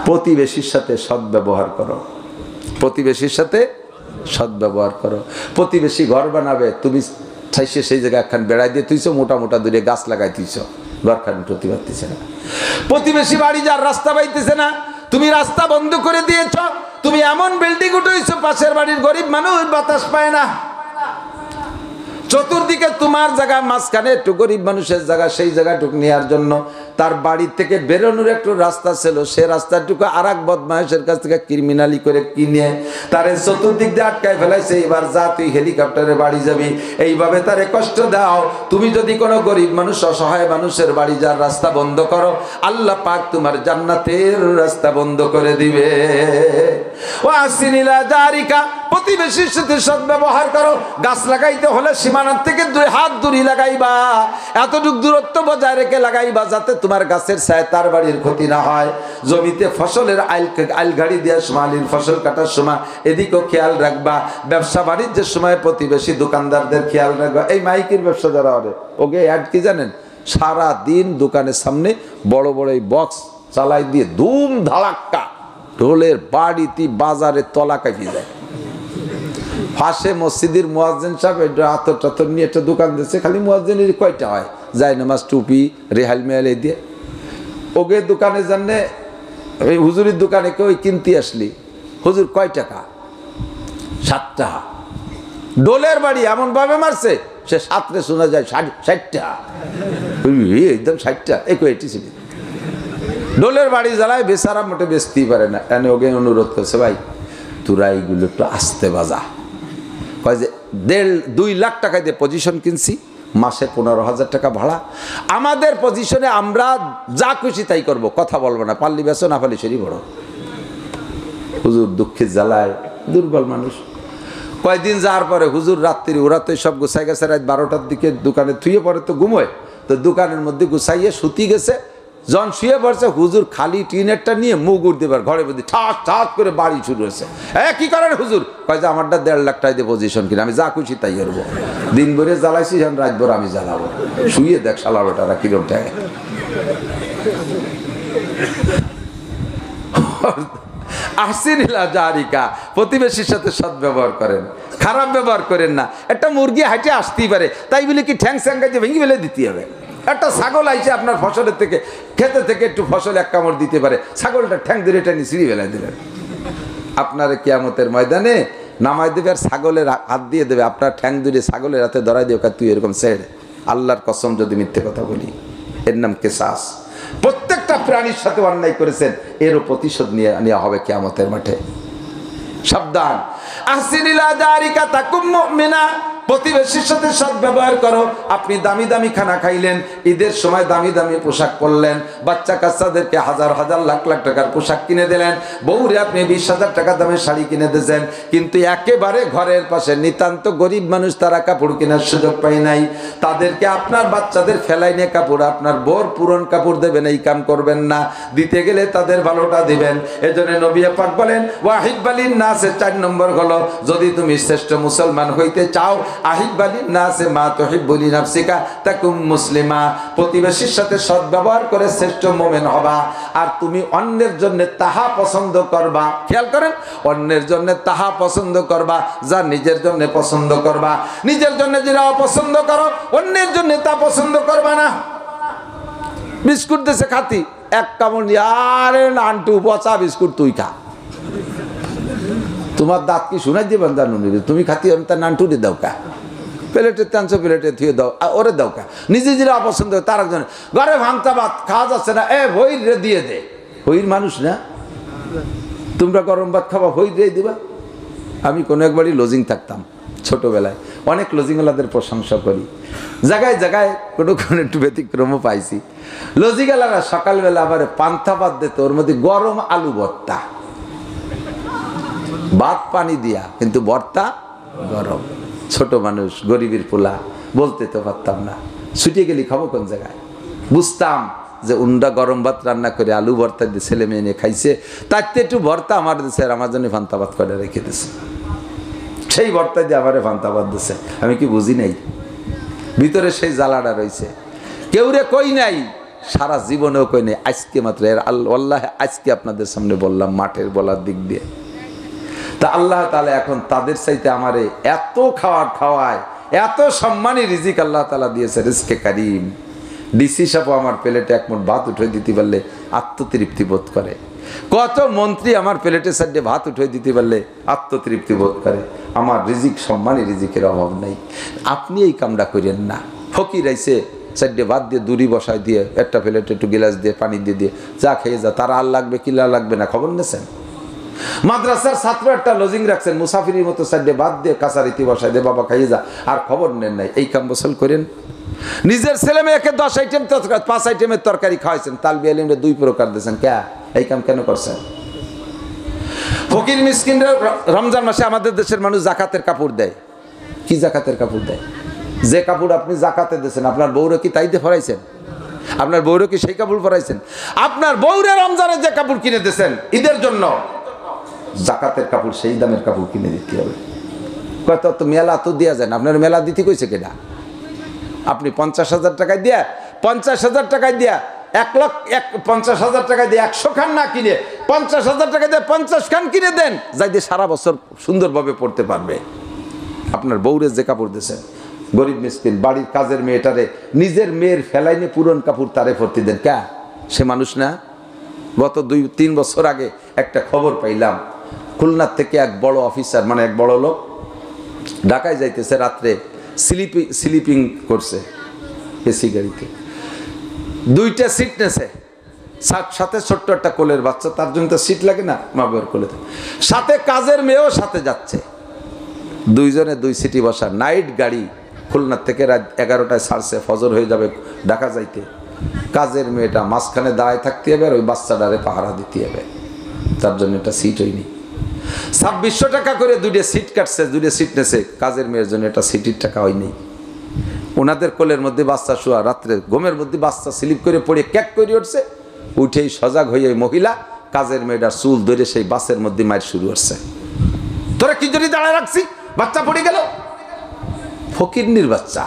প্রতিবেশীর সাথে সদ্ব্যবহার করো, প্রতিবেশীর সাথে সদ্ব্যবহার করো। প্রতিবেশী ঘর বানাবে, তুমি চাইছে সেই জায়গায় একখান বেড়াই দিয়ে তুইছো, মোটা মোটা দূরে গাছ লাগাই তুইছো, ঘরখান প্রতি পারতেছে না। প্রতিবেশী বাড়ি যার রাস্তা পাইতেছে না, তুমি রাস্তা বন্ধ করে দিয়েছ। তুমি এমন বিল্ডিং উঠেছো, পাশের বাড়ির গরিব মানুষ বাতাস পায় না। চতুর্দিকে তোমার জায়গা, মাঝখানে একটু গরিব মানুষের জায়গা, সেই জায়গাটুকু নেওয়ার জন্য তার বাড়ি থেকে বেরোনোর একটু রাস্তা ছিল, সে রাস্তাটুকু আর এক বদমাইশের কাছ থেকে ক্রিমিনালি করে কিনে তারে চতুর্দিক দিয়ে আটকায় ফেলাইছে। এবার যা তুই হেলিকপ্টারে বাড়ি যাবি, এইভাবে তারে কষ্ট দাও। তুমি যদি কোনো গরিব মানুষ, অসহায় মানুষের বাড়ি যার রাস্তা বন্ধ করো, আল্লাহ পাক তোমার জান্নাতের রাস্তা বন্ধ করে দিবে। ওয়াসিনিলা জারিকা, প্রতিবেশীর সাথে সদ্ব্যবহার করো। গাছ লাগাইতে হলে সীমানার থেকে 2 হাত দূরে লাগাইবা, এতটুক দূরত্ব বজায় রেখে লাগাইবা যাতে তোমার গাছের ছায়া তার বাড়ির ক্ষতি না হয়। জমিতে ফসলের আইল গাড়ি দেওয়ার সময়, আলির ফসল কাটার সময় এদিকেও খেয়াল রাখবা। ব্যবসা বাণিজ্যের সময় প্রতিবেশী দোকানদারদের খেয়াল রাখবা। এই মাইকের ব্যবসা যারা হবে, ওকে অ্যাড কি জানেন, সারা দিন দোকানের সামনে বড় বড় এই বক্স চালাই দিয়ে ধুম ধাড়াক্কা ঢোলের বাড়িতে বাজারে তলা কাটিয়ে যায়। পাশে মসজিদের মুয়াজ্জিন সাহেব এটা আতর টাতর নিয়ে একটা দোকান দিচ্ছে, খালি মুয়াজ্জিনের কয়টা হয়, যায় নামাজ, টুপি, রেহাল মেয়ালে দিয়ে। ওকে দোকানে জানে ওই হুজুরের দোকানে কেউ কিনতে আসলি, হুজুর কয় টাকা? 7 টাকা। ডোলের বাড়ি এমন ভাবে মারছে, সে 7 শোনা যায় 60 টাকা, একদম 60 টাকা। ডোলের বাড়ি জ্বালায় বেচারা মোটে বেচতেই পারে না। এনে ওকে অনুরোধ করছে, ভাই তোরা এইগুলো একটু আস্তে বাজা। কয় যে 1.5-2 লাখ টাকা দিয়ে পজিশন কিনছি, মাসে 15,000 টাকা ভাড়া। আমাদের পজিশনে আমরা যা খুশি তাই করব, কথা বলবো না, পারলি বেসো না পারলি সেরি বড়। হুজুর দুঃখের জ্বালায়, দুর্বল মানুষ। কয়েকদিন যাওয়ার পরে হুজুর রাত্রি, ওরা তো সব গুছাই গেছে, রাত 12টার দিকে দোকানে থুয়ে পরে তো ঘুমোয়, তো দোকানের মধ্যে গুছাইয়ে সুতি গেছে। যখন শুয়ে পড়ছে, হুজুর খালি টিনেরটা নিয়ে মুখ উঠতে পারে ঘরের মধ্যে ঠাস ঠাস করে বাড়ি শুরু হয়েছে। কি করেন হুজুর? কয় যে আমারটা 1.5 লাখ টাকা দিয়ে পজিশন কিনে আমি যা খুশি তাই করবো। দিন ভরে জ্বালাইছি, যখন রাত ভর আমি জ্বালাবো। শুয়ে দেখ শালা বেটারা কিরম টাকা। আহসিনিলা জারিকা, প্রতিবেশীর সাথে সদ্ব্যবহার করেন, খারাপ ব্যবহার করেন না। একটা মুরগি হাঁটে আসতেই পারে, তাই বলে কি ঠ্যাং স্যাঙ্গাইতে ভেঙে ফেলে দিতে হবে? একটা ছাগল আইছে আপনার ফসলের থেকে, খেতে থেকে একটু ফসল 1 কামড় দিতে পারে, ছাগলটা ঠ্যাং ধরে টেনে ছিঁড়ে ফেলাই দিলেন। আপনার কিয়ামতের ময়দানে নামাই দেবে আর ছাগলের হাত দিয়ে দেবে, আপনার ঠ্যাং ধরে ছাগলের হাতে ধরাই দেবে, তুই এরকম ছেড়ে। আল্লাহর কসম যদি মিথ্যে কথা বলি, এর নাম কেসাস। প্রত্যেকটা প্রাণীর সাথে অন্যায় করেছেন, এরও প্রতিশোধ নেওয়া হবে কিয়ামতের মাঠে। সাবধান। আহসিনিলা জারিকা তাকুম মুমিনা, প্রতিবেশীর সাথে সদ্ব্যবহার করো। আপনি দামি দামি খানা খাইলেন, ঈদের সময় দামি দামি পোশাক পরলেন, বাচ্চা কাচ্চাদেরকে 1000 লাখ লাখ টাকার পোশাক কিনে দিলেন, বউরে আপনি 20,000 টাকা দামের শাড়ি কিনে দিয়েছেন, কিন্তু একেবারে ঘরের পাশে নিতান্ত গরিব মানুষ, তারা কাপড় কেনার সুযোগ পায় নাই, তাদেরকে আপনার বাচ্চাদের ফেলাই নিয়ে কাপড়, আপনার বোর পুরন কাপড় দেবেন, এই কাম করবেন না। দিতে গেলে তাদের ভালোটা দিবেন। এজন্য নবী পাক বলেন, ওয়াহিব্বালিন নাসে 4 নম্বর হলো, যদি তুমি শ্রেষ্ঠ মুসলমান হইতে চাও, আহিব্বালিন নাসে মা তুহিব্বুলি নাফসিকা তাকুম মুসলিমা, প্রতিবেশীর সাথে সদ্ব্যবহার করে শ্রেষ্ঠ মুমিন হবা। আর তুমি অন্যের জন্য তাহা পছন্দ করবা, খেয়াল করেন, অন্যের জন্য তাহা পছন্দ করবা যা নিজের জন্য পছন্দ করবা। নিজের জন্য যেটা অপছন্দ করো, অন্যের জন্য তা পছন্দ করবা না। বিস্কুট দেশে খাতি, 1 কামড় নিয়ে, আরে নান্টু পচা বিস্কুট তুই খা, তোমার দাঁত কি শুনাই দিবেন জানো, তুমি খাতি তার নান্টুরে দাও কা, প্লেটে টানছো, প্লেটে থুয়ে দাও, ওরে দাও কা। নিজে যেটা অপছন্দ তার একজন ঘরে ভাঙতা ভাত খাওয়া যাচ্ছে না, হইর রে দিয়ে দে, হইর মানুষ না, তোমরা গরম ভাত খাবা, হইর রে দিবা। আমি কোনো একবারই লজিং থাকতাম ছোটবেলায়, অনেক লজিংওয়ালাদের প্রশংসা করি, জায়গায় জায়গায় কোনো কোনো একটু ব্যতিক্রমও পাইছি। লজিংওয়ালারা সকালবেলা আবার পান্থা ভাত দিত, ওর মধ্যে গরম আলু ভর্তা, ভাত পানি দিয়া, কিন্তু ভর্তা গরম। ছোট মানুষ, গরিবের পোলা, বলতে তো পারতাম না, ছুটে গেলি খাবো কোন জায়গায়। বুঝতাম যে উন্ডা গরম ভাত রান্না করে আলু ভর্তা দিয়ে ছেলে মেয়ে নিয়ে খাইছে, তার তো একটু ভর্তা আমার দিচ্ছে, আর আমার জন্য ফান্তা ভাত করে রেখে দিছে, সেই ভর্তা দিয়ে আমারে ফান্তা ভাত দিছে। আমি কি বুঝি নাই? ভিতরে সেই জ্বালাটা রয়েছে, কেউ রে কই নাই, সারা জীবনেও কই নাই, আজকে মাত্র আল্লাহ আজকে আপনাদের সামনে বললাম মাঠের বলার দিক দিয়ে। তা আল্লাহ তাআলা এখন তাদের চাইতে আমারে এত খাওয়ায়, এত সম্মানী রিজিক আল্লাহ তাআলা দিয়েছে, রিজকে কারিম। ডিসি সাহেব আমার প্লেটে এক মুঠ ভাত উঠে দিতে পারলে আত্মতৃপ্তি বোধ করে। কত মন্ত্রী আমার প্লেটের সাইডে ভাত উঠে দিতে পারলে আত্মতৃপ্তি বোধ করে। আমার রিজিক সম্মানী রিজিকের অভাব নেই। আপনি এই কামটা করেন না। ফকির আইসে সাইডে ভাত দিয়ে দূরি বসায় দিয়ে একটা প্লেটে একটু গিলাস দিয়ে পানি দিয়ে যা খেয়ে যা, তারা আর লাগবে কিলা লাগবে না খবর নেছেন? মাদ্রাসার ছাত্র একটা লজিং রাখছেন, মুসাফিরের মতো সাইডে ভাত দিয়ে কাঁচারিতি বসায় দিয়ে বাবা খাইয়ে যা, আর খবর নেন নাই। এই কাম বসল করেন। নিজের ছেলে মেয়েকে 10 আইটেম 5 আইটেমের তরকারি খাওয়াইছেন, তালবি আলিমরে 2 প্রকার দিয়েছেন। এই কাম কেন করছেন? ফকির মিসকিনরা রমজান মাসে আমাদের দেশের মানুষ জাকাতের কাপড় দেয়। কি জাকাতের কাপড় দেয়? যে কাপড় আপনি জাকাতে দিয়েছেন, আপনার বউরে কি তাই দিয়ে পরাইছেন? আপনার বউরে কি সেই কাপড় পরাইছেন? আপনার বউরে রমজানে যে কাপড় কিনে দিয়েছেন ঈদের জন্য, জাকাতের কাপড় সেই দামের কাপড় কিনে দিতে হবে। কত তো মেলা তো দেওয়া যায় না। আপনার মেলা দিতে কইছে কেনা? আপনি 50,000 টাকায় দিয়া 50,000 টাকায় দিয়া 1,50,000 টাকায় দিয়ে 100 খান না কিনে 50,000 টাকা দিয়ে 50 খান কিনে দেন, যাই দিয়ে সারা বছর সুন্দরভাবে পড়তে পারবে। আপনার বউরে যে কাপড় দিয়েছেন, গরিব মিসকিন বাড়ির কাজের মেয়েটারে নিজের মেয়ের ফেলাইনে পুরন কাপড় তারে ভর্তি দেন, সে মানুষ না? গত 2-3 বছর আগে একটা খবর পাইলাম, খুলনার থেকে এক বড় অফিসার, মানে এক বড় লোক ঢাকায় যাইতেছে, রাত্রে স্লিপিং করছে এসি গাড়িতে, 2টা সিট নেছে, সাথে ছোট্ট একটা কোলের বাচ্চা, তার জন্য তো সিট লাগে না, মা বাবার কোলে, সাথে কাজের মেয়েও সাথে যাচ্ছে, 2 জনে 2 সিটি বসা। নাইট গাড়ি খুলনার থেকে রাত 11টায় ছাড়ছে, ফজর হয়ে যাবে ঢাকা যাইতে। কাজের মেয়েটা মাঝখানে দাঁড়ায় থাকতে হবে, আর ওই বাচ্চাটারে পাহারা দিতে হবে, তার জন্য একটা সিট হয়নি। 2600 টাকা করে 2টা সিট কাটছে, 2টা সিট নেছে, কাজের মেয়ের জন্য একটা সিটির টাকা হয়নি। ওনাদের কোলের মধ্যে বাচ্চা শোয়া, রাত্রে ঘুমের মধ্যে বাচ্চা স্লিপ করে পড়ে ক্যাক করে উঠছে, উঠেই সজাগ হয়ে মহিলা কাজের মেয়েটার চুল ধরে সেই বাসের মধ্যে মার শুরু করছে। তোরা কি জন্য দাঁড়ায় রাখছি, বাচ্চা পড়ে গেল। ফকিরনির বাচ্চা,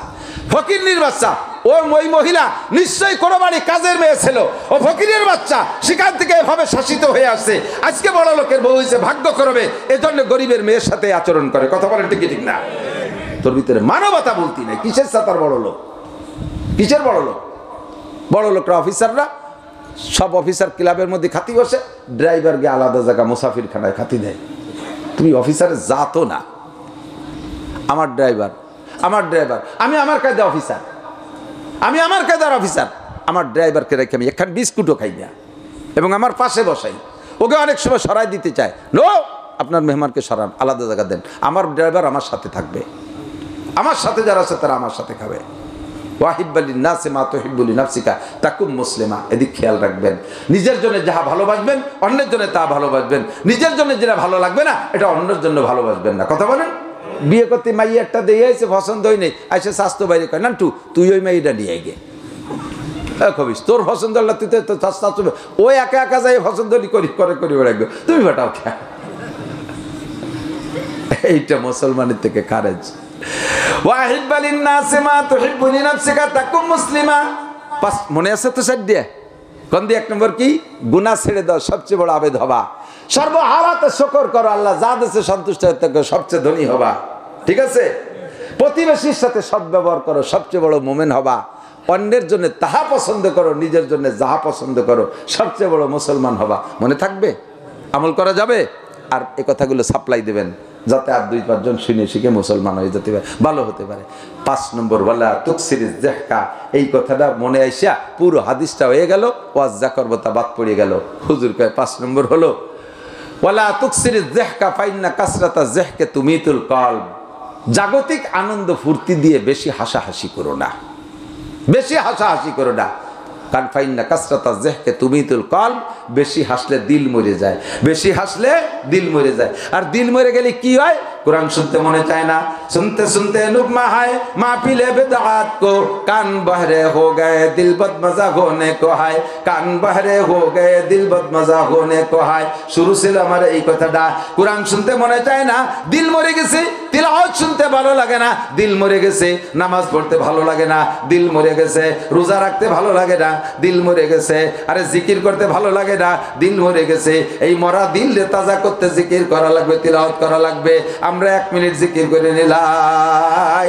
ফকিরনির বাচ্চা। ওই মহিলা নিশ্চয়ই কোনো বাড়ি কাজের মেয়ে ছিল, ও ফকিরের বাচ্চা, সেখান থেকে এভাবে শাসিত হয়ে আসছে। আজকে বড় লোকের বউ হয়েছে, ভাগ্য করবে, এজন্য গরিবের মেয়ের সাথে আচরণ করে। কথা বলেন ঠিক ঠিক না? তোর ভিতরে মানবতা বলতি নাই। কিসের সাতার বড় লোক? কিসের বড় লোক? বড় লোকরা অফিসাররা সব অফিসার ক্লাবের মধ্যে খাতি বসে, ড্রাইভারকে আলাদা জায়গা মুসাফির খানায় খাতি দেয়। তুমি অফিসারের জাতো না। আমার ড্রাইভার, আমি আমার কায়দা অফিসার, আমি আমার কায়দার অফিসার। আমার ড্রাইভারকে রেখে আমি একখান বিস্কুটও খাই না, এবং আমার পাশে বসাই। ওকে অনেক সময় সরাই দিতে চায়, নো, আপনার মেহমানকে সরান, আলাদা জায়গা দেন। আমার ড্রাইভার আমার সাথে থাকবে, আমার সাথে যারা আছে তারা আমার সাথে খাবে। ওয়াহিব্বালিন নাসে মা তুহিব্বুলি নাফসিকা তাকুম মুসলিমা। এদিক খেয়াল রাখবেন, নিজের জন্য যাহা ভালোবাসবেন অন্যের জন্য তা ভালোবাসবেন। নিজের জন্য যেটা ভালো লাগবে না এটা অন্যের জন্য ভালোবাসবেন না। কথা বলেন? বিয়ে করতে মাইয়া একটা দিয়ে আইছে, পছন্দ হয় নেই, আইসে স্বাস্থ্য বাইরে কয়, নান্টু তুই ওই মাইয়াটা নিয়ে গে, কবিস তোর পছন্দ হল, তুই তো স্বাস্থ্য, ও একা একা যাই পছন্দ করি রাখবে, তুমি বেটাও খেয়া। এইটা মুসলমানের থেকে খারেজ। ওয়াহিব্বালিন নাসে মা তুহিব্বুলি নাফসিকা তাকুম মুসলিমা। মনে আছে তো স্যার দিয়ে কোন দিয়ে? 1 নম্বর কি? গুনাহ ছেড়ে দাও, সবচেয়ে বড় আবেদ হবা। সর্বহালাতে শুকর করো, আল্লাহ যা দেশে সন্তুষ্ট হতে সবচেয়ে ধনী হবা। ঠিক আছে? প্রতিবেশীর সাথে সদ্ব্যবহার করো, সবচেয়ে বড় মোমেন হবা। অন্যের জন্য তাহা পছন্দ করো, নিজের জন্য যাহা পছন্দ করো, সবচেয়ে বড় মুসলমান হবা। মনে থাকবে? আমল করা যাবে? আর এই কথাগুলো সাপ্লাই দেবেন, যাতে আর 2-5 জন শুনে শিখে মুসলমান হয়ে যেতে পারে, ভালো হতে পারে। 5 নম্বর ওয়ালা তুকসিরিজ যাহকা, এই কথাটা মনে আইসা পুরো হাদিসটা হয়ে গেল, ওয়াজ যা করবো তা বাদ পড়ে গেল। হুজুর কয় 5 নম্বর হলো ওয়ালা তুকসিরিজ যাহকা ফাইন্না কাসরাতা যাহকে তুমিতুল কলব। জাগতিক আনন্দ ফুর্তি দিয়ে বেশি হাসাহাসি করো না, বেশি হাসাহাসি করো না। কারণ ফাইন্না কাসরাতা যাহকে তুমিতুল কলব, বেশি হাসলে দিল মরে যায়, বেশি হাসলে দিল মরে যায়। আর দিল মরে গেলে কি হয়? कुरान सुनते मने चाहे ना, सुनते सुनते नुकमा है महफिले बिदअत को, कान बहरे हो गए दिल बदमजा होने को है, कान बहरे हो गए दिल बदमजा होने को है। शुरू ছিল আমার এই কথাটা, কুরআন শুনতে মনে চায় না, দিল মরে গেছে, তিলাওয়াত শুনতে ভালো লাগে না, দিল মরে গেছে, নামাজ পড়তে ভালো লাগে না, দিল মরে গেছে, রোজা রাখতে ভালো লাগে না, দিল মরে গেছে, আরে জিকির করতে ভালো লাগে না, দিল মরে গেছে। এই মরা দিল রে তাজা করতে জিকির করা লাগবে, তিলাওয়াত করা লাগবে। আমরা 1 মিনিট জিকির করে নিলা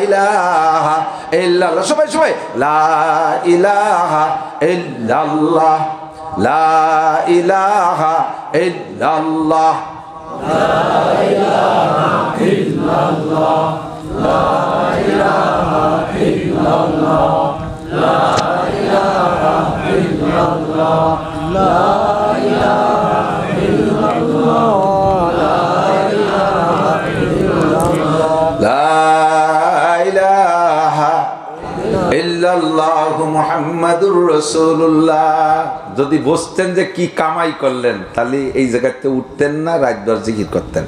ইলাহা ইল্লাল্লাহ, সবাই সবাই লা ইলাহা ইল্লাল্লাহ, লা ইলাহা ইল্লাল্লাহ, লা ইলাহা ইল্লাল্লাহ, লা ইলাহা ইল্লাল্লাহ, লা ইলাহা ইল্লাল্লাহ, লা ইলাহা ইল্লাল্লাহ, লা ইলাহা ইল্লাল্লাহ, লা ইলাহা ইল্লাল্লাহু মুহাম্মাদুর রাসূলুল্লাহ। যদি বুঝতেন যে কি কামাই করলেন তাহলে এই জায়গাতে উঠতেন না, রাতভর জিকির করতেন।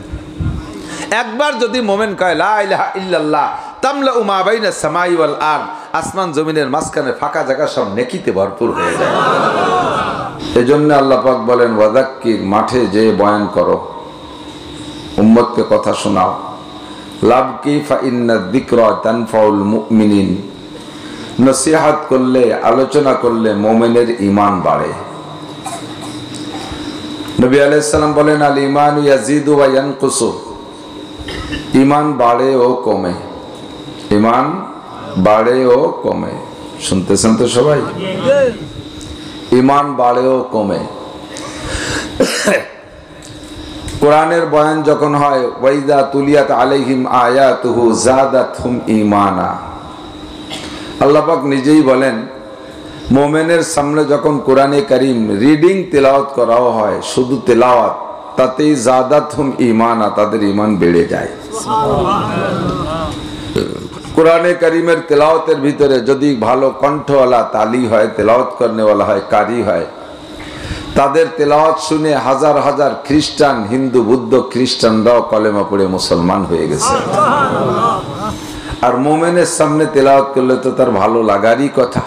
একবার যদি মোমেন কয় লা ইলাহা ইল্লাল্লাহ তামলাউ মা বাইনা সামাই ওয়াল আরদ, আসমান জমিনের মাঝখানে ফাঁকা জায়গা সব নেকিতে ভরপুর হয়ে যায়। এজন্য আল্লাহ পাক বলেন ওয়াযাক্কির, মাঠে যে বয়ান করো, উম্মতকে কথা শোনাও। লাভ কি ফা ইন্না যিকরা তানফাউল মুমিনিন, নসিহত করলে, আলোচনা করলে মোমেনের ঈমান বাড়ে। নবী আলাইহিস সালাম বলেন আল ঈমানু ইয়াজিদু ওয়া ইয়ানকুসু, ঈমান বাড়ে ও কমে, ঈমান বাড়ে ও কমে। শুনতেছেন তো সবাই? ঈমান বাড়ে ও কমে। কোরআনের বয়ান যখন হয় ওয়াইদা তুলিয়াত আলাইহিম আয়াতুহু যাদাতহুম ঈমানা, আল্লাহ পাক নিজেই বলেন মোমেনের সামনে যখন কোরআনে কারীম রিডিং তেলাওয়াত করাও হয়, শুধু তেলাওয়াত, তাতেই যাদাতহুম ঈমানা, তাদের ঈমান বেড়ে যায়। কোরআনে কারীমের তেলাওয়াতের ভিতরে যদি ভালো কণ্ঠওয়ালা তালি হয়, তেলাওয়াত করনেওয়ালা হয়, কারি হয়, তাদের তেলাওয়াত শুনে হাজার হাজার খ্রিস্টান, হিন্দু, বুদ্ধ খ্রিস্টানরাও কলেমা পড়ে মুসলমান হয়ে গেছে। আর মোমেনের সামনে তেলাওয়াত করলে তো তার ভালো লাগারই কথা।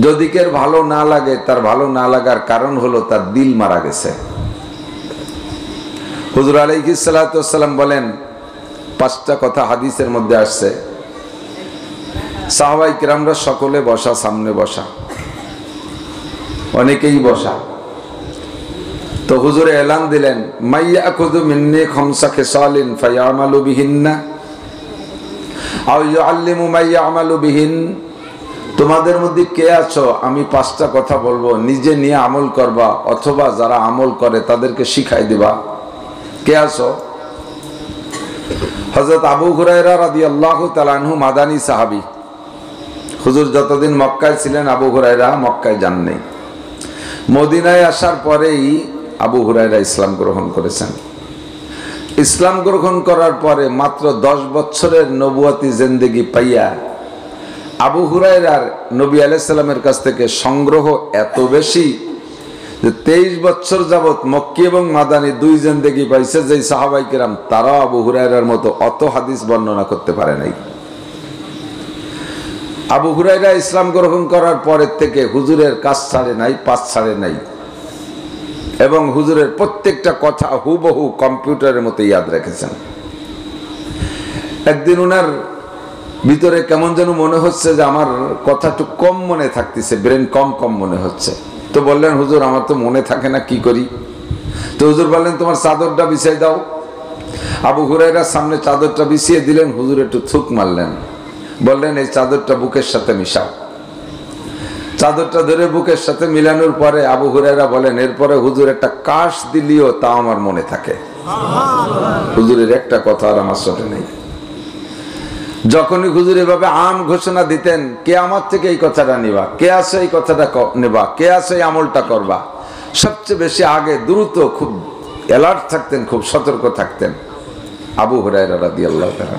যদি কের ভালো না লাগে, তার ভালো না লাগার কারণ হলো তার দিল মারা গেছে। হুজুর আলাইহিস সালাতু ওয়াস সালাম বলেন, 5টা কথা হাদিসের মধ্যে আসছে, সাহাবাই কিরামরা সকলে বসা, সামনে বসা, অনেকেই বসা। তো হুজুরে এলান দিলেন মাইয়াখুযু মিন্নি খামসা খিসালিন ফায়ামালু বিহিন্না আও ইউআল্লিমু মাইয়ামালু বিহিন, তোমাদের মধ্যে কে আছো আমি 5টা কথা বলবো, নিজে নিয়ে আমল করবা অথবা যারা আমল করে তাদেরকে শিখাই দিবা। কে আছো? হযরত আবু হুরায়রা রাদিয়াল্লাহু তাআলা আনহু মাদানী সাহাবী। হুজুর যতদিন মক্কায় ছিলেন আবু হুরায়রা মক্কায় যান নাই। মদিনায় আসার পরেই আবু হুরায়রা ইসলাম গ্রহণ করেছেন। ইসলাম গ্রহণ করার পরে মাত্র 10 বছরের নবুয়তি জিন্দেগি পাইয়া আবু হুরায়রার নবী আলাইহিস সালামের কাছ থেকে সংগ্রহ এত বেশি যে 23 বছর যাবত মক্কি এবং মাদানী 2 জিন্দেগি পাইছে, যে সাহাবায়ে কেরাম তারাও আবু হুরায়রার মতো অত হাদিস বর্ণনা করতে পারে নাই। আবু হুরায়রা ইসলাম গ্রহণ করার পরের থেকে হুজুরের কাজ ছাড়ে নাই, পাশ ছাড়ে নাই, এবং হুজুরের প্রত্যেকটা কথা হুবহু কম্পিউটারের মতো ইয়াদ রেখেছেন। একদিন ওনার ভিতরে কেমন যেন মনে হচ্ছে যে আমার কথা একটু কম মনে থাকতেছে, ব্রেন কম কম মনে হচ্ছে। তো বললেন হুজুর আমার তো মনে থাকে না, কি করি? তো হুজুর বললেন তোমার চাদরটা বিছিয়ে দাও। আবু হুরায়রার সামনে চাদরটা বিছিয়ে দিলেন, হুজুর একটু থুক মারলেন, বললেন এই চাদরটা বুকের সাথে মিশাও। চাদরটা ধরে বুকের সাথে মিলানোর পরে আবু হুরায়রা বলেন এরপরে হুজুর একটা কাশ দিলিও তা আমার মনে থাকে, হুজুরের একটা কথা আর আমার সাথে নেই। যখনই হুজুর এভাবে আম ঘোষণা দিতেন, কে আমার থেকে এই কথাটা নিবা, কে আছে এই কথাটা নেবা, কে আছে এই আমলটা করবা, সবচেয়ে বেশি আগে দ্রুত খুব অ্যালার্ট থাকতেন, খুব সতর্ক থাকতেন আবু হুরায়রা রাদিয়াল্লাহু তাআলা।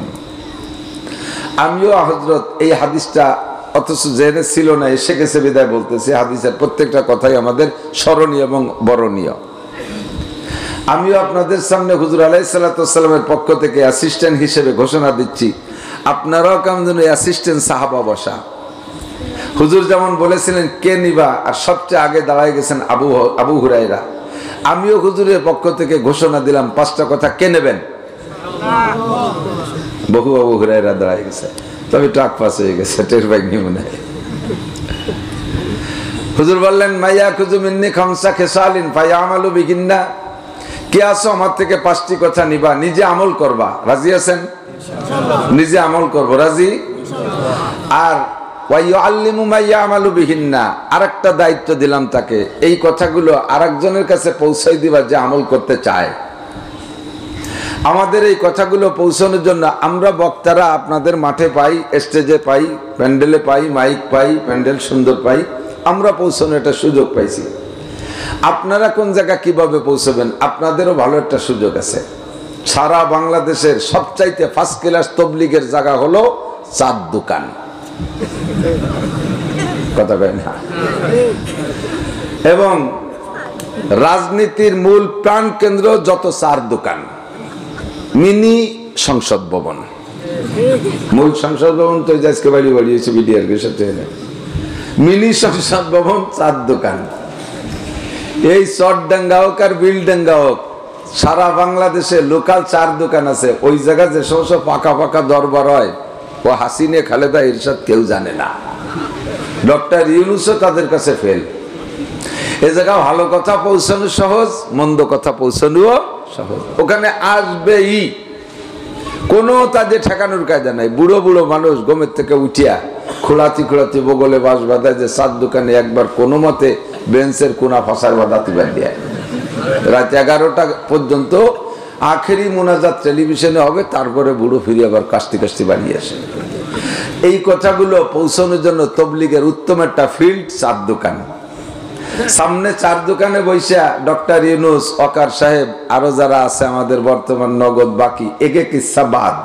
আমিও হযরত এই হাদিসটা অথচ জেনে ছিল না, এসে গেছে বিদায় বলতেছি, হাদিসের প্রত্যেকটা কথাই আমাদের স্মরণীয় এবং বরণীয়। আমিও আপনাদের সামনে হুজুর আলাইহিস সালাতু ওয়াস সালামের পক্ষ থেকে অ্যাসিস্ট্যান্ট হিসেবে ঘোষণা দিচ্ছি, আপনারাও কেমন যেন অ্যাসিস্ট্যান্ট সাহাবা বসা। হুজুর যেমন বলেছিলেন কে নিবা, আর সবচেয়ে আগে দাঁড়ায় গেছেন আবু হুরায়রা। আমিও হুজুরের পক্ষ থেকে ঘোষণা দিলাম 5টা কথা কে নেবেন। বহু আবু হুরায়রা দাঁড়ায় গেছে, তবে ট্রাক পাস হয়ে গেছে, টের পাইনি মনে হয়। হুজুর বললেন মাইয়া খুজু মিন্নি খামসা খেসালিন ফায়ামালু বিহিন্না, কে আসো আমার থেকে 5টি কথা নিবা, নিজে আমল করবা, রাজি আছেন? নিজে আমল করব, রাজি? আর ওয়াইউআল্লিমু মাইয়ামালু বিহিন্না, আরেকটা দায়িত্ব দিলাম তাকে, এই কথাগুলো আরেকজনের কাছে পৌঁছাই দিবা যে আমল করতে চায়। আমাদের এই কথাগুলো পৌঁছানোর জন্য আমরা বক্তারা আপনাদের মাঠে পাই, স্টেজে পাই, প্যান্ডেলে পাই, মাইক পাই, প্যান্ডেল সুন্দর পাই, আমরা পৌঁছানোর একটা সুযোগ পাইছি। আপনারা কোন জায়গা কিভাবে পৌঁছবেন, আপনাদেরও ভালো একটা সুযোগ আছে। সারা বাংলাদেশের সবচাইতে ফার্স্ট ক্লাস তবলিগের জায়গা হলো চার দোকান, কথা কয় না? এবং রাজনীতির মূল প্রাণ কেন্দ্র যত চার দোকান, মিনি সংসদ ভবন, মূল সংসদ ভবন তো আজকে বাড়ি বাড়িয়েছে বিডিআর কে সাথে, মিনি সংসদ ভবন চার দোকান। এই চরডাঙ্গা হোক আর বিলডাঙ্গা হোক, সারা বাংলাদেশে লোকাল চার দোকান আছে। ওই জায়গা যে সমস্ত পাকা পাকা দরবার হয়, ও হাসিনে খালেদা এরশাদ কেউ জানে না, ডক্টর ইউনূসও তাদের কাছে ফেল। এ জায়গা ভালো কথা পৌঁছানো সহজ, মন্দ কথা পৌঁছানোও সহজ। ওখানে আসবেই, কোনো তাদের ঠেকানোর কায়দা নাই। বুড়ো বুড়ো মানুষ ঘুমের থেকে উঠিয়া খোলাতি খোলাতি বগলে বাস বাঁধায় যে চার দোকানে একবার কোনো মতে বেঞ্চের কোনা ফাঁসার বাঁধাতে বাঁধিয়া রাত 11টা পর্যন্ত আখেরি মোনাজাত টেলিভিশনে হবে, তারপরে বুড়ো ফিরে আবার কাস্তি কাস্তি বানিয়ে আসে। এই কথাগুলো পৌঁছানোর জন্য তবলিগের উত্তম একটা ফিল্ড চার দোকান। সামনে চার দোকানে বৈশা ডক্টর ইউনূস, ওয়াকার সাহেব, আরো যারা আছে আমাদের বর্তমান নগদ বাকি, একে কিচ্ছা বাদ,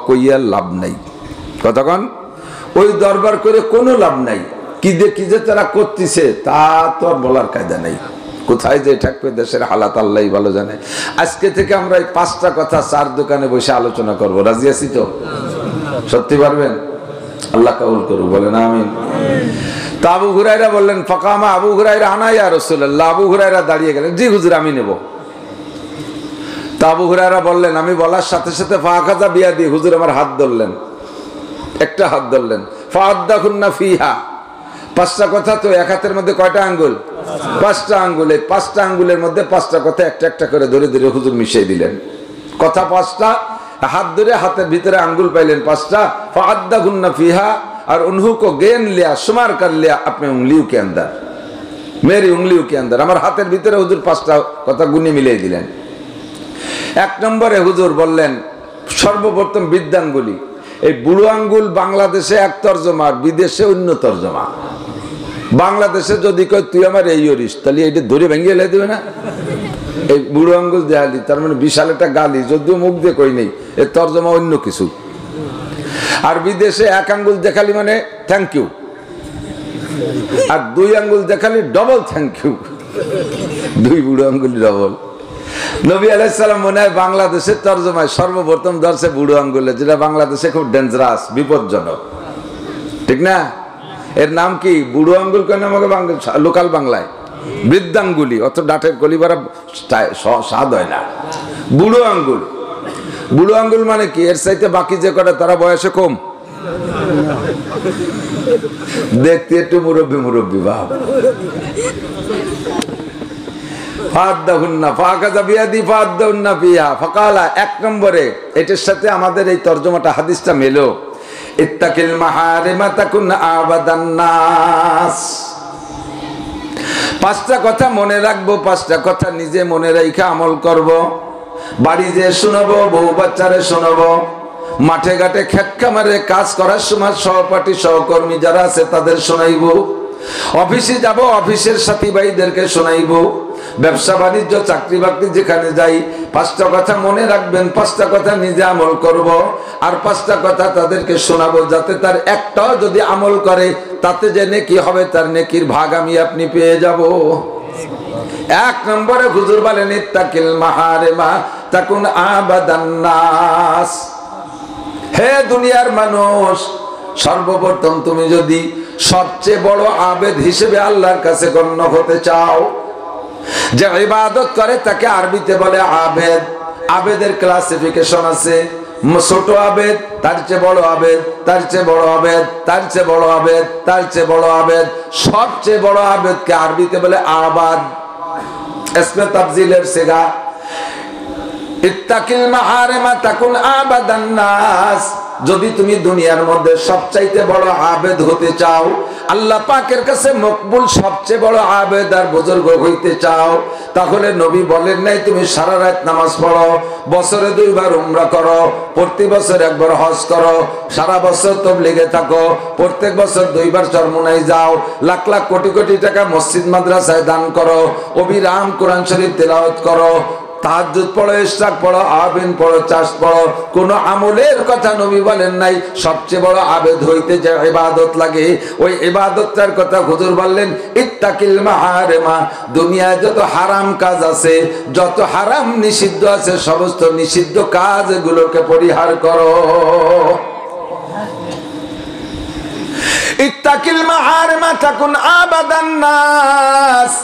কইয়ার লাভ নাই। কতক্ষণ ওই দরবার করে কোনো লাভ নাই। কি যে তারা করতেছে তা তো আর বলার কায়দা নাই। কোথায় যে থাকবে দেশের হালাত আল্লাহ ভালো জানে। আজকে থেকে আমরা এই 5টা কথা চার দোকানে বসে আলোচনা করব, রাজি আছি তো? সত্যি পারবেন? আল্লাহ কবুল করুক, বলেন আমিন। তা আবু হুরায়রা বললেন, ফাকামা আবু হুরায়রা আনা ইয়া রাসূলুল্লাহ। আবু হুরায়রা দাঁড়িয়ে গেলেন, জি হুজুর আমি নেব। তা আবু হুরায়রা বললেন, আমি বলার সাথে সাথে ফাখাযা বিয়াদি, হুজুর আমার হাত ধরলেন, একটা হাত ধরলেন। ফাআদ্দাহুন্না ফিহা, 5টা কথা তো এক হাতের মধ্যে কয়টা আঙ্গুল? 5টা আঙ্গুল। এই 5টা আঙ্গুলের মধ্যে 5টা কথা একটা একটা করে ধরে ধরে হুজুর মিশিয়ে দিলেন। কথা 5টা, হাত ধরে হাতের ভিতরে আঙ্গুল পাইলেন 5টা। ফাআদ্দাহুন্না ফিহা, और उन्हों को गेन लिया, शुमार कर लिया अपने उंगलियों के अंदर, मेरी उंगलियों के अंदर। আমার হাতের ভিতরে হুজুর 5টা কথা গুনে মিলিয়ে দিলেন। 1 নম্বরে হুজুর বললেন সর্বপ্রথম বৃদ্ধাঙ্গুলি। এই বুড়ো আঙ্গুল বাংলাদেশে এক তর্জমা, আর বিদেশে অন্য তর্জমা। বাংলাদেশে যদি কয় তুই আমার এই ওরিস, তাহলে এইটা ধরে ভেঙে এলে দেবে না? এই বুড়ো আঙ্গুল দেখালি, তার মানে বিশাল একটা গালি, যদিও মুখ দিয়ে কই নেই, এর তর্জমা অন্য কিছু। আর বিদেশে 1 আঙ্গুল দেখালি মানে থ্যাংক ইউ, আর 2 আঙ্গুল দেখালি ডবল থ্যাংক ইউ, 2 বুড়ো আঙ্গুল ডবল। নবী আলাইহিস সালাম মনে হয় বাংলাদেশের তর্জমায় সর্বপ্রথম ধরছে বুড়ো আঙ্গুলে, যেটা বাংলাদেশে খুব ডেঞ্জারাস, বিপজ্জনক, ঠিক না? এর নাম কি? বুড়ো আঙ্গুল কেন আমাকে লোকাল বাংলায় বৃদ্ধাঙ্গুলি, অত ডাটের কলিবারা স্বাদ হয় না। বুড়ো আঙ্গুল, বুড়ো আঙ্গুল মানে কি? এর চাইতে বাকি যে কটা তারা বয়সে কম, দেখতে একটু মুরব্বী মুরব্বী ভাব। এক নম্বরে এটার সাথে আমাদের এই তর্জমাটা হাদিসটা মেলো, ইত্তাকিল মাহারিমা তাকুন আবাদান নাস। 5টা কথা মনে রাখবো, 5টা কথা নিজে মনে রেখে আমল করব। বাড়ি যে শোনাবো, বউ বাচ্চারে শোনাবো, মাঠে ঘাটে খেত খামারে কাজ করার সময় সহপাঠী সহকর্মী যারা আছে তাদের শোনাইবো, অফিসে যাব অফিসের সাথী ভাইদেরকে শোনাইবো, ব্যবসা বাণিজ্য চাকরি বাকরি যেখানে যাই 5টা কথা মনে রাখবেন, 5টা কথা নিজে আমল করব, আর 5টা কথা তাদেরকে শোনাবো, যাতে তার একটাও যদি আমল করে তাতে যে নেকি হবে, তার নেকির ভাগ আমি আপনি পেয়ে যাব। এক নম্বরে হুজুর বলেন ইত্তাকিল মাহারিমা তাকুন আবাদান নাস। হে দুনিয়ার মানুষ, সর্বপ্রথম তুমি যদি সবচেয়ে বড় আবেদ হিসেবে আল্লাহর কাছে গণ্য হতে চাও, যে ইবাদত করে তাকে আরবিতে বলে আবেদ। আবেদের ক্লাসিফিকেশন আছে, ছোট আবেদ, তার চেয়ে বড় আবেদ, তার চেয়ে বড় আবেদ, তার চেয়ে বড় আবেদ, তার চেয়ে বড় আবেদ। সবচেয়ে বড় আবেদকে আরবিতে বলে আবাদ। ইসমে তাফজিলের সিগা। ইত্তাকিল মাহারিমা তাকুন আবাদান নাস। যদি তুমি দুনিয়ার মধ্যে সবচাইতে বড় আবেদ হতে চাও, আল্লাহ পাকের কাছে মকবুল সবচেয়ে বড় আবেদ আর বুজুর্গ হইতে চাও, তাহলে নবী বলেন নাই তুমি সারা রাত নামাজ পড়ো, বছরে 2 বার উমরা করো, প্রতি বছর 1 বার হজ করো, সারা বছর তাবলীগে থাকো, প্রত্যেক বছর 2 বার চরমোনাই যাও, লাখ লাখ কোটি কোটি টাকা মসজিদ মাদ্রাসায় দান করো, অবিরাম কোরআন শরীফ তেলাওয়াত করো, তাহাজ্জুদ পড়ো, ইশরাক পড়ো, আবিন পড়ো, চাষ পড়ো। কোন আমলের কথা নবী বলেন নাই। সবচেয়ে বড় আবেদ হইতে যে ইবাদত লাগে, ওই ইবাদতটার কথা হুজুর বললেন ইত্তাকিল মাহারিমা। দুনিয়ায় যত হারাম কাজ আছে, যত হারাম নিষিদ্ধ আছে, সমস্ত নিষিদ্ধ কাজগুলোকে পরিহার করো। ইত্তাকিল মাহারিমা তাকুন আবাদান নাস।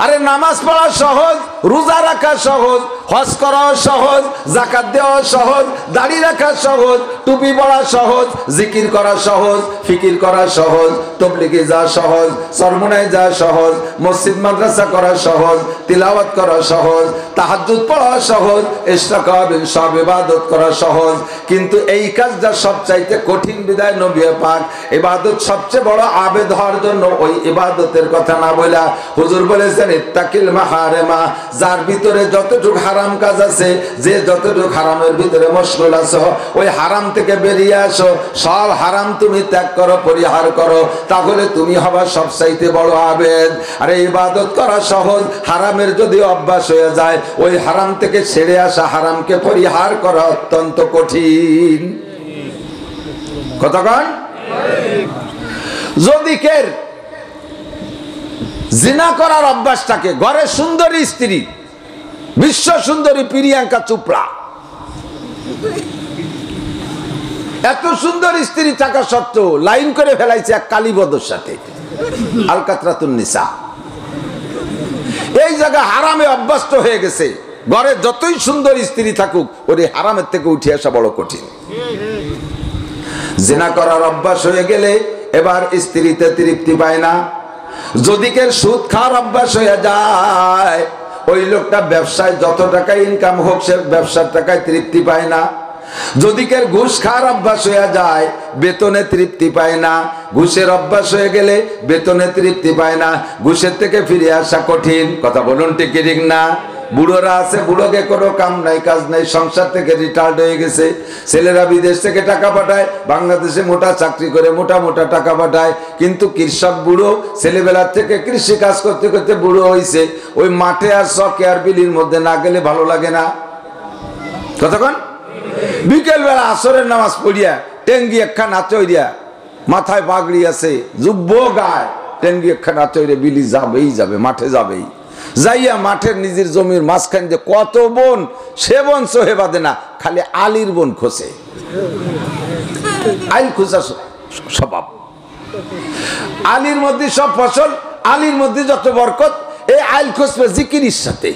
আরে নামাজ পড়া সহজ, রোজা রাখা সহজ, হজ করা সহজ, যাকাত দেওয়া সহজ, দাড়ি রাখা সহজ, টুপি পরা সহজ, জিকির করা সহজ, ফিকির করা সহজ, তাবলীগে যাওয়া সহজ, চরমোনাই যাওয়া সহজ, মসজিদ মাদ্রাসা করা সহজ, তিলাওয়াত করা সহজ, তাহাজ্জুদ পড়া সহজ, ইশরাক আবিন সব ইবাদত করা সহজ। কিন্তু এই কাজটা সবচাইতে কঠিন বিধায় নবী পাক ইবাদত সবচেয়ে বড় আবেদ হওয়ার জন্য ওই ইবাদতের কথা না বলা হুজুর বলেছেন ইত্তাকিল মাহারিমা। যার ভিতরে যতটুকু হারাম কাজ আছে, যে যতটুকু হারামের ভিতরে মশগুল আছো, ওই হারাম থেকে বেরিয়ে আসো, সব হারাম তুমি ত্যাগ করো, পরিহার করো, তাহলে তুমি হবা সবচাইতে বড় আবেদ। আর ইবাদত করা সহজ, হারামের যদি অভ্যাস হয়ে যায়, ওই হারাম থেকে ছেড়ে আসা, হারামকে পরিহার করা অত্যন্ত কঠিন। কতক্ষণ? যদি কের জিনা করার অভ্যাসটাকে, ঘরে সুন্দরী স্ত্রী, বিশ্ব সুন্দরী প্রিয়াঙ্কা চোপড়া, এত সুন্দর স্ত্রী থাকা সত্ত্বেও লাইন করে ফেলাইছে এক কালীবদর সাথে, আলকাতরাতুন নিসা। এই জায়গা হারামে অভ্যস্ত হয়ে গেছে। ঘরে যতই সুন্দর স্ত্রী থাকুক, ওর হারামের থেকে উঠে আসা বড় কঠিন। জিনা করার অভ্যাস হয়ে গেলে এবার স্ত্রীতে তৃপ্তি পায় না। যদি কের সুদ খাওয়ার অভ্যাস হয়ে যায়, ওই লোকটা ব্যবসায় যত টাকা ইনকাম হোক, সে ব্যবসার টাকায় তৃপ্তি পায় না। যদি কের ঘুষ খাওয়ার অভ্যাস হয়ে যায়, বেতনে তৃপ্তি পায় না। ঘুষের অভ্যাস হয়ে গেলে বেতনে তৃপ্তি পায় না, ঘুষের থেকে ফিরে আসা কঠিন। কথা বলুন ঠিক ঠিক না? বুড়োরা আছে, বুড়োকে কোনো কাম নাই, কাজ নাই, সংসার থেকে রিটায়ার্ড হয়ে গেছে। ছেলেরা বিদেশ থেকে টাকা পাঠায়, বাংলাদেশে মোটা চাকরি করে মোটা মোটা টাকা পাঠায়। কিন্তু কৃষক বুড়ো, ছেলেবেলার থেকে কৃষি কাজ করতে করতে বুড়ো হয়েছে। ওই মাঠে আর চকে আর বিলির মধ্যে না গেলে ভালো লাগে না। কতক্ষণ? বিকেল বেলা আসরের নামাজ পড়িয়া টেঙ্গি একখান আচইরিয়া, মাথায় পাগড়ি আছে, যুব্ব গায়, টেঙ্গি একখান আচইরে বিলি যাবেই যাবে, মাঠে যাবেই। যাইয়া মাঠের নিজের জমির মাঝখান যে কত বন, সে বন সোহে বাঁধে না, খালি আলির বন খোঁজে। আইল খোঁজা স্বভাব। আলির মধ্যে সব ফসল, আলির মধ্যে যত বরকত, এই আইল খোঁজবে জিকিরির সাথে।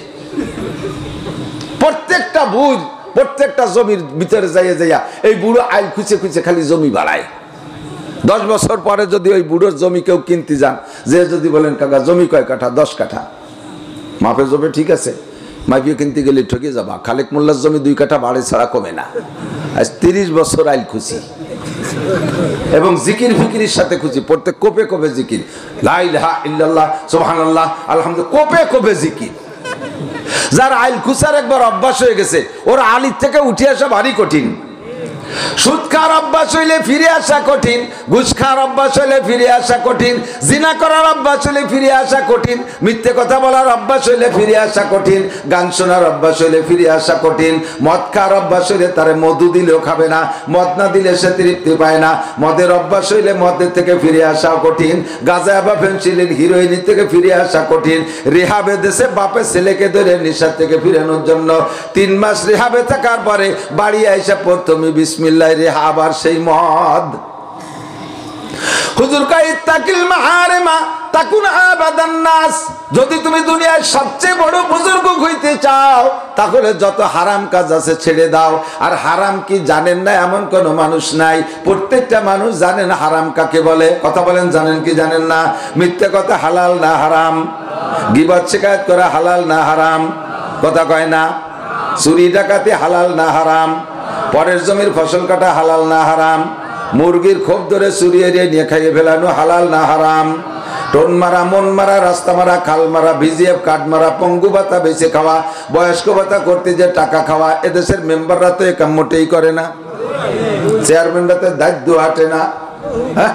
প্রত্যেকটা বুঝ, প্রত্যেকটা জমির ভিতরে যাইয়া যাইয়া এই বুড়ো আইল খুঁজে খুঁজে খালি জমি বাড়ায়। 10 বছর পরে যদি ওই বুড়োর জমি কেউ কিনতে যান, যে যদি বলেন কাকা জমি কয় কাঠা? 10 কাঠা। মাপে জমে ঠিক আছে, মাপিয়ে কিনতে গেলে ঠকে যাবা। খালেক মোল্লার জমি 2 কাঠা বাড়ে ছাড়া কমে না। আজ 30 বছর আইল খুঁজি এবং জিকির ফিকিরের সাথে খুঁজি। প্রত্যেক কোপে কোপে জিকির, লা ইলাহা ইল্লাল্লাহ, সুবহানাল্লাহ, আলহামদুলিল্লাহ, কোপে কোপে জিকির। যার আইল খুঁজার একবার অভ্যাস হয়ে গেছে, ওর আলির থেকে উঠে আসা ভারী কঠিন। সুদ খাওয়ার অভ্যাস হইলে ফিরে আসা কঠিন, ঘুষ খাওয়ার অভ্যাস হইলে ফিরে আসা কঠিন, জিনা করার অভ্যাস হইলে ফিরে আসা কঠিন, মিথ্যে কথা বলার অভ্যাস হইলে ফিরে আসা কঠিন, গান শোনার অভ্যাস হইলে ফিরে আসা কঠিন, মদ খাওয়ার অভ্যাস হইলে তারে মধু দিলেও খাবে না, মদ না দিলে সে তৃপ্তি পায় না, মদের অভ্যাস হইলে মদের থেকে ফিরে আসা কঠিন, গাঁজা বা ফেন্সিলিন হিরোইনের থেকে ফিরে আসা কঠিন, রেহাবে দেশে বাপের ছেলেকে ধরে নেশা থেকে ফিরানোর জন্য 3 মাস রেহাবে থাকার পরে বাড়ি আইসা প্রথমে বিসমিল্লাহ রেহা, আবার সেই মদ। হুজুর কয় ইত্তাকিল মাহারিমা তাকুন আবাদান নাস, যদি তুমি দুনিয়ার সবচেয়ে বড় বুজুর্গ হইতে চাও তাহলে যত হারাম কাজ আছে ছেড়ে দাও। আর হারাম কি জানেন না এমন কোন মানুষ নাই, প্রত্যেকটা মানুষ জানেন হারাম কাকে বলে। কথা বলেন, জানেন কি জানেন না? মিথ্যে কথা হালাল না হারাম? গীবত শিকায়ত করা হালাল না হারাম? কথা কয় না? চুরি ডাকাতি হালাল না হারাম? পরের জমির ফসল কাটা হালাল না হারাম? মুরগির খোপ ধরে চুরি এড়িয়ে নিয়ে খাইয়ে ফেলানো হালাল না হারাম? টোন মারা, মন মারা, রাস্তা মারা, খাল মারা, ভিজিএফ কার্ড মারা, পঙ্গু ভাতা বেঁচে খাওয়া, বয়স্ক ভাতা করতে যে টাকা খাওয়া, এদেশের মেম্বাররা তো একাম মোটেই করে না, চেয়ারম্যানরা তো দায়িত্ব হাঁটে না, হ্যাঁ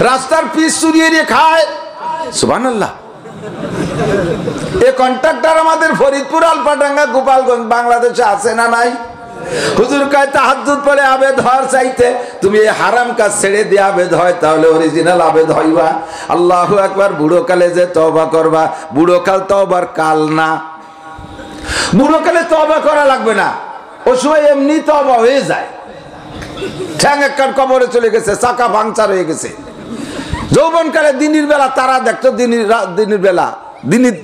রাস্তার পিস চুরি এড়িয়ে খায়। সুবহানাল্লাহ। এই কন্ট্রাক্টর আমাদের ফরিদপুর, আলফাডাঙ্গা, গোপালগঞ্জ বাংলাদেশে আছে না নাই? হুজুর কয় তাহাজ্জুদ পড়ে আবেদ হওয়ার চাইতে তুমি এই হারাম কাজ ছেড়ে দিয়ে আবেদ হয় তাহলে অরিজিনাল আবেদ হইবা। আল্লাহু আকবার। বুড়ো কালে যে তওবা করবা, বুড়ো কাল তওবার কাল না, বুড়ো কালে তওবা করা লাগবে না, ও সময় এমনি তওবা হয়ে যায়। ঠ্যাং একখান কবরে চলে গেছে, চাকা ভাঙচার হয়ে গেছে। যৌবনকালে দিনের বেলা তারা দেখতো,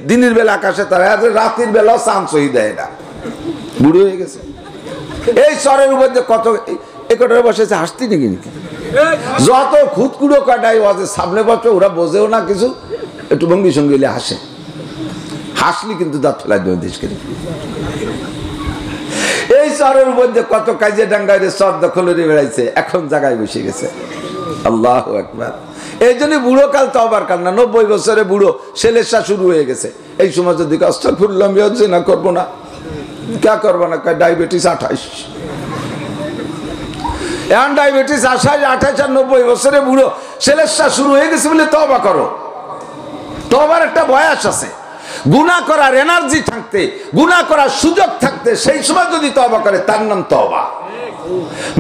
দিনের বেলা আকাশে তারা, রাতের বেলা চান্স হয়ে দেয় না, বুড়ো হয়ে গেছে। এই চরের উপর যে কত একটারে বসেছে হাসতি নাকি, যত খুদকুড়ো কাটাই ওদের সামনে বসে, ওরা বোঝেও না কিছু, একটু ভঙ্গি সঙ্গি হাসে, হাসলি কিন্তু দাঁত ফেলাই দেবে দেশকে। এই চরের উপর যে কত কাজে ডাঙ্গায় চর দখল বেড়াইছে, এখন জায়গায় বসে গেছে। আল্লাহু আকবার। এই জন্য বুড়ো কাল তওবার কাল না। 90 বছরে বুড়ো, সেলেসা শুরু হয়ে গেছে। এই সময় যদি আস্তাগফিরুল্লাহ না করবো না, क्या করবো না? ডায়াবেটিস 28, এখন ডায়াবেটিস 28 আর 90 বছরে বুড়ো, সেলেসা শুরু হয়ে গেছে বলে তওবা করো। তওবার একটা বয়স আছে, গুনাহ করার এনার্জি থাকতে, গুনাহ করার সুযোগ থাকতে সেই সময় যদি তওবা করে তার নাম তওবা।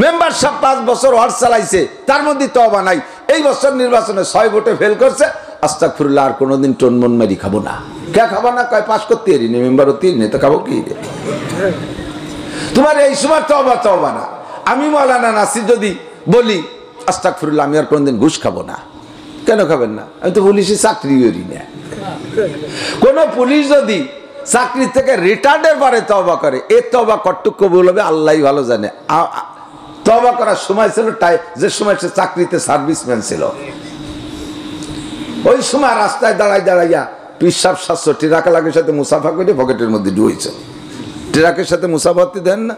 মেম্বার সব 5 বছর ওয়ার্ড চালাইছে, তার মধ্যে তওবা নাই। এই বছর নির্বাচনে 6 ভোটে ফেল করছে, আস্তাগফিরুল্লাহ আর কোনোদিন টোন মন মারি খাবো না। কে খাবো না? কয় পাস করতে পারি না, মেম্বার হতে নেই তো খাবো কি? তোমার এই সময় তওবা তওবা না। আমি মাওলানা নাসির যদি বলি আস্তাগফিরুল্লাহ আমি আর কোনোদিন ঘুষ খাবো না, কেন খাবেন না? আমি তো পুলিশে চাকরি করি না। কোন পুলিশ যদি চাকরি থেকে রিটায়ার্ডের পরে তওবা করে, এ তওবা কতটুকু কবুল হবে আল্লাহই ভালো জানে। তওবা করার সময় ছিল যে সময় সে চাকরিতে সার্ভিসম্যান ছিল, ওই সময় রাস্তায় দাঁড়াইয়া পিসাব 700 টাকা লাগে সাথে মুসাফা করে পকেটের মধ্যে ঢুকেছে। ট্রাকের সাথে মুসাফাতি দেন না,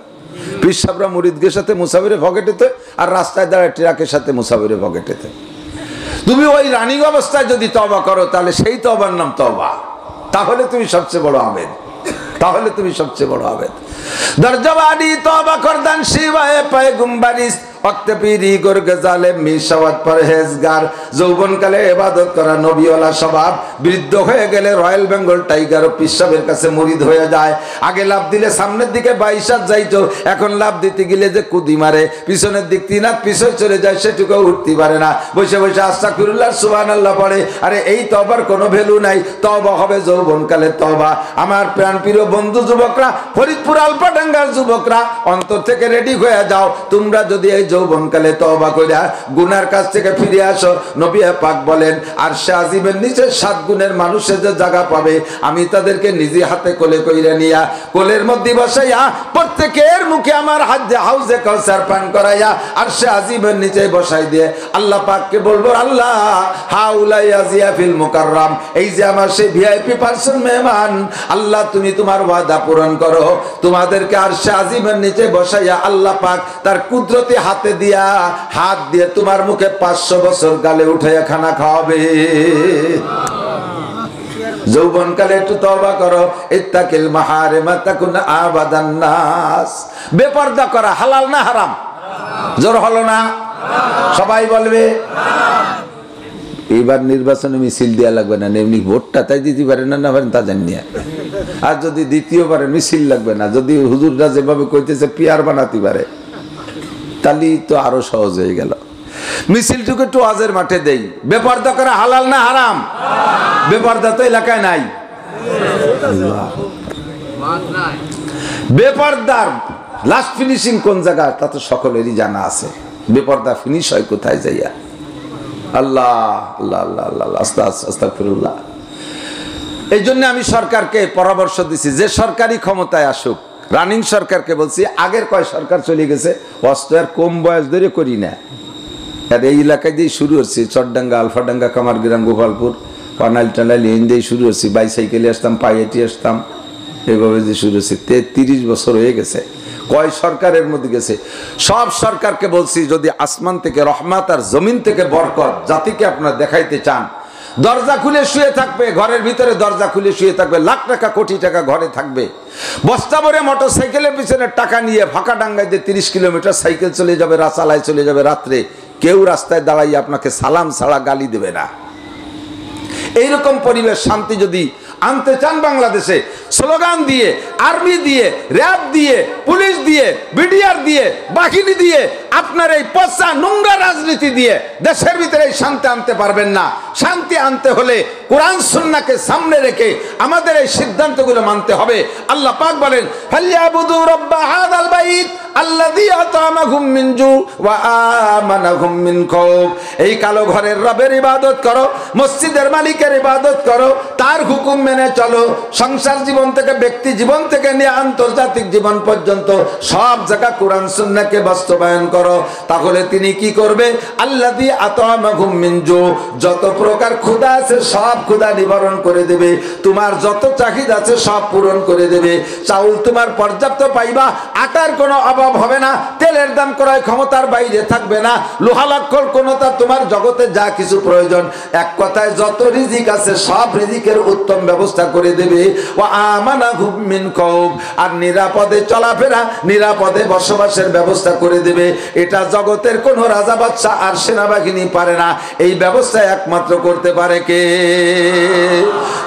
পিসাবরা মুরিদদের সাথে মুসাফিরে পকেটেতে, আর রাস্তায় দাঁড়ায় ট্রাকের সাথে মুসাফিরে পকেটেতে। তুমি ওই রানিং অবস্থায় যদি তওবা করো তাহলে সেই তওবার নাম তওবা। তাহলে তুমি সবচেয়ে বড় আবেদ, তাহলে তুমি সবচেয়ে বড় আবেদ। দরজবাড়ি তওবা করদান শিবায়ে পয়গম্বরিস ওয়াক্ত পীরি গরগে জালেম মিশাওয়াত পরহেজগার। যৌবনকালে ইবাদত করা নবীওয়ালা স্বভাব, বৃদ্ধ হয়ে গেলে রয়্যাল বেঙ্গল টাইগার ও পিসাবের কাছে মুরিদ হয়ে যায়। আগে লাভ দিলে সামনের দিকে 22 হাত যাইতো, এখন লাভ দিতে গেলে যে কুদি মারে, পিছনের দিক 3 হাত পিছনে চলে যায়, সেটুকু উঠতে পারে না। বসে বসে আস্তাগফিরুল্লাহ সুবহানাল্লাহ পড়ে। আরে এই তওবার কোনো ভ্যালু নাই। তওবা হবে যৌবনকালে তওবা। আমার প্রাণপ্রিয় বন্ধু যুবকরা, ফরিদপুর আলফাডাঙ্গার যুবকরা, অন্তর থেকে রেডি হয়ে যাও। তোমরা যদি এই যৌবনকালে তওবা কইরা গুনার কাছ থেকে ফিরে আসো, নবী পাক বলেন আরশে আজিমের নিচে 7 গুণের মানুষের যে জায়গা পাবে, আমি তাদেরকে নিজে হাতে কোলে কইরা নিয়া, কোলের মধ্যে বসাইয়া প্রত্যেকের মুখে আমার হাত দিয়ে হাউজে কাউসার পান করাইয়া আরশে আজিমের নিচে বসাই দিয়ে আল্লাহ পাককে বলবো, আল্লাহ হাউলাই আজিয়া ফিল মুকাররাম, এই যে আমার সেই ভিআইপি পার্সন মেহমান, আল্লাহ তুমি তোমার ওয়াদা পূরণ করো। তোমাদেরকে আরশে আজিমের নিচে বসাইয়া আল্লাহ পাক তার কুদরতি হাতে দিয়া, হাত দিয়ে তোমার মুখে 500 বছর গালে উঠাইয়া খানা খাওয়াবে। যৌবনকালে একটু তওবা করো। ইত্তাকিল মাহারিমা তাকুন আবাদান নাস। বেপরদা করা হালাল না হারাম? জোর হলো না? সবাই বলবে এবার নির্বাচনে মিছিল দেওয়া লাগবে না, এমনি ভোটটা তাই দিতে পারেন না পারেন তা জানি না। আর যদি দ্বিতীয়বারে মিছিল লাগবে না, যদি হুজুররা যেভাবে কইতেছে পিয়ার বানাতে পারে তাহলে তো আরো সহজ হয়ে গেল। মিছিলটুকু একটু ওয়াজের মাঠে দেই। বেপরদা করা হালাল না হারাম? বেপরদা তো এলাকায় নাই। বেপরদার লাস্ট ফিনিশিং কোন জায়গা তা তো সকলেরই জানা আছে। বেপরদা ফিনিশ হয় কোথায় যাইয়া? আল্লাহ আল্লাহ আল্লাহ আল্লাহ আস্তাগফিরুল্লাহ। এই জন্য আমি সরকারকে পরামর্শ দিছি, যে সরকারি ক্ষমতায় আসুক, রানিং সরকারকে বলছি, আগের কয় সরকার চলে গেছে, অস্ত আর কম বয়স ধরে করি না। আর এই এলাকায় দিয়ে শুরু হচ্ছে, চরডাঙ্গা, আলফাডাঙ্গা, কামারগ্রাম, গোপালপুর, পানাইল টানাইল এই দিয়ে শুরু হচ্ছে। বাইসাইকেলে আসতাম, পায়ে হেঁটে আসতাম, এইভাবে যে শুরু হচ্ছে। 33 বছর হয়ে গেছে। কয় সরকারের মধ্যে গেছে। সব সরকারকে বলছি, যদি আসমান থেকে রহমত আর জমিন থেকে বরকত জাতিকে আপনারা দেখাইতে চান, দরজা খুলে শুয়ে থাকবে, ঘরের ভিতরে দরজা খুলে শুয়ে থাকবে, লাখ টাকা কোটি টাকা ঘরে থাকবে, বস্তা ভরে মোটর সাইকেলের পিছনে টাকা নিয়ে ফাঁকা ডাঙ্গায় দিয়ে 30 কিলোমিটার সাইকেল চলে যাবে, রাসালায় চলে যাবে রাত্রে, কেউ রাস্তায় দাঁড়াইয়ে আপনাকে সালাম ছাড়া গালি দেবে না। এইরকম পরিবেশ শান্তি যদি আনতে চান বাংলাদেশে, স্লোগান দিয়ে, আর্মি দিয়ে, র্যাব দিয়ে, পুলিশ দিয়ে, বিডিআর দিয়ে, বাহিনী দিয়ে, আপনার এই পচা নোংরা রাজনীতি দিয়ে দেশের ভিতরে শান্তি আনতে পারবেন না। শান্তি আনতে হলে কোরআন সুন্নাহকে সামনে রেখে আমাদের এই সিদ্ধান্তগুলো মানতে হবে। আল্লাহ পাক বলেন, ফালিয়াবুদু রাব্ব হাযাল বাইত আল্লাযী আতামাহুম মিন জু ওয়া আমানাহুম মিন খাউফ। এই কালো ঘরের রবের ইবাদত করো, মসজিদের মালিকের ইবাদত করো, তার হুকুম মেনে চলো। সংসার জীবন থেকে, ব্যক্তি জীবন থেকে নিয়ে আন্তর্জাতিক জীবন পর্যন্ত সব জায়গা কোরআন সুন্নাহকে বাস্তবায়ন করো। তাহলে তিনি কি করবে? আল্লাযী আতামাহুম মিন জু, যত প্রকার ক্ষুধা আছে সব ক্ষুধা নিবারণ করে দেবে, তোমার যত চাহিদা আছে সব পূরণ করে দেবে। চাউল তোমার পর্যাপ্ত পাইবা, আটার কোনো অভাব হবে না, তেলের দাম ক্রয় ক্ষমতার বাইরে থাকবে না, লোহা লক্কর কোনটা তোমার জগতে যা কিছু প্রয়োজন, এক কথায় যত রিজিক আছে সব রিজিকের উত্তম ব্যবস্থা করে দেবে। ওয়া আমানাহুম মিন খাউফ, আর নিরাপদে চলাফেরা, নিরাপদে বসবাসের ব্যবস্থা করে দেবে। এটা জগতের কোন রাজা বাদশা আর সেনাবাহিনী পারে না। এই ব্যবস্থা একমাত্র করতে পারে কে?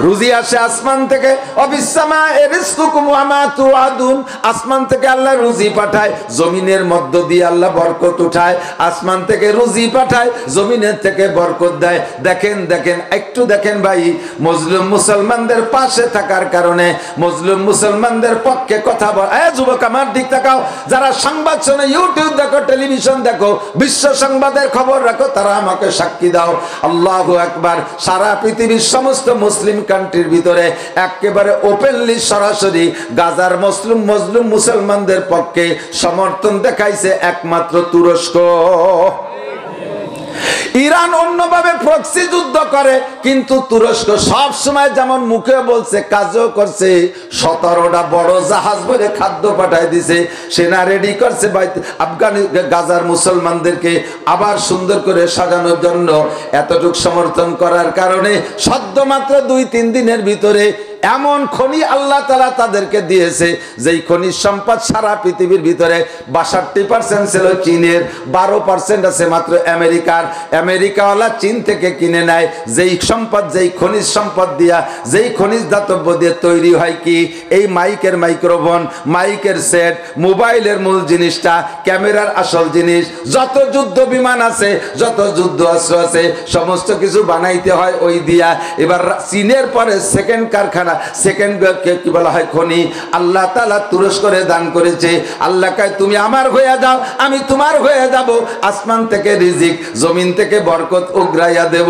রুজি আসে আসমান থেকে, অবিসামা রিজকুকুম ওয়া মা তুআদুন, আসমান থেকে আল্লাহ রুজি পাঠায়, জমিনের মধ্য দিয়ে আল্লাহ বরকত উঠায়। আসমান থেকে রুজি পাঠায়, জমিনের থেকে বরকত দেয়। দেখেন দেখেন, একটু দেখেন ভাই, মুসলিম মুসলমানদের পাশে থাকার কারণে, মুসলিম মুসলমানদের পক্ষে কথা বল। যুবক আমার দিক তাকাও, যারা সংবাদ শোনে, ইউটিউব দেখো, টেলিভিশন দেখো, বিশ্ব সংবাদের খবর রাখো, তারা আমাকে সাক্ষী দাও। আল্লাহু আকবার। সারা পৃথিবীর সমস্ত মুসলিম কান্ট্রির ভিতরে একেবারে ওপেনলি সরাসরি গাজার মুসলিম মুসলমানদের পক্ষে সমর্থন দেখাইছে একমাত্র তুরস্ক। ইরান অন্যভাবে প্রক্সি যুদ্ধ করে, কিন্তু তুরস্ক সব সময় যেমন মুখে বলছে কাজও করছে। 17টা বড় জাহাজ ভরে খাদ্য পাঠায় দিছে, সেনা রেডি করছে গাজার মুসলমানদেরকে আবার সুন্দর করে সাজানোর জন্য। এতটুক সমর্থন করার কারণে সদ্য মাত্র 2-3 দিনের ভিতরে এমন খনি আল্লাহ তাআলা তাদেরকে দিয়েছে, যেই খনিজ সম্পদ সারা পৃথিবীর ভিতরে 62% ছিল চীনের, 12% আছে মাত্র আমেরিকার। আমেরিকাওয়ালা চীন থেকে কিনে নেয়। যেই সম্পদ, যেই খনিজ সম্পদ দিয়া, যেই খনিজ দাতব্য দিয়ে তৈরি হয় কি, এই মাইকের মাইক্রোফোন, মাইকের সেট, মোবাইলের মূল জিনিসটা, ক্যামেরার আসল জিনিস, যত যুদ্ধ বিমান আছে, যত যুদ্ধ অস্ত্র আছে, সমস্ত কিছু বানাইতে হয় ওই দিয়া। এবার চীনের পরে সেকেন্ড কারখানা, সেকেন্ড কি বলা হয়, খনি আল্লাহ তাআলা তুরস্করে দান করেছে। আল্লাহ কয়, তুমি আমার হয়ে যাও, আমি তোমার হয়ে যাব। আসমান থেকে রিজিক, জমিন থেকে বরকত উগরাইয়া দেব।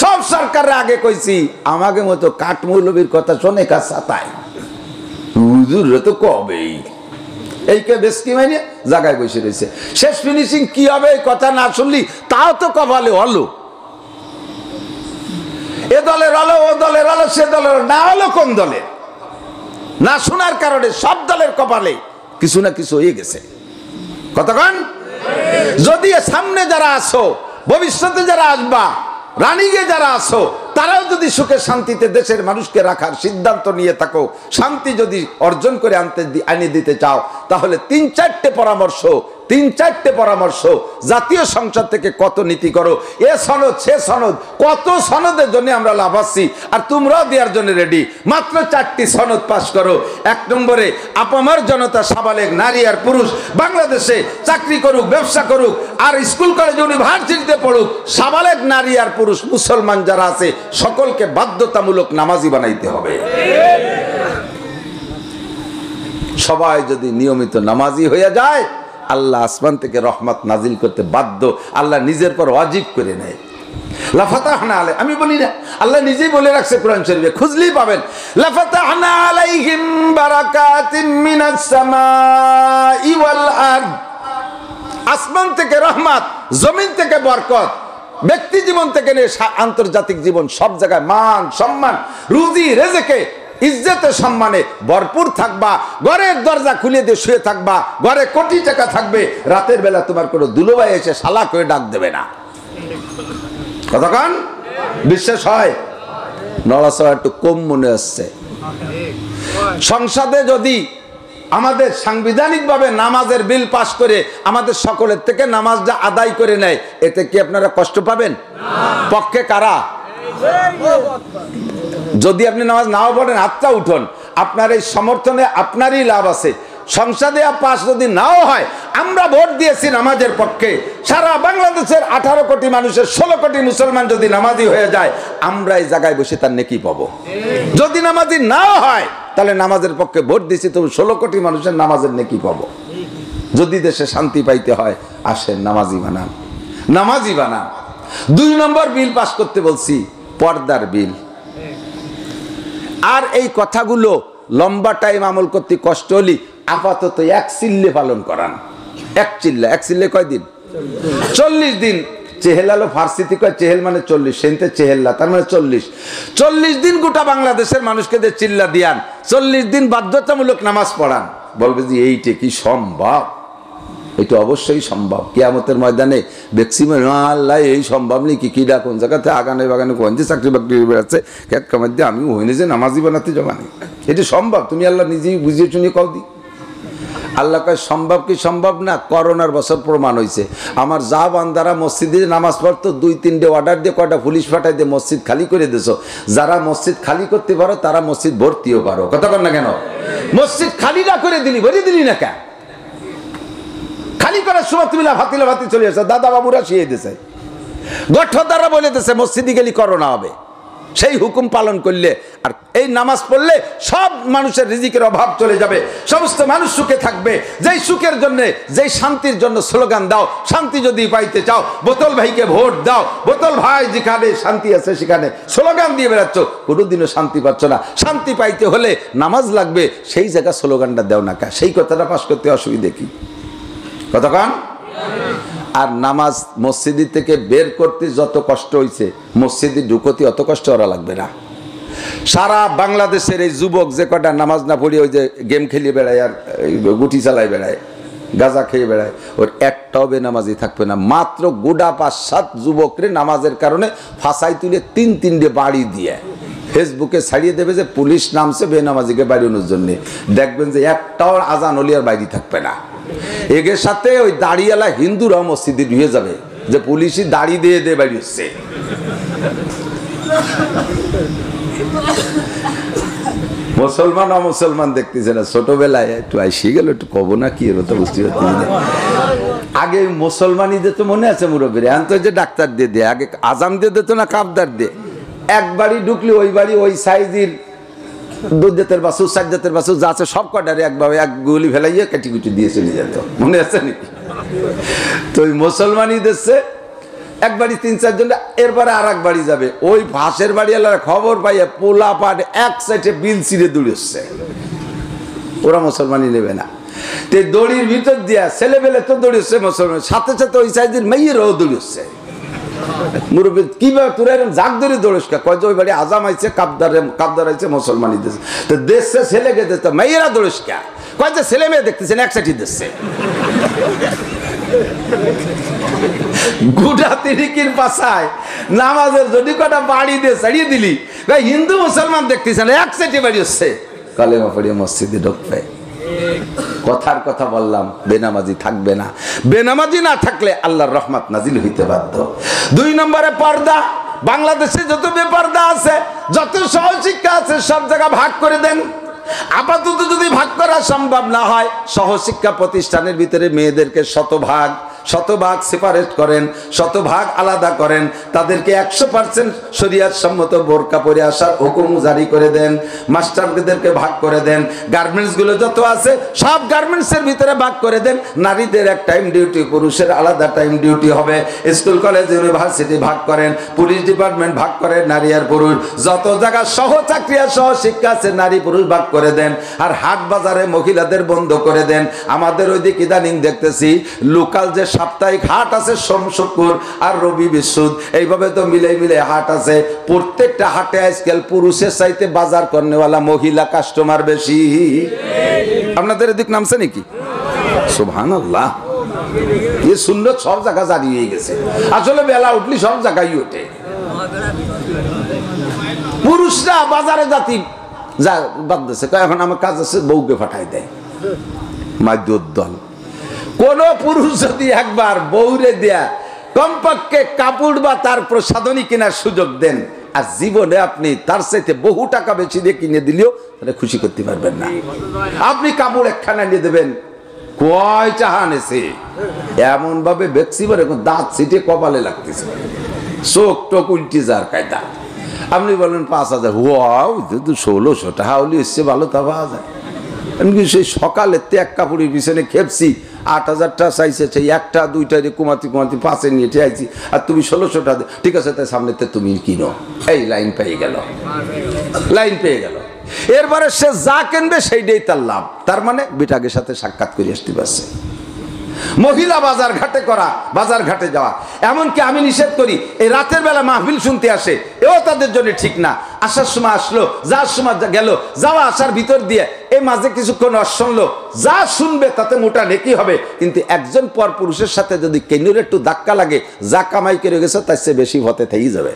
সব সরকারের আগে কইছি, আমাকে মতো কাঠমৌলবীর কথা শোনে কাজ সাতায়, হুজুর তো কবেই এই কে বেশ কি মানে জায়গায় বসে রয়েছে। শেষ ফিনিশিং কি হবে এই কথা না শুনলি তাও তো কপালে হলো। এ দলের হলো, ও দলের হলো, সে দলের না হলো, কোন দলের না শোনার কারণে সব দলের কপালে কিছু না কিছু হয়ে গেছে। কতক্ষণ যদি সামনে যারা আসো, ভবিষ্যতে যারা আসবা, রানীগে যারা আছো তারাও যদি সুখে শান্তিতে দেশের মানুষকে রাখার সিদ্ধান্ত নিয়ে থাকো, শান্তি যদি অর্জন করে আনিয়ে দিতে চাও, তাহলে তিন চারটে পরামর্শ জাতীয় সংসদ থেকে কত নীতি করো, এ সনদ সে সনদ, কত সনদের জন্য আমরা লাভ আছি, আর তোমরাও দেওয়ার জন্য রেডি। মাত্র 4টি সনদ পাশ করো। 1 নম্বরে, আপামর জনতা সাবালেগ নারী আর পুরুষ বাংলাদেশে চাকরি করুক, ব্যবসা করুক, আর স্কুল কলেজ ইউনিভার্সিটিতে পড়ুক, সাবালেগ নারী আর পুরুষ মুসলমান যারা আছে সকলকে বাধ্যতামূলক নামাজি বানাইতে হবে। সবাই যদি নিয়মিত নামাজি হয়ে যায়, আল্লাহ আসমান থেকে রহমত নাজিল করতে বাধ্য, আল্লাহ নিজের পর ওয়াজিব করে নেয়। লাফাতাহনা আলাই, আমি বলি না, আল্লাহ নিজেই বলে রাখছে কোরআন শরীফে, খুঁজলেই পাবেন। লাফাতাহনা আলাইহিম বারাকাতিম মিনাস সামাই ওয়াল আরদ, আসমান থেকে রহমত, জমিন থেকে বরকত, ব্যক্তি জীবন থেকে নিয়ে আন্তর্জাতিক জীবন সব জায়গায় মান সম্মান, রুজি রেজেকে ইজ্জতে সম্মানে ভরপুর থাকবা। ঘরের দরজা খুলে দিয়ে শুয়ে থাকবা, ঘরে কোটি টাকা থাকবে, রাতের বেলা তোমার কোনো দুলোভাই এসে শালা করে ডাক দেবে না। কতক্ষণ বিশ্বাস হয়? নড়াচড়া একটু কম মনে হচ্ছে। সংসদে যদি আমাদের সাংবিধানিকভাবে নামাজের বিল পাশ করে আমাদের সকলের থেকে নামাজটা আদায় করে নেয়, এতে কি আপনারা কষ্ট পাবেন? পক্ষে কারা? যদি আপনি নামাজ নাও পড়েন হাতটা উঠুন, আপনার এই সমর্থনে আপনারই লাভ আছে। সংসদে পাস যদি নাও হয়, আমরা ভোট দিয়েছি নামাজের পক্ষে, সারা বাংলাদেশের 18 কোটি মানুষের 16 কোটি মুসলমান যদি নামাজি হয়ে যায়, আমরা এই জায়গায় বসে তার নেকি পাবো। যদি নামাজি নাও হয়, তাহলে নামাজের পক্ষে ভোট দিয়েছি, তবু 16 কোটি মানুষের নামাজের নেকি পাবো। যদি দেশে শান্তি পাইতে হয়, আসেন নামাজি বানান, নামাজি বানান। 2 নম্বর বিল পাস করতে বলছি, পর্দার বিল। আর এই কথাগুলো লম্বা টাইম আমল করতে কষ্ট হলে আপাতত 1 চিল্লে পালন করান। 1 চিল্লে কয়দিন? 40 দিন। চেহেলালো ফার্সিতে কয়, চেহেল মানে 40, সেনতে চেহেল্লা, তার মানে 40 দিন গোটা বাংলাদেশের মানুষকে দিয়ে চিল্লা দিয়ান, 40 দিন বাধ্যতামূলক নামাজ পড়ান। বলবে যে এইটা কি সম্ভব? এটা অবশ্যই সম্ভব। কিয়ামতের ময়দানে ম্যাক্সিমাম আল্লাহ এই সম্ভব নেই কি কিডা কোন জায়গাতে আগানে বাগানে কোন যে চাকরি বাকরি বেড়াচ্ছে খেত কামার দিয়ে আমি হইনি যে নামাজি বানাতে জমা নেই, এটা সম্ভব? তুমি আল্লাহ নিজেই বুঝিয়ে শুনিয়ে কও দি। আল্লাহ কয় সম্ভব কি সম্ভব না? করোনার বছর প্রমাণ হয়েছে। আমার যা বান্দারা মসজিদে নামাজ পড়তো 2-3টে অর্ডার দিয়ে কয়টা পুলিশ পাঠাই দিয়ে মসজিদ খালি করে দিছো। যারা মসজিদ খালি করতে পারো তারা মসজিদ ভর্তিও পারো। কথা কর না কেন? মসজিদ খালি না করে দিলি, ভরে দিলি না কেন? খালি করার সময় তুমি লাফাতি চলে আসো, দাদা বাবুরা শিয়ে দিছে, গঠদাররা বলে দিছে মসজিদে গেলি করোনা হবে। সেই হুকুম পালন করলে আর এই নামাজ পড়লে সব মানুষের রিজিকের অভাব চলে যাবে, সমস্ত মানুষ সুখে থাকবে। যেই সুখের জন্য, যেই শান্তির জন্য স্লোগান দাও, শান্তি যদি পাইতে চাও বোতল ভাইকে ভোট দাও, বোতল ভাই যেখানে শান্তি আছে সেখানে স্লোগান দিয়ে বেড়াচ্ছ, কোনোদিনও শান্তি পাচ্ছ না। শান্তি পাইতে হলে নামাজ লাগবে, সেই জায়গা স্লোগানটা দেও না কা, সেই কথাটা পাশ করতে অসুবিধে কি? কতক্ষণ? আর নামাজ মসজিদ থেকে বের করতে যত কষ্ট হয়েছে, মসজিদে ঢুকতে অত কষ্ট ওরা লাগবে না। সারা বাংলাদেশের এই যুবক যে কটা নামাজ না পড়ি ওই যে গেম খেলিয়ে বেড়ায় আর গুটি চালায় বেড়ায়, গাঁজা খেয়ে বেড়ায়, ওর একটাও বেনামাজি থাকবে না। মাত্র গোটা 5-7 যুবকরে নামাজের কারণে ফাঁসাই তুলে 3-3টে বাড়ি দিয়ে ফেসবুকে ছাড়িয়ে দেবে যে পুলিশ নামছে বেনামাজিকে বাড়িনোর জন্য। দেখবেন যে একটাও আজান হলি আর বাইরে থাকবে না। এগের সাথে ওই দাড়িওয়ালা হিন্দুরাও মসজিদে ঢুকে যাবে যে পুলিশই দাড়ি দিয়ে দিয়ে বাড়ি হচ্ছে। মুসলমান অমুসলমান দেখতেছে না। ছোটবেলায় একটু আইসি গেল, একটু কব না কি এর তো বুঝতে পারছি। আগে মুসলমানই দিত, মনে আছে মুরব্বীর? এখন তো যে ডাক্তার দিয়ে দেয়, আগে আজাম দিয়ে দিত না কাবদার দিয়ে। এক বাড়ি ঢুকলে ওই বাড়ি ওই সাইজের 2 জাতের বাছুর 4 জাতের বাছুর যা আছে সব কটারে একভাবে এক গুলি ফেলাইয়ে কেটি কুটি দিয়ে চলে যেত, মনে আছে নাকি? তো ওই মুসলমানই দিচ্ছে এক বাড়ি 3-4 জন, এরপরে আর এক বাড়ি যাবে। ওই পাশের বাড়িওয়ালারা খবর পাইয়ে পোলা পাট এক সাইডে বিল ছিঁড়ে দৌড়ছে, ওরা মুসলমানই নেবে না। তো দড়ির ভিতর দিয়া ছেলেবেলে তো দৌড়ছে মুসলমান, সাথে সাথে ওই সাইজের মেয়েরাও দৌড়ছে। মুরব্বী কিভাবে তোরা এরকম জাগ ধরে দৌড়িস? কয় যে ওই বাড়ি আজাম আইছে, কাবদার আইছে, মুসলমানই দিচ্ছে। তো দেশে ছেলেকে দিতে মেয়েরা দৌড়িস কে? কয় যে ছেলে মেয়ে দেখতেছেন এক সাইডে দিচ্ছে। গুড়া তিরিকির পাশায় নামাজের যদি কটা বাড়ি দিয়ে ছাড়িয়ে দিলি, হিন্দু মুসলমান দেখতেছেন এক সেটে বাড়ি হচ্ছে, কালেমা পড়িয়ে মসজিদে ঢুকবে। কথার কথা বললাম, বেনামাজি থাকবে না। বেনামাজি না থাকলে আল্লাহর রহমত নাজিল হইতে বাধ্য। 2 নম্বরে পর্দা। বাংলাদেশে যত বেপর্দা আছে, যত সহশিক্ষা আছে, সব জায়গা ভাগ করে দেন। আপাতত যদি ভাগ করা সম্ভব না হয়, সহশিক্ষা প্রতিষ্ঠানের ভিতরে মেয়েদেরকে শতভাগ সেপারেট করেন, শতভাগ আলাদা করেন, তাদেরকে 100% শরিয়াত সম্মত বোরকা পরে আসার হুকুম জারি করে দেন। মাস্টারদেরকে ভাগ করে দেন। গার্মেন্টসগুলো যত আছে সব গার্মেন্টসের ভিতরে ভাগ করে দেন। নারীদের এক টাইম ডিউটি, পুরুষের আলাদা টাইম ডিউটি হবে। স্কুল কলেজ ইউনিভার্সিটি ভাগ করেন, পুলিশ ডিপার্টমেন্ট ভাগ করেন, নারী আর পুরুষ। যত জায়গা সহ চাকরি আর সহ শিক্ষা আছে, নারী পুরুষ ভাগ করে দেন। আর হাট বাজারে মহিলাদের বন্ধ করে দেন। আমাদের ওইদিকে ইদানিং দেখতেছি লোকাল যে সাপ্তাহিক হাট আছে, সোম শুক্র আর রবি বৃহস্পতি, এইভাবে তো মিলে হাট আছে। প্রত্যেকটা হাটে আজকাল পুরুষের চাইতে বাজার করনেওয়ালা মহিলা কাস্টমার বেশি। আপনাদের এদিক নামছে নাকি? সুবহানাল্লাহ। এই সুন্নত সব জায়গা জারি হয়ে গেছে। আসলে বেলা উঠলি সব জায়গায় ওঠে। পুরুষরা বাজারে জাতি যা বাদ দিচ্ছে, এখন আমার কাজ আছে, বউকে পাঠাই দেয় মাধ্যদল। কোন পুরুষ যদি একবার বউরে দেয়া কমপক্ষে কাপড় বা তার প্রসাধনী কেনার সুযোগ দেন, আর জীবনে আপনি তার চাইতে বহু টাকা বেশি দিয়ে কিনে দিলেও তাহলে খুশি করতে পারবেন না। আপনি কাপড় একখানা নিয়ে দেবেন, কয় চাহা নেছে এমন ভাবে বেক্সিবার, এখন দাঁত ছিটে কপালে লাগতেছে, চোখ টোক উল্টি যার কায়দা। আপনি বলেন 5000, ওয়াও 1600 টাকা হলে এসছে, ভালো তা পাওয়া যায়। এমনকি সেই সকালে এক কাপড়ের পিছনে খেপছি, 8000টা চাইছে, সেই একটা দুইটা কুমাতি 5-এ নিয়ে চাইছি, আর তুমি 1600 টাকা, ঠিক আছে তাই সামনেতে তুমি কিনো। এই লাইন পেয়ে গেল। এরপরে সে যা কিনবে সেইটাই তার লাভ। তার মানে বিটাকের সাথে সাক্ষাৎ করে আসতে পারছে। মহিলা বাজার ঘাটে যাওয়া, এমনকি আমি নিষেধ করি, এই রাতের বেলা মাহফিল শুনতে আসে, এও তাদের জন্য ঠিক না। আসার সময় আসলো, যাওয়ার সময় গেল, যাওয়া আসার ভিতর দিয়ে এই মাঝে কিছুক্ষণ শুনলো, যা শুনবে তাতে মোটা নেকি হবে। কিন্তু একজন পর পুরুষের সাথে যদি কেনুর একটু ধাক্কা লাগে, যা কামাই করে গেছে তার চেয়ে বেশি হতে থেকেই যাবে।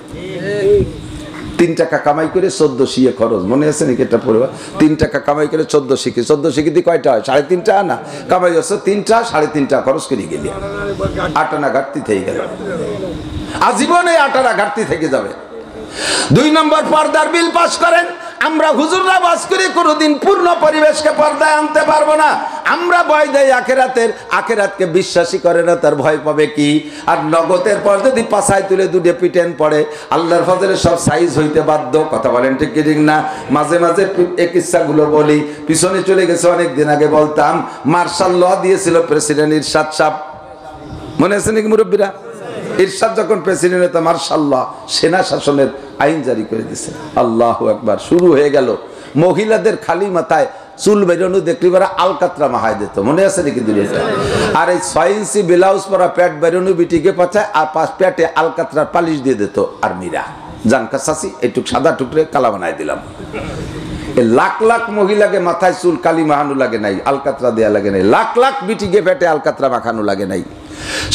3 টাকা কামাই করে 14 শিয়ে খরচ, মনে আছে নাকি? এটা পড়বা, 3 টাকা কামাই করে 14 শিখি, 14 শিখি দিয়ে কয়টা হয়? 3.5 টাকা না, কামাই হচ্ছে 3টা, 3.5 টাকা খরচ করে গেলি, 8 আনা ঘাটতি থেকে গেল। আজীবনে 8 আনা ঘাটতি থেকে যাবে। 2 নম্বর পর্দার বিল পাস করেন। আমরা হুজুররা বাস করে কোনোদিন পূর্ণ পরিবেশকে পর্দায় আনতে পারবো না। আমরা ভয় দেই আখেরাতকে বিশ্বাসী করে না, তার ভয় পাবে কি? আর নগদের পর যদি পাছায় তুলে দুটে পিটেন পড়ে, আল্লাহর ফজলে সব সাইজ হইতে বাধ্য। কথা বলেন ঠিক কি ঠিক না? মাঝে মাঝে এই কিস্সাগুলো বলি, পিছনে চলে গেছে, অনেক দিন আগে বলতাম। মার্শাল ল দিয়েছিল প্রেসিডেন্ট ইরশাদ সাহেব, মনে আছে নাকি মুরব্বীরা? ইরশাদ যখন প্রেসিডেন্ট হতো, মার্শাল্লাহ সেনা শাসনের আইন জারি করে দিছে। আল্লাহু আকবার। শুরু হয়ে গেল মহিলাদের খালি মাথায় চুল বেরোনো দেখলি পরে আলকাতরা মাহায় দিত, মনে আছে নাকি দুনিয়াটা? আর এই 6 ইঞ্চি ব্লাউজ পরা প্যাট বেরোনো বিটিকে পাঠায়, আর প্যাটে আলকাতরার পালিশ দিয়ে দিত। আর মীরা জানকা চাষি এইটুক সাদা টুকরে কালা বানায় দিলাম। লাখ লাখ মহিলাকে মাথায় চুল কালি মাখানো লাগে নাই, আলকাতরা দেয়া লাগে নাই। লাখ লাখ বিটিকে পেটে আলকাতরা মাখানো লাগে নাই।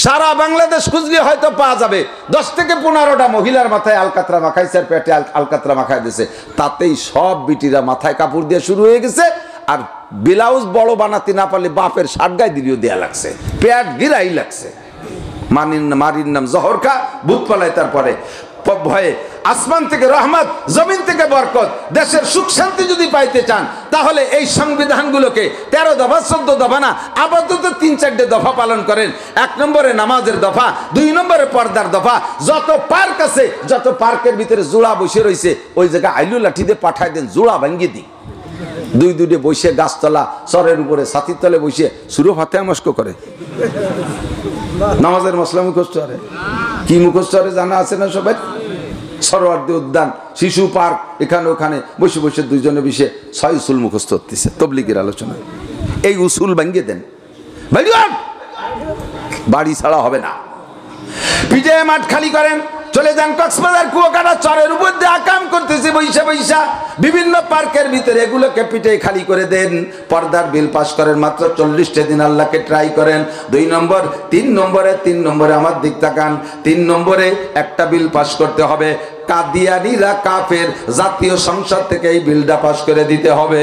সারা বাংলাদেশ খুঁজলে হয়তো পাওয়া যাবে 10 থেকে 15টা মহিলার মাথায় আলকাতরা মাখাইছে, আর পেটে আলকাতরা মাখাই দিয়েছে। তাতেই সব বিটিরা মাথায় কাপড় দিয়ে শুরু হয়ে গেছে। আর ব্লাউজ বড় বানাতে না পারলে বাপের শার্ট গায়ে দিলেও দেয়া লাগছে, পেট গিরাই লাগছে। মারির নাম জহর খা, ভূত পালায়। তারপরে ভয়ে আসমান থেকে রহমত, জমিন থেকে বরকত। দেশের সুখ শান্তি যদি পাইতে চান, তাহলে এই সংবিধানগুলোকে 13 দফা 14 দফা না, আপাতত 3-4টে দফা পালন করেন। 1 নম্বরে নামাজের দফা, 2 নম্বরে পর্দার দফা। যত পার্ক আছে, যত পার্কের ভিতরে জোড়া বসে রয়েছে, ওই জায়গায় আইলু লাঠি দিয়ে পাঠাই দেন, জোড়া ভাঙ্গি দিই। 2-2টে বসে গাছতলা চরের উপরে ছাতির তলে বসে সুরো ফাতে মস্ক করে, নামাজের মশলা মুখস্থ করে। কি মুখস্থ করে জানা আছে না সবাই? সরোয়ার্দী উদ্যান, শিশু পার্ক, এখানে ওখানে বসে বসে 2 জনে বসে 6 উসুল মুখস্থ করতেছে তবলিগের আলোচনা। এই উসুল ভাঙ্গিয়ে দেন, বাড়ি ছাড়া হবে না। পিঠে মাঠ খালি করেন, চলে যান কক্সবাজার কুয়াকাটা চরের উপর দিয়ে আকাম করতেছে বৈশা বৈশা বিভিন্ন পার্কের ভিতরে, এগুলোকে পিঠে খালি করে দেন। পর্দার বিল পাস করেন, মাত্র 40টা দিন আল্লাহকে ট্রাই করেন। 2 নম্বর 3 নম্বরে আমার দিক তাকান। 3 নম্বরে একটা বিল পাস করতে হবে, কাদিয়ানীরা কাফের, জাতীয় সংসদ থেকে এই বিলটা পাস করে দিতে হবে।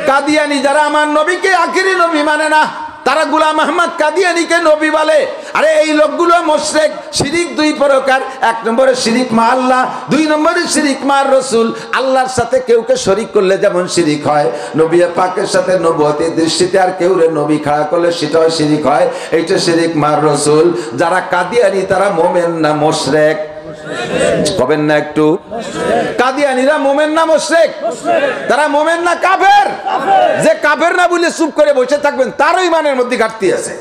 কাদিয়ানী যারা আমার নবীকে আখিরি নবী মানে না, তারা গোলাম আহমদ কাদিয়ানীকে নবী বলে। আরে এই লোকগুলো মুশরিক। শিরিক 2 প্রকার, 1 নম্বরে শিরিক মা আল্লাহ, 2 নম্বরে শিরিক মা রাসূল। আল্লাহর সাথে কেউকে শরীক করলে যেমন শিরিক হয়, নবী পাকের সাথে নবুয়তের দৃষ্টিতে আর কেউরে নবী খাড়া করলে সেটাও শিরিক হয়। এইটা শিরিক মা রাসূল। যারা কাদিয়ানী তারা মুমিন না মুশরিক? কবেন না একটু? কাদিয়ানীরা মুমিন না মুশরিক? তারা মুমিন না কাফের? যে কাফের না বলে চুপ করে বসে থাকবেন তারও ইমানের মধ্যে ঘাটতি আছে।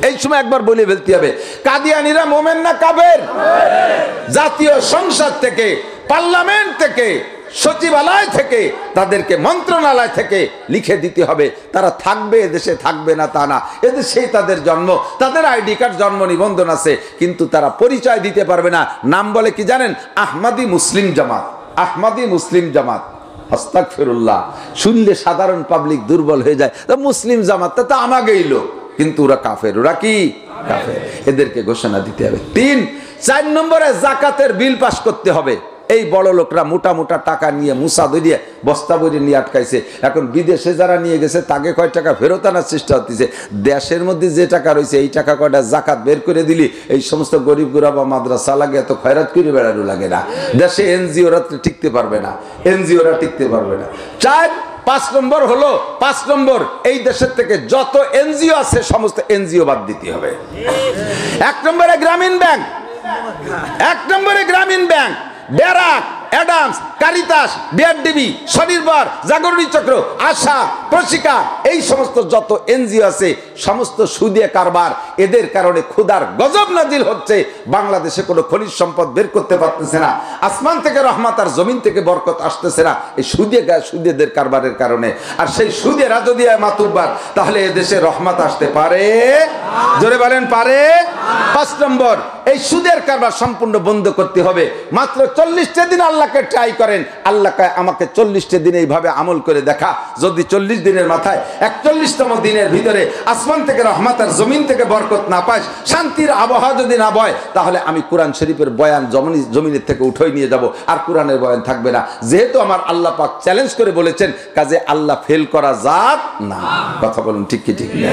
এই সময় একবার বলে ফেলতে হবে, কাদিয়ানীরা মুমিন না কাফের? জাতীয় সংসদ থেকে, পার্লামেন্ট থেকে, সচিবালয় থেকে, তাদেরকে মন্ত্রণালয় থেকে লিখে দিতে হবে তারা থাকবে এদেশে, থাকবে না তা না। এদেশেই তাদের জন্ম, তাদের আইডি কার্ড, জন্ম নিবন্ধন আছে, কিন্তু তারা পরিচয় দিতে পারবে না। নাম বলে কি জানেন? আহমদি মুসলিম জামাত। আহমদি মুসলিম জামাত, আস্তাগফিরুল্লাহ। শুনলে সাধারণ পাবলিক দুর্বল হয়ে যায়। মুসলিম জামাত তা আমাকেই লোক, কিন্তু ওরা কাফের। ওরা কি কাফের? এদেরকে ঘোষণা দিতে হবে। 4 নম্বরে জাকাতের বিল পাস করতে হবে। এই বড় লোকরা মোটা মোটা টাকা নিয়ে মুসা ধরিয়ে বস্তা বইয়ে নিয়ে আটকাইছে। এখন বিদেশে যারা নিয়ে গেছে তাকে কয় টাকা ফেরত আনার চেষ্টা হচ্ছে। দেশের মধ্যে যে টাকা রয়েছে এই টাকা কয়টা জাকাত বের করে দিলি এই সমস্ত গরিব গুরাবা মাদ্রাসা লাগে, এত খয়রাত করে বেড়ানো লাগে না। দেশে এনজিওরা টিকতে পারবে না, এনজিওরা টিকতে পারবে না। 5 নম্বর হলো, 5 নম্বর এই দেশের থেকে যত এনজিও আছে সমস্ত এনজিও বাদ দিতে হবে। 1 নম্বরে গ্রামীণ ব্যাংক, 1 নম্বরে Grameen bank, BRAC, Adams, Caritas, BRDB, স্বনির্ভর, জাগরণী চক্র, আশা, প্রশিকা, এই সমস্ত যত এনজিও আছে সমস্ত সুদে কারবার। এদের কারণে ক্ষুধার গজব নাজিল হচ্ছে। বাংলাদেশে কোনো খনিজ সম্পদ বের করতে পারতেছে না, আসমান থেকে রহমত আর জমিন থেকে বরকত আসতেছে না, এই সুদেদের কারবারের কারণে। আর সেই সুদেরা যদি মাতুব্বার, তাহলে এদেশে রহমত আসতে পারে? জোরে বলেন পারে? 5 নম্বর, এই সুদের কারবার সম্পূর্ণ বন্ধ করতে হবে। মাত্র 40টা দিন আল্লাহকে ট্রাই করেন। আল্লাহকে আমাকে 40টা দিন এইভাবে আমল করে দেখা। যদি 40 দিনের মাথায় 41তম দিনের ভিতরে আসমান থেকে রহমত আর জমিন থেকে বরকত না পাই, শান্তির আবহাওয়া যদি না বয়, তাহলে আমি কোরআন শরীফের বয়ান জমিনের থেকে উঠাই নিয়ে যাব, আর কোরআনের বয়ান থাকবে না। যেহেতু আমার আল্লাহ পাক চ্যালেঞ্জ করে বলেছেন, কাজে আল্লাহ ফেল করা জাত না। কথা বলুন ঠিক কি ঠিক না?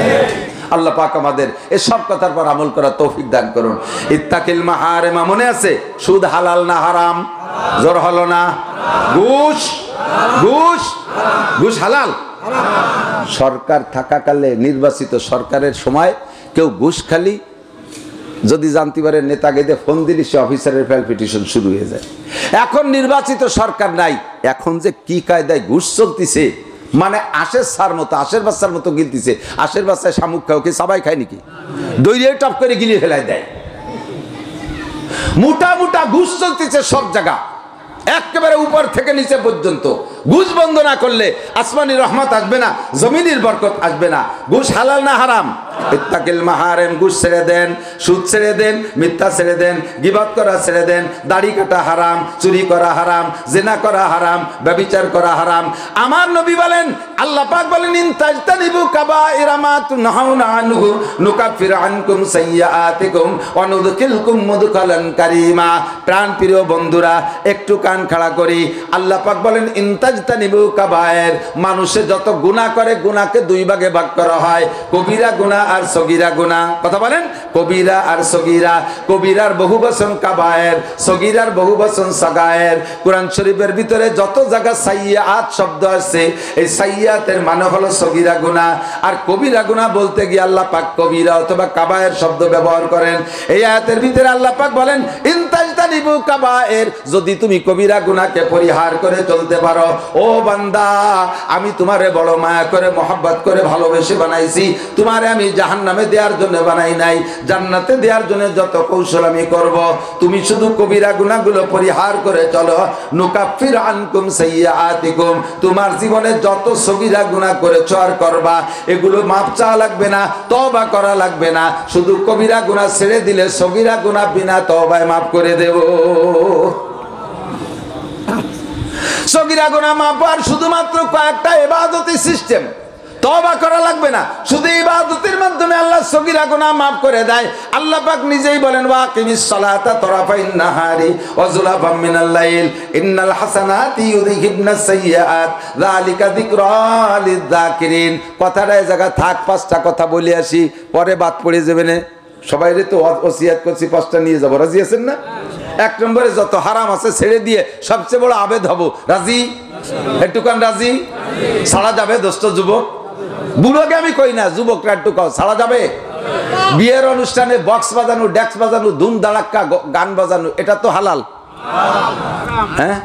আল্লাহ পাক আমাদের এসব কথার পর আমল করার তৌফিক দান করুন। ইত্তাকিল মাহারিমা, মনে আছে? সুদ হালাল না হারাম? জোর হলো না? ঘুষ, ঘুষ, ঘুষ হালাল? সরকার থাকাকালে, নির্বাচিত সরকারের সময় কেউ ঘুষ খালি যদি জানতে পারে, নেতাকে ফোন দিলি সে অফিসারের ফাইল পিটিশন শুরু হয়ে যায়। এখন নির্বাচিত সরকার নাই, এখন যে কি কায়দায় ঘুষ চলতিছে, মানে আশের সার মতো, আশের বাচ্চার মতো গিলতিছে। আশের বাচ্চায় শামুক খাও, কি সবাই খায় নাকি? দইরে টপ করে গিলিয়ে ফেলাই দেয়। মোটা মোটা ঘুষ চলতেছে সব জায়গা, একেবারে উপর থেকে নিচে পর্যন্ত। ঘুষ বন্ধ না করলে আসমানি রহমত আসবে না, জমিনের বরকত আসবে না। ঘুষ হালাল না হারাম? ইত্তাকিল মাহারিম, ঘুষ ছেড়ে দেন, সুদ ছেড়ে দেন, মিথ্যা ছেড়ে দেন, গীবত করা ছেড়ে দেন, দাড়ি কাটা হারাম, চুরি করা হারাম, জিনা করা হারাম, ব্যভিচার করা হারাম। আমার নবী বলেন, আল্লাহ পাক বলেন, ইন তাজতানিবু কাবাইরা মা তুনহাউনা আনহু নুকাফির আনকুম সাইয়্যাতিকুম ওয়া নুদখিলকুম মুদখালান কারীমা। প্রাণ প্রিয় বন্ধুরা, একটু কান খাড়া করি। আল্লাহ পাক বলেন, ইন তাজতানিবু কাবায়ের, মানুষে যত গুনাহ করে গুনাহকে 2 ভাগে ভাগ করা হয়, কবিরা গুনাহ আর সগীরা গুনাহ। কথা বলেন, কবিরা আর সগীরা। কবিরার বহুবচন কাবায়ের, সগীরার বহুবচন সাগায়ের। কোরআন শরীফের ভিতরে যত জায়গা সাইয়্যাত শব্দ আছে, এই সাইয়্যাতের মানে হলো সগীরা গুনাহ। আর কবিরা গুনাহ বলতে গিয়ে আল্লাহ পাক কবিরা অথবা কাবায়ের শব্দ ব্যবহার করেন। এই আয়াতের ভিতরে আল্লাহ পাক বলেন, ইন তাজতানিবু কাবায়ের, যদি তুমি কবিরা গুনাহকে পরিহার করে চলতে পারো, ও বান্দা, আমি তোমারে বড় মায়া করে মহব্বত করে ভালোবেসে বানাইছি, তোমারে আমি জাহান্নামে দেওয়ার জন্য বানাই নাই, জান্নাতে দেওয়ার জন্য যত কৌশল আমি করব। তুমি শুধু কবিরা গুনাহগুলো পরিহার করে চলো। নুকাফির আনকুম সাইয়্যাতিকুম, তোমার জীবনে যত সগীরা গুনাহ করেছো আর করবা, এগুলো মাপ চাওয়া লাগবে না, তওবা করা লাগবে না। শুধু কবিরা গুনাহ ছেড়ে দিলে সগীরা গুনাহ বিনা তওবায় মাফ করে দেব। সগীরা গুনাহ মাফ আর শুধুমাত্র কয়েকটা ইবাদতি সিস্টেম, তওবা করা লাগবে না, শুধু ইবাদতের মাধ্যমে আল্লাহ সগীরা গুনাহ মাফ করে দেয়। আল্লাহ পাক নিজেই বলেন ওয়াকিমিস সালাতা তরাফাইন নাহারি ওয়া যুলাফাম মিনাল লাইল ইন্নাল হাসানাতি ইউযহিবনাস সাইয়্যাত যালিকা যিকরা লিয-যাকিরিন। কথাটা এই জায়গা থাক, পাঁচটা কথা বলে আসি, পরে বাদ পড়ে যাবে না। সবাইরে তো ওসিয়াত করছি, পাঁচটা নিয়ে যাব, রাজি আছেন না? এক নম্বরে যত হারাম আছে ছেড়ে দিয়ে সবচেয়ে বড় আবেদ হব, রাজি? একটুখান রাজি? ছাড়া যাবে দোস্ত যুবক? বুড়োকে আমি কই না, যুবকরা একটু কও, ছাড়া যাবে? বিয়ের অনুষ্ঠানে বক্স বাজানো, ডেক্স বাজানো, ধুম ধাড়াক্কা গান বাজানো, এটা তো হালাল? হ্যাঁ,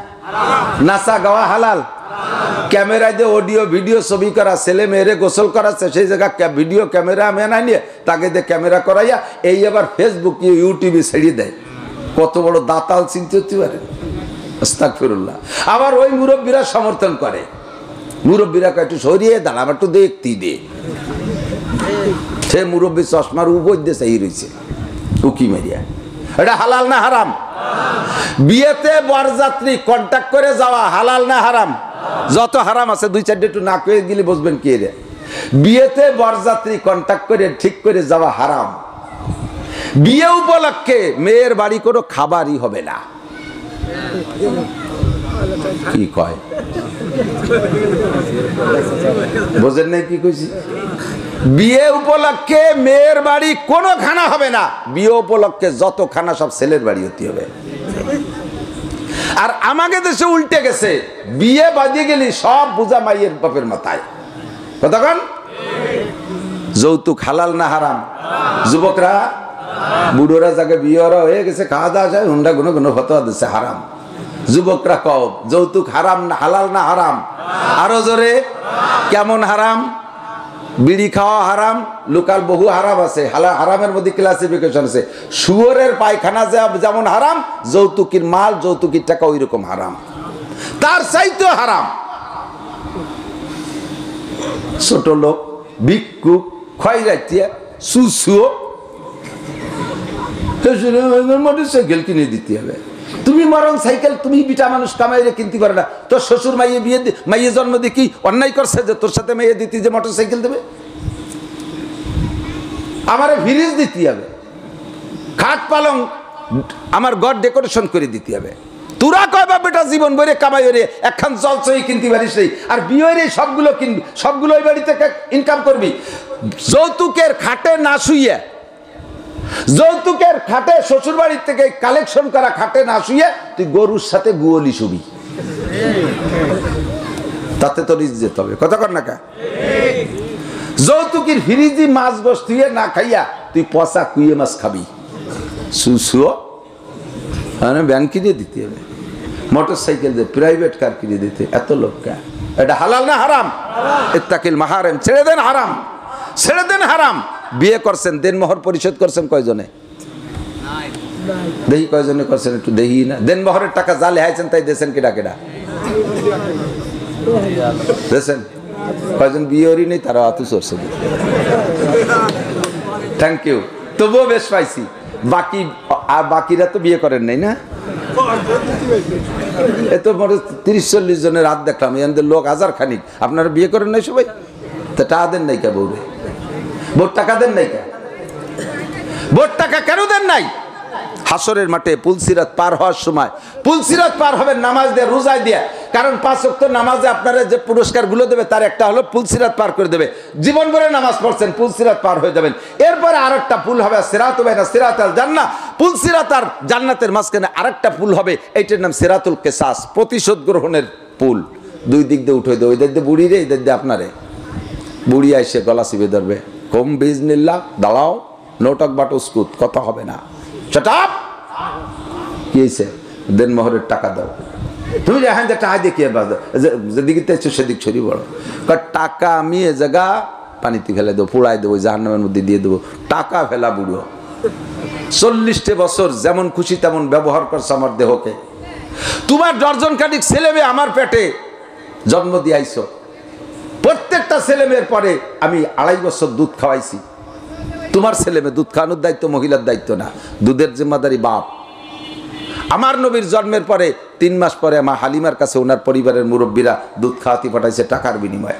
নাচা গাওয়া হালাল? ক্যামেরায় দিয়ে অডিও ভিডিও ছবি করা, ছেলে মেয়েরে গোসল করাচ্ছে, সেই জায়গা ভিডিও ক্যামেরা মেনা নিয়ে তাকে দিয়ে ক্যামেরা করাইয়া এই আবার ফেসবুক ইউটিউবে ছেড়ে দেয়। কত বড় দাতাল চিনতে হতে পারে, আস্তাগফিরুল্লাহ। আবার ওই মুরব্বীরা সমর্থন করে, মুরব্বীরা একটু সরিয়ে দাঁড়া, আমার একটু দেখতেই দে। সে মুরব্বী চশমার উপর দিয়ে চাই রয়েছে উকি মারিয়া। এটা হালাল না হারাম? বিয়েতে বরযাত্রী কন্ট্যাক্ট করে যাওয়া হালাল না হারাম? যত হারাম আছে দুই চারটে একটু না করে গেলে বুঝবেন কি রে। বিয়েতে বরযাত্রী কন্ট্যাক্ট করে ঠিক করে যাওয়া হারাম। বিয়ে উপলক্ষে মেয়ের বাড়ি কোনো খাবারই হবে না। কি কয় বোঝেন নাই কি কইছি? বিয়ে উপলক্ষে মেয়ের বাড়ি কোনো খানা হবে না। বিয়ে উপলক্ষে যত খানা সব ছেলের বাড়ি হতে হবে। আর আমাকে দেশে উল্টে গেছে, বিয়ে বাজিয়ে গেলি সব বোঝা মাইয়ের বাপের মাথায়। কতক্ষণ? যৌতুক হালাল না হারাম? যুবকরা বুড়োরা যাকে বিয়ে হয়ে গেছে, খাওয়া দাওয়া যায়, হুন্ডা গুনো গুনো ফতোয়া দিচ্ছে হারাম। যুবকরা কও যৌতুক হারাম না হালাল না হারাম? আরো জোরে, কেমন হারাম? বিড়ি খাওয়া হারাম, লোকাল বহু হারাম আছে। হারামের মধ্যে ক্লাসিফিকেশন আছে। শুয়োরের পায়খানা যেমন হারাম, যৌতুকের মাল যৌতুকের টাকা ওই রকম হারাম, তার চাইতে হারাম। ছোট লোক, ভিক্ষুক, খয়রাতিয়া, সুসুও, মোটরসাইকেল কিনে দিতে হবে। তুমি মরণ সাইকেল তুমি বিটা মানুষ কামাইরে কিনতে পারে না। তোর শ্বশুর মাইয়ে বিয়ে মাইয়ে জন্ম দিয়ে কি অন্যায় করছে যে তোর সাথে মাইয়ে দিতে যে মোটর সাইকেল দেবে? আমারে ফ্রিজ দিতে হবে, খাট পালং আমার ঘর ডেকোরেশন করে দিতে হবে। তোরা কয়বা বেটা জীবন ভরে কামাই রে একখান জলচই কিনতে পারিস নাই, আর বিয়ে রে সবগুলো কিনবি, সবগুলো ওই বাড়ি থেকে ইনকাম করবি। যৌতুকের খাটে না শুইয়ে, যৌতুকের খাটে শ্বশুর বাড়ির থেকে কালেকশন করা খাটে না শুয়ে তুই গরুর সাথে গুয়লি শুবি, তাতে তোর ইজ্জত হবে। কথা কর না কা? যৌতুকের ফ্রিজি মাছ গোস তুই না খাইয়া তুই পচা কুইয়ে মাছ খাবি, সুসুও ব্যাংক কিনে দিতে হবে, মোটর সাইকেল দিয়ে, প্রাইভেট কার কিনে দিতে। এত লোক কে? এটা হালাল না হারাম? ইত্তাকিল মাহারিম, ছেড়ে দেন হারাম, ছেড়ে দেন হারাম। বিয়ে করছেন, দেনমোহর পরিশোধ করছেন কয়জনে? দেখি কয়জনে করছেন, একটু দেখি না। দেনমোহরের টাকা যা লেহাইছেন তাই দেশেন কেডা কেডা দেশেন? কয়জন বিয়েরই নেই, তারা আতু চড়ছে। থ্যাংক ইউ, তবুও বেশ পাইছি। বাকিরা তো বিয়ে করেন নাই না? এত মোটে 30-40 জনের রাত দেখলাম, এদের লোক হাজার খানিক। আপনারা বিয়ে করেন নাই সবাই? তা টাকা দেন নাই কে? বউরে ভোট টাকা দেন নাই কে? ভোট টাকা কেন দেন নাই? হাসরের মাঠে পুলসিরাত পার হওয়ার সময়, পুলসিরাত পার হবেন নামাজ দিয়ে, রোজায় দিয়ে। কারণ 5 ওয়াক্ত নামাজে আপনারা যে পুরস্কারগুলো দেবে তার একটা হলো পুলসিরাত পার করে দেবে। জীবন ভরে নামাজ পড়ছেন, পুলসিরাত পার হয়ে যাবেন। এরপরে আরেকটা পুল হবে, সিরাতুল বাইনা সিরাতাল জান্নাহ। পুলসিরাত আর জান্নাতের মাঝখানে আরেকটা পুল হবে, এইটার নাম সিরাতুল কিসাস, প্রতিশোধ গ্রহণের পুল। দুই দিক দিয়ে উঠে দেবে, ওই দিক দিয়ে বুড়ি রে, এই দিক দিয়ে আপনারে। বুড়ি আইসে গলা চিপে ধরবে, কম বিজনিল্লাহ, দাঁড়াও, নোটক বাট উস্কুত, কথা হবে না, চটাপ। কি হয়েছে? দেনমোহরের টাকা দাও। তুমি এখন যে টাকা দিয়ে কি যেদিকে চাইছো সেদিক ছড়ি বড় টাকা। আমি এ জায়গা পানিতে ফেলে দেবো, পোড়াই দেবো, জাহান্নামের মধ্যে দিয়ে দেবো। টাকা ফেলা বুড়ো। 40 বছর যেমন খুশি তেমন ব্যবহার করছে আমার দেহকে। তোমার ডর্জন খানিক ছেলে মেয়ে আমার পেটে জন্ম দিয়াইছো। প্রত্যেকটা ছেলে মেয়ের পরে আমি 2.5 বছর দুধ খাওয়াইছি। তোমার ছেলে মেয়ে দুধ খাওয়ানোর দায়িত্ব মহিলার দায়িত্ব না, দুধের জিম্মাদারি বাপ। আমার নবীর জন্মের পরে 3 মাস পরে মা হালিমার কাছে ওনার পরিবারের মুরব্বীরা দুধ খাওয়াতে পাঠাইছে টাকার বিনিময়ে।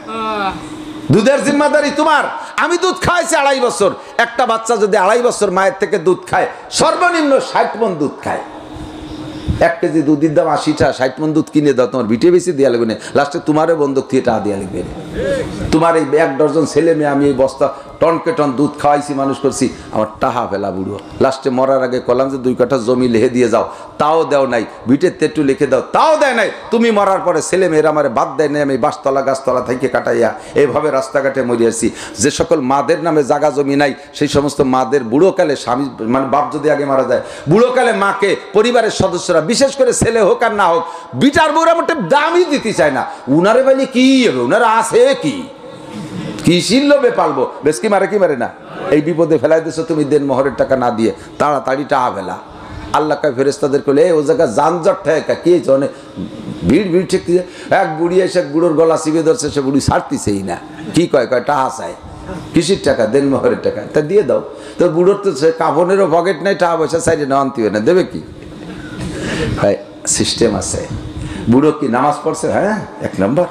দুধের জিম্মাদারি তোমার। আমি দুধ খাওয়াইছি 2.5 বছর। একটা বাচ্চা যদি 2.5 বছর মায়ের থেকে দুধ খায়, সর্বনিম্ন 60 মণ দুধ খায়। 1 কেজি দুধের দাম 80 টাকা, 60 মণ দুধ কিনে দাও, তোমার বিটে বেশি দেওয়া লাগবে না, লাস্টে তোমারও বন্ধক দিয়ে টাকা দেওয়া লাগবে। তোমার এই 1 ডজন ছেলে মেয়ে আমি এই বস্তা টনকে টন দুধ খাওয়াইছি, মানুষ করছি, আমার টাহা ফেলা বুড়ো। লাস্টে মরার আগে কলাম যে 2 কাঠা জমি লিখে দিয়ে যাও, তাও দেও নাই। বিটের তেটু লিখে দাও, তাও দেয় নাই। তুমি মরার পরে ছেলে মেয়েরা আমার বাদ দেয় নাই, আমি বাসতলা গাছতলা থেকে কাটাইয়া এইভাবে রাস্তাঘাটে মরিয়াছি। যে সকল মাদের নামে জাগা জমি নাই, সেই সমস্ত মাদের বুড়োকালে স্বামী মানে বাপ যদি আগে মারা যায়, বুড়োকালে মাকে পরিবারের সদস্যরা, বিশেষ করে ছেলে হোক আর না হোক, বিটার বউরা মোটে দামই দিতে চায় না। উনারে বলি কি হবে, উনারা আছে কি কিসির লোভে পালবো, বেশ কি মারে কি মারে না। এই বিপদে ফেলাই দিছো তুমি দেন মোহরের টাকা না দিয়ে, তাড়াতাড়ি টাকা ফেলা। আল্লাহ কায় ফেরেশতাদের কইলে ও জায়গা যানজট ঠেকা কি অনেক ভিড় ভিড় ঠেকতে। এক বুড়ি এসে বুড়োর গলা চিপে ধরছে, সে বুড়ি ছাড়তিছেই না। কি কয় টাকা চায়, কিসির টাকা, দেন মোহরের টাকা, তা দিয়ে দাও। তো বুড়োর তো কাফনেরও পকেট নাই, টাকা পয়সা চাইলে না আনতে হয় না, দেবে কি সিস্টেম আছে। বুড়ো কি নামাজ পড়ছে? হ্যাঁ 1 নম্বর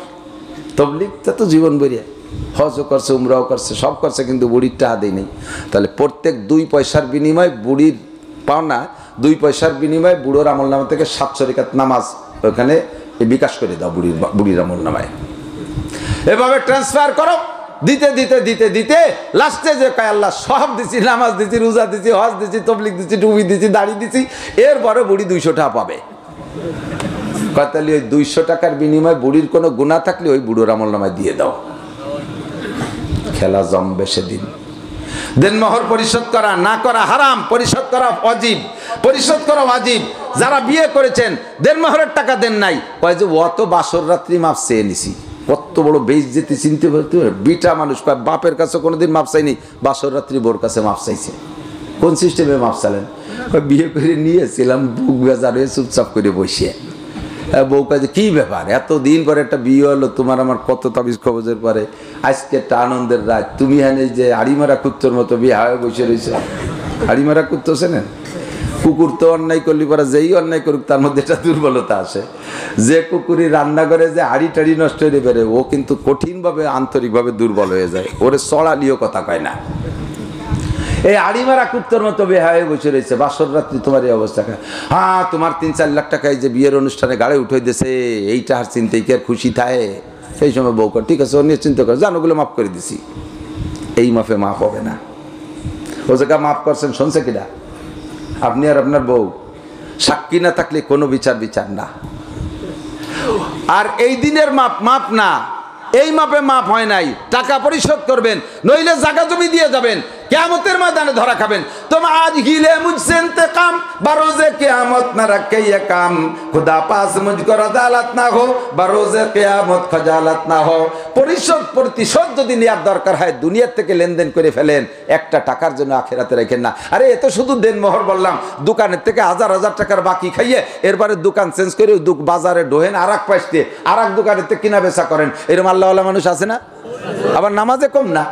তবলিগ, তা তো জীবন বেরিয়ে হজও করছে, উমরাও করছে, সব করছে, কিন্তু বুড়ির টাকা দেয় নেই। তাহলে প্রত্যেক 2 পয়সার বিনিময়ে বুড়ির পাওনা, 2 পয়সার বিনিময়ে বুড়োর আমলনামা থেকে 700 রাকাত নামাজ ওখানে বিকাশ করে দাও বুড়ির আমলনামায়। এভাবে ট্রান্সফার করো, দিতে দিতে দিতে দিতে লাস্টে যে কয় আল্লাহ সব দিছি, নামাজ দিছি, রোজা দিছি, হজ দিছি, তবলিগ দিছি, টুপি দিছি, দাড়ি দিছি, এরপরে বুড়ি 200 টাকা পাবে। তাহলে ওই 200 টাকার বিনিময়ে বুড়ির কোনো গুনাহ থাকলে ওই বুড়োর আমলনামায় দিয়ে দাও। খেলা জমবে সেদিন। দেনমোহর পরিশোধ করা না করা হারাম, পরিশোধ করা ওয়াজিব, পরিশোধ করা ওয়াজিব। যারা বিয়ে করেছেন দেনমোহরের টাকা দেন নাই, কয় যে অত বাসর রাত্রি মাপ চেয়ে নিছি, কত বড় বেইজ্জতি চিনতে পারতে। বিটা মানুষ কয় বাপের কাছে কোনোদিন মাপ চাইনি, বাসর রাত্রি বোর কাছে মাপ চাইছে। কোন সিস্টেমে মাপ চালেন? বিয়ে করে নিয়েছিলাম, বুক বেজার হয়ে চুপচাপ করে বসে। বউ কাজে কি ব্যাপার, এতদিন পরে একটা বিয়ে হলো, তোমার আমার কত তাবিজ খবরের পরে আজকে একটা আনন্দের রাত, তুমি হ্যাঁ যে হাড়িমারা কুত্তর মতো বিয়ে হয়ে বসে রয়েছে। হাড়িমারা কুত্তো চেনেন? কুকুর তো অন্যায় করলি পরে যেই অন্যায় করুক তার মধ্যে একটা দুর্বলতা আসে। যে কুকুরই রান্না করে যে হাড়ি টাড়ি নষ্ট হয়ে বেড়ে, ও কিন্তু কঠিনভাবে আন্তরিকভাবে দুর্বল হয়ে যায়, ওরে চড়ালিও কথা কয় না। এই আড়িমারা কুত্তর মতো বেহায় বসে রয়েছে, বাসর রাত্রি তোমার এই অবস্থা। হ্যাঁ তোমার 3-4 লাখ টাকায় যে বিয়ের অনুষ্ঠানে গাড়ি উঠে দিয়েছে, এইটা আর চিন্তাই কি আর খুশি থাকে? সেই সময় বউ কর ঠিক আছে, ও নিয়ে চিন্তা করে জান, ওগুলো মাফ করে দিছি। এই মাফে মাফ হবে না। ও জায়গা মাফ করছেন শুনছে কিনা? আপনি আর আপনার বউ। সাক্ষী না থাকলে কোনো বিচার না। আর এই দিনের মাপ মাপ না, এই মাপে মাপ হয় নাই। টাকা পরিশোধ করবেন, নইলে জায়গা জমি দিয়ে যাবেন, কিয়ামতের ময়দানে ধরা খাবেন। तुम आज हिले मुझसे इंतकाम, बरोज़े क़यामत न रखे ये काम, खुदा पास मुझको रज़ालत ना हो, बरोज़े क़यामत खजालत ना हो। পরিশোধ প্রতিশোধ যদি নেওয়ার দরকার হয় দুনিয়ার থেকে লেনদেন করে ফেলেন, একটা টাকার জন্য আখিরাতে রাখেন না। আরে এত শুধু দেনমোহর বললাম, দোকানের থেকে 1000 টাকার বাকি খাইয়ে এরপরে দোকান চেঞ্জ করে বাজারে ঢোহেন আর এক পাশে আর এক দোকানের থেকে কিনা বেচা করেন, এরকম আল্লাহওয়ালা মানুষ আছে না? আবার নামাজে কম না,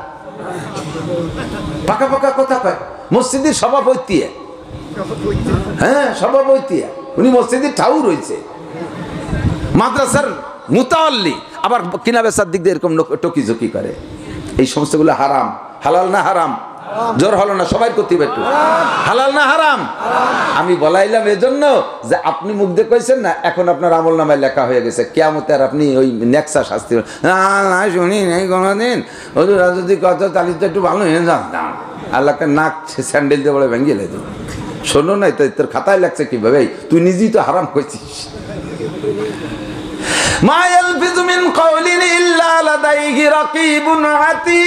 পাকা পাকা কথা কয়। মসজিদের সভাপতি, হ্যাঁ সভাপতি, উনি মসজিদের ঠাউর রয়েছে, মাদ্রাসার মুতাআল্লি, আবার কিনা বেচার দিক দিয়ে এরকম টকিঝকি করে। এই সমস্তগুলো হারাম। হালাল না হারাম? জোর হলো না, সবাই করতে একটু হালাল না হারাম? আমি বলাইলাম এজন্য যে আপনি মুখ দিয়ে কইছেন না, এখন আপনার আমল নামায় লেখা হয়ে গেছে, কিয়ামতে আর আপনি ওই নেক্সা শাস্তি না শুনি নেই কোনোদিন। ওই যদি কত তাহলে তো একটু ভালো হয়ে জানতাম। আল্লাহকে নাক স্যান্ডেল দিয়ে বলে ভেঙে লেতো। শোনো নাই তো, তোর খাতায় লাগছে কিভাবে? তুই নিজেই তো হারাম করছিস। মা ইয়ালফিযু মিন কাওলিন ইল্লা লাদাইহি রাকীবুন আতীদ।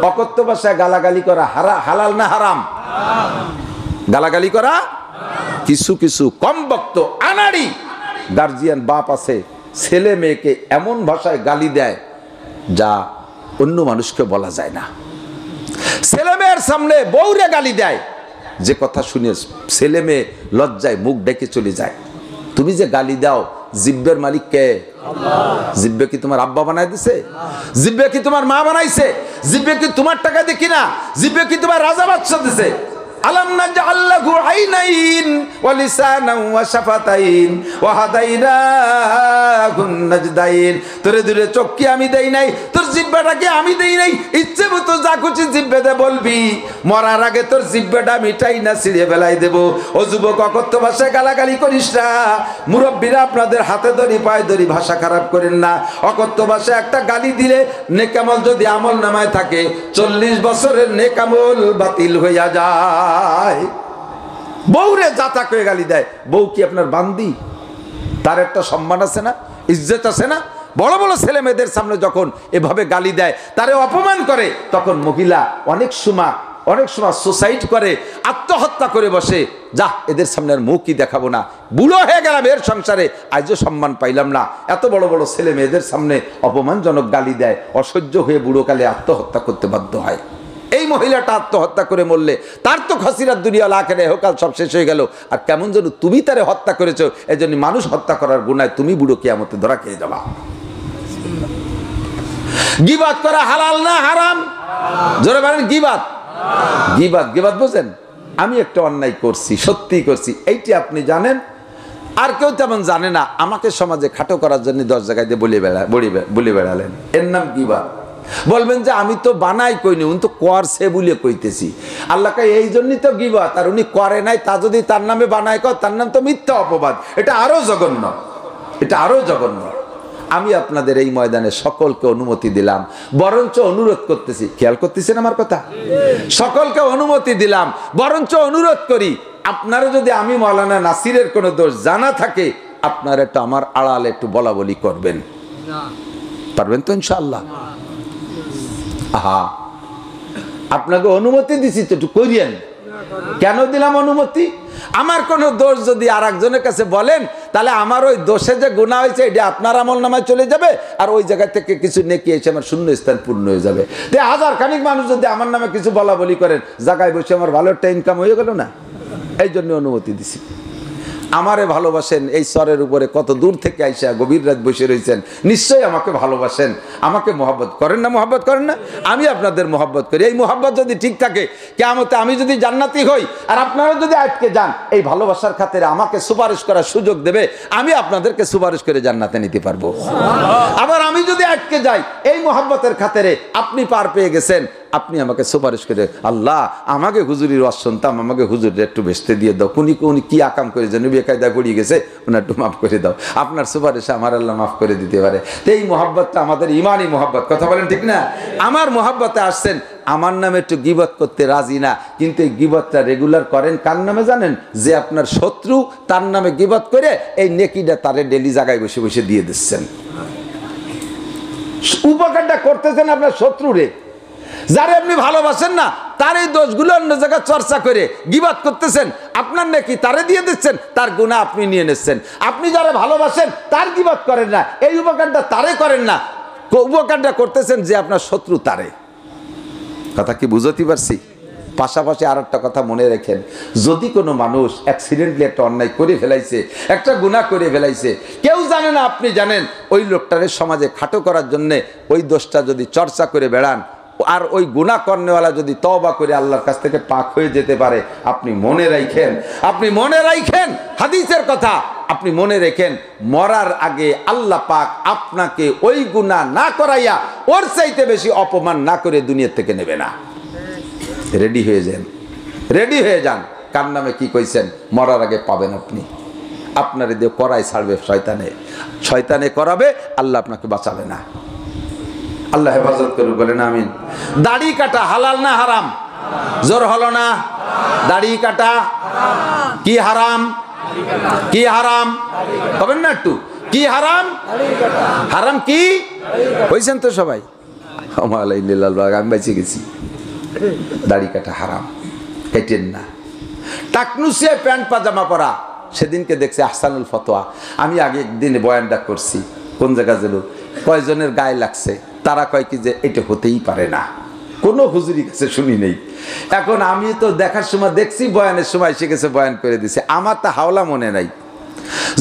অকথ্য ভাষায় গালাগালি করা হালাল না হারাম? গালাগালি করা কিছু কিছু কম বক্ত আনাড়ি গার্জিয়ান বাপ আছে, ছেলে মেয়েকে এমন ভাষায় গালি দেয় যা অন্য মানুষকে বলা যায় না। ছেলে মেয়ের সামনে বউরে গালি দেয়, যে কথা শুনে ছেলে মেয়ে লজ্জায় মুখ ডেকে চলে যায়। তুমি যে গালি দাও, জিব্বের মালিক কে? জিব্বে কি তোমার আব্বা বানাই দিছে? জিব্বে কি তোমার মা বানাইছে? জিব্বে কি তোমার টাকা দিয়ে কিনা? জিব্বে কি তোমার রাজা বাদশা দিছে? আলাম নাজআল লাহু আইনাইন ওয়া লিসানান ওয়া শাফাতাইন ওয়া হাদাইনাহু নাজদাইন। তোরে দুরে চোখ কি আমি দেই নাই? তোর জিহ্বাটাকে আমি দেই নাই? ইচ্ছে মতো যা খুশি জিহ্বাতে বলবি, মরার আগে তোর জিহ্বাটা মিটাই না ছিঁড়ে ফেলাই দেব। ও যুবক, অকথ্য ভাষায় গালাগালি করিস না। মুরব্বীরা আপনাদের হাতে ধরি পায়ে ধরি, ভাষা খারাপ করেন না। অকথ্য ভাষায় একটা গালি দিলে নেক আমল যদি আমল নামায় থাকে, 40 বছরের নেক আমল বাতিল হইয়া যায়। বউরে জাতা করে গালি দেয়, বউ কি আপনার বান্দি? তার একটা সম্মান আছে না, ইজ্জত আছে না? বড় বড় ছেলে মেয়েদের সামনে যখন এভাবে গালি দেয়, তারে অপমান করে, তখন মহিলা অনেক সময় সুসাইড করে, আত্মহত্যা করে বসে। যা, এদের সামনে আর মুখই দেখাবো না, বুড়ো হয়ে গেলাম, এর সংসারে আজও সম্মান পাইলাম না। এত বড় বড় ছেলে মেয়েদের সামনে অপমানজনক গালি দেয়, অসহ্য হয়ে বুড়োকালে আত্মহত্যা করতে বাধ্য হয়। এই মহিলাটা আত্মহত্যা করে মরলে তার তো খসিরাত দুনিয়া আখিরাত ইহকাল সব শেষ হয়ে গেল। আর কেমন যেন তুমি তারে হত্যা করেছো, এজন্য মানুষ হত্যা করার গুনায় তুমি বুড়ো কিয়ামতে ধরা খেয়ে যাবা। গীবাত করা হালাল না হারাম? জোরে বলেন। গীবাত গীবাত বুঝেন? আমি একটা অন্যায় করছি, সত্যি করছি, এইটি আপনি জানেন, আর কেউ তেমন জানে না। আমাকে সমাজে খাটো করার জন্য 10 জায়গায় দিয়ে বলে বেড়ালেন, এর নাম গীবাত। বলবেন যে আমি তো বানাই কইনি, উনি তো করছে বলে কইতেছি। আল্লাহকে এই জন্যই তো গীবাত। আর উনি করে নাই, তা যদি তার নামে বানায় কর, তার নাম তো মিথ্যা অপবাদ। এটা আরো জঘন্য, এটা আরো জঘন্য। আমি আপনাদের এই ময়দানে সকলকে অনুমতি দিলাম, বরঞ্চ অনুরোধ করতেছি, খেয়াল করতেছেন আমার কথা? সকলকে অনুমতি দিলাম, বরঞ্চ অনুরোধ করি, আপনারা যদি আমি মাওলানা নাসিরের কোনো দোষ জানা থাকে, আপনারা একটু আমার আড়ালে একটু বলা বলি করবেন। পারবেন তো ইনশাআল্লাহ? আহা, আপনাকে অনুমতি দিছি তো একটু করিয়েন। কেন দিলাম অনুমতি? আমার কোন দোষ যদি আর একজনের কাছে বলেন, তাহলে আমার ওই দোষে যে গুনাহ হয়েছে এটা আপনার আমল নামায় চলে যাবে, আর ওই জায়গা থেকে কিছু নেকি এসে আমার শূন্য স্থান পূর্ণ হয়ে যাবে। তো 1000 খানিক মানুষ যদি আমার নামে কিছু বলা বলি করেন, জায়গায় বসে আমার ভালো একটা ইনকাম হয়ে গেল না? এই জন্য অনুমতি দিছি। আমারে ভালোবাসেন, এই স্তরের উপরে কত দূর থেকে আইসা গভীর রাত বসে রয়েছেন, নিশ্চয়ই আমাকে ভালোবাসেন, আমাকে মহব্বত করেন না? মহব্বত করেন না? আমি আপনাদের মহব্বত করি। এই মহব্বত যদি ঠিক থাকে, কিয়ামতে আমি যদি জান্নাতি হই আর আপনারা যদি আটকে যান, এই ভালোবাসার খাতিরে আমাকে সুপারিশ করার সুযোগ দেবে, আমি আপনাদেরকে সুপারিশ করে জান্নাতে নিতে পারবো। আবার আমি যদি আটকে যাই, এই মহব্বতের খাতিরে আপনি পার পেয়ে গেছেন, আপনি আমাকে সুপারিশ করে, আল্লাহ আমাকে হুজুরির ওয়াজ শুনতাম, আমাকে হুজুরের একটু বেচতে দিয়ে দাও, উনি কি আকাম করে যেন বেকায়দা পড়িয়ে গেছে, ওনার একটু মাফ করে দাও। আপনার সুপারিশে আমার আল্লাহ মাফ করে দিতে পারে। তো এই মহব্বতটা আমাদের ইমানি মহব্বত, কথা বলেন ঠিক না? আমার মহব্বতে আসছেন, আমার নামে একটু গীবত করতে রাজি না, কিন্তু এই গীবতটা রেগুলার করেন কার নামে জানেন? যে আপনার শত্রু, তার নামে গীবত করে এই নেকিটা তারে ডেলি জায়গায় বসে বসে দিয়ে দিচ্ছেন। উপকারটা করতেছেন আপনার শত্রুরে, যারে আপনি ভালোবাসেন না, তার এই দোষগুলো অন্য জায়গায় চর্চা করে গীবত করতেছেন, আপনার নাকি তারে দিয়ে দিচ্ছেন, তার গুনাহ আপনি নিয়ে নিচ্ছেন। আপনি যারা ভালোবাসেন তার গীবত করেন না, এই উপকারটা তারে করেন না, উপকারটা করতেছেন যে আপনার শত্রু তারে। কথা কি বুঝতে পারছি? পাশাপাশি আর একটা কথা মনে রাখেন, যদি কোনো মানুষ অ্যাক্সিডেন্টলি একটা অন্যায় করে ফেলাইছে, একটা গুনাহ করে ফেলাইছে, কেউ জানে না, আপনি জানেন, ওই লোকটারে সমাজে খাটো করার জন্যে ওই দোষটা যদি চর্চা করে বেড়ান, আর ওই গুনাহ করনেওয়ালা যদি তওবা করে আল্লাহর কাছ থেকে পাক হয়ে যেতে পারে, আপনি মনে রাখেন হাদিসের কথা, আপনি মনে রেখেন, মরার আগে আল্লাহ পাক আপনাকে ওই গুনাহ না করাইয়া ওর চাইতে বেশি অপমান না করে দুনিয়া থেকে নেবে না। রেডি হয়ে যান। কার নামে কি কইছেন? মরার আগে পাবেন আপনি। আপনার দিয়ে করাই ছাড়বে শয়তানে করাবে, আল্লাহ আপনাকে বাঁচাবে না। আল্লাহ হেফাজত করুন, বলেন আমিন। দাড়ি কাটা হালাল না হারাম? জোর হলো না? দাড়ি কাটা কি হারাম? কি হারাম কবেন না একটু? কি হারাম? হারাম কি হয়েছেন তো সবাই? আমি বেঁচে গেছি। দাড়ি কাটা হারাম, কেটেন না। টাকনুসিয়া প্যান্ট পাজামা পরা, সেদিনকে দেখছি আহসানুল ফতোয়া, আমি আগে একদিন বয়ানটা করছি, কোন জায়গা যেল, কয়জনের গায়ে লাগছে, তারা কয় কি যে এটা হতেই পারে না, কোনো হুজুরি কাছে শুনি নেই। এখন আমি তো দেখার সময় দেখছি, বয়ানের সময় এসে গেছে, বয়ান করে দিছে, আমার তা হাওলা মনে নাই।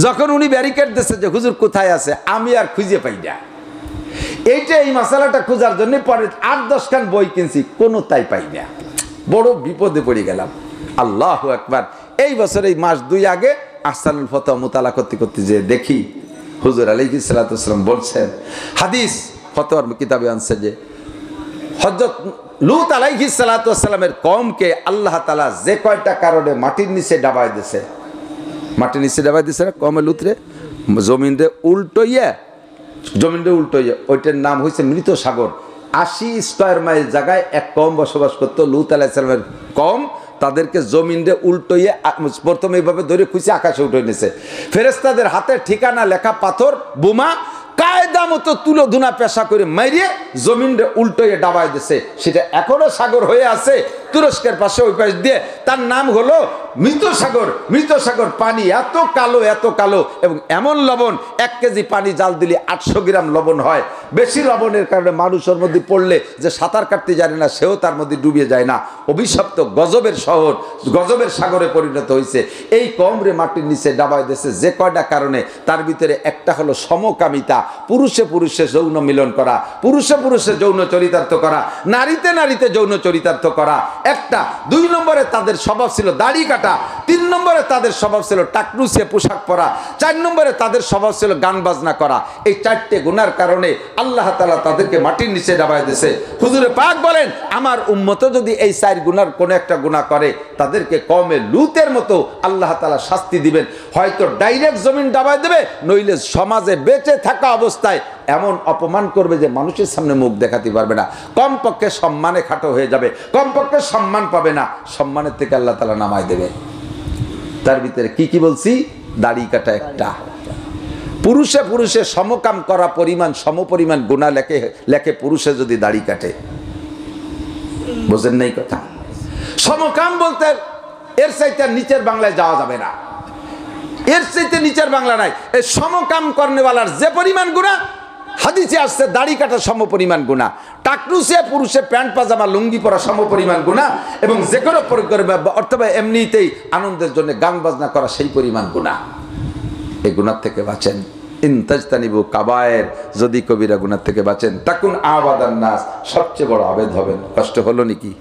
যখন উনি ব্যারিকেড দিচ্ছে যে হুজুর কোথায় আছে, আমি আর খুঁজে পাই না। এইটা এই মশালাটা খোঁজার জন্য পরে 8-10 খান বই কিনছি, কোনো তাই পাই না, বড় বিপদে পড়ে গেলাম। আল্লাহু আকবার। এই বছর এই মাস 2 আগে আহসানুল ফতোয়া মুতালা করতে করতে যে দেখি হুজুর আলাইহিস সালাতু ওয়াস সালাম বলছেন, হাদিস ফতোয়ার কিতাবে আনছে যে হযরত লূত আলাইহিস সালাতু ওয়াস সালামের কওমকে আল্লাহ তাআলা যে কয়টা কারণে মাটির নিচে ডাবায় দিয়েছে, মাটির নিচে ডাবায় দিয়েছে না কওমে লূতরে, জমিনে উল্টোইয়া, ওইটার নাম হয়েছে মৃত সাগর। 80 স্কয়ার মাইল জায়গায় এক কওম বসবাস করতো, লূত আলাইহিস সালামের কওম। তাদেরকে জমিনে উল্টোইয়ে প্রথমে এইভাবে ধরে খুঁজে আকাশে উঠে নিয়েছে। ফেরেশতাদের হাতে ঠিকানা লেখা পাথর, বোমা কায়দা মতো তুলো ধুনা পেশা করে মারিয়ে জমিনে উল্টোইয়ে ডাবায় দিছে। সেটা এখনো সাগর হয়ে আছে তুরস্কের পাশে, ওই পাশ দিয়ে। তার নাম হলো মৃত সাগর। মৃত সাগর পানি এত কালো, এত কালো, এবং এমন লবণ 1 কেজি পানি জাল দিলে 800 গ্রাম লবণ হয়। বেশি লবণের কারণে মানুষের মধ্যে পড়লে যে সাঁতার কাটতে জানে না, সেও তার মধ্যে ডুবে যায় না। অভিশপ্ত গজবের শহর, গজবের সাগরে পরিণত হয়েছে। এই কমরে মাটির নিচে ডাবায় দিয়েছে যে কয়টা কারণে, তার ভিতরে একটা হলো সমকামিতা, পুরুষে পুরুষে যৌন মিলন করা, পুরুষে পুরুষে যৌন চরিতার্থ করা, নারীতে নারীতে যৌন চরিতার্থ করা একটা। 2 নম্বরে তাদের স্বভাব ছিল দাড়ি কাটা। 3 নম্বরে তাদের স্বভাব ছিল টাকনুসে পোশাক পরা। 4 নম্বরে তাদের স্বভাব ছিল গান বাজনা করা। এই 4টে গুনার কারণে আল্লাহ তাআলা তাদেরকে মাটির নিচে ডাবায় দিয়েছে। হুজুরে পাক বলেন, আমার উম্মত যদি এই 4 গুনার কোন একটা গুনাহ করে, তাদেরকে কওমে লূতের মতো আল্লাহ তাআলা শাস্তি দিবেন। হয়তো ডাইরেক্ট জমিন ডাবায় দেবে, নইলে সমাজে বেঁচে থাকা অবস্থায় এমন অপমান করবে যে মানুষের সামনে মুখ দেখাতে পারবে না। কমপক্ষে সম্মানে খাটো হয়ে যাবে, কমপক্ষে সম্মান পাবে না, সম্মানের থেকে আল্লাহ তাআলা নামায় দেবে। তার ভিতরে কি কি বলছি? দাড়ি কাটা একটা। পুরুষে পুরুষে সমকাম করা পরিমাণ, সমপরিমাণ গুনাহ লেখে পুরুষে যদি দাড়ি কাটে। বুঝেন নাই কথা? সমকাম বলতে এর চাইতে নিচের বাংলায় যাওয়া যাবে না, এর চাইতে নিচের বাংলা নাই। এই সমকাম করনেওয়ালার যে পরিমাণ গুনাহ, হাদিসে আসছে দাড়ি কাটা সমপরিমাণ গুনাহ, টাকনুসে পুরুষে প্যান্ট পাজামা লুঙ্গি পরা সমপরিমাণ গুনাহ, এবং যে কোনো অথবা এমনিতেই আনন্দের জন্য গান বাজনা করা সেই পরিমাণ গুনাহ। এই গুনাহ থেকে বাঁচেন। ইনতাজতানিবু কাবায়ের, যদি কবিরা গুনাহ থেকে বাঁচেন, তাকুন আবাদান নাস, সবচেয়ে বড় আবেদ হবেন। কষ্ট হলো নাকি?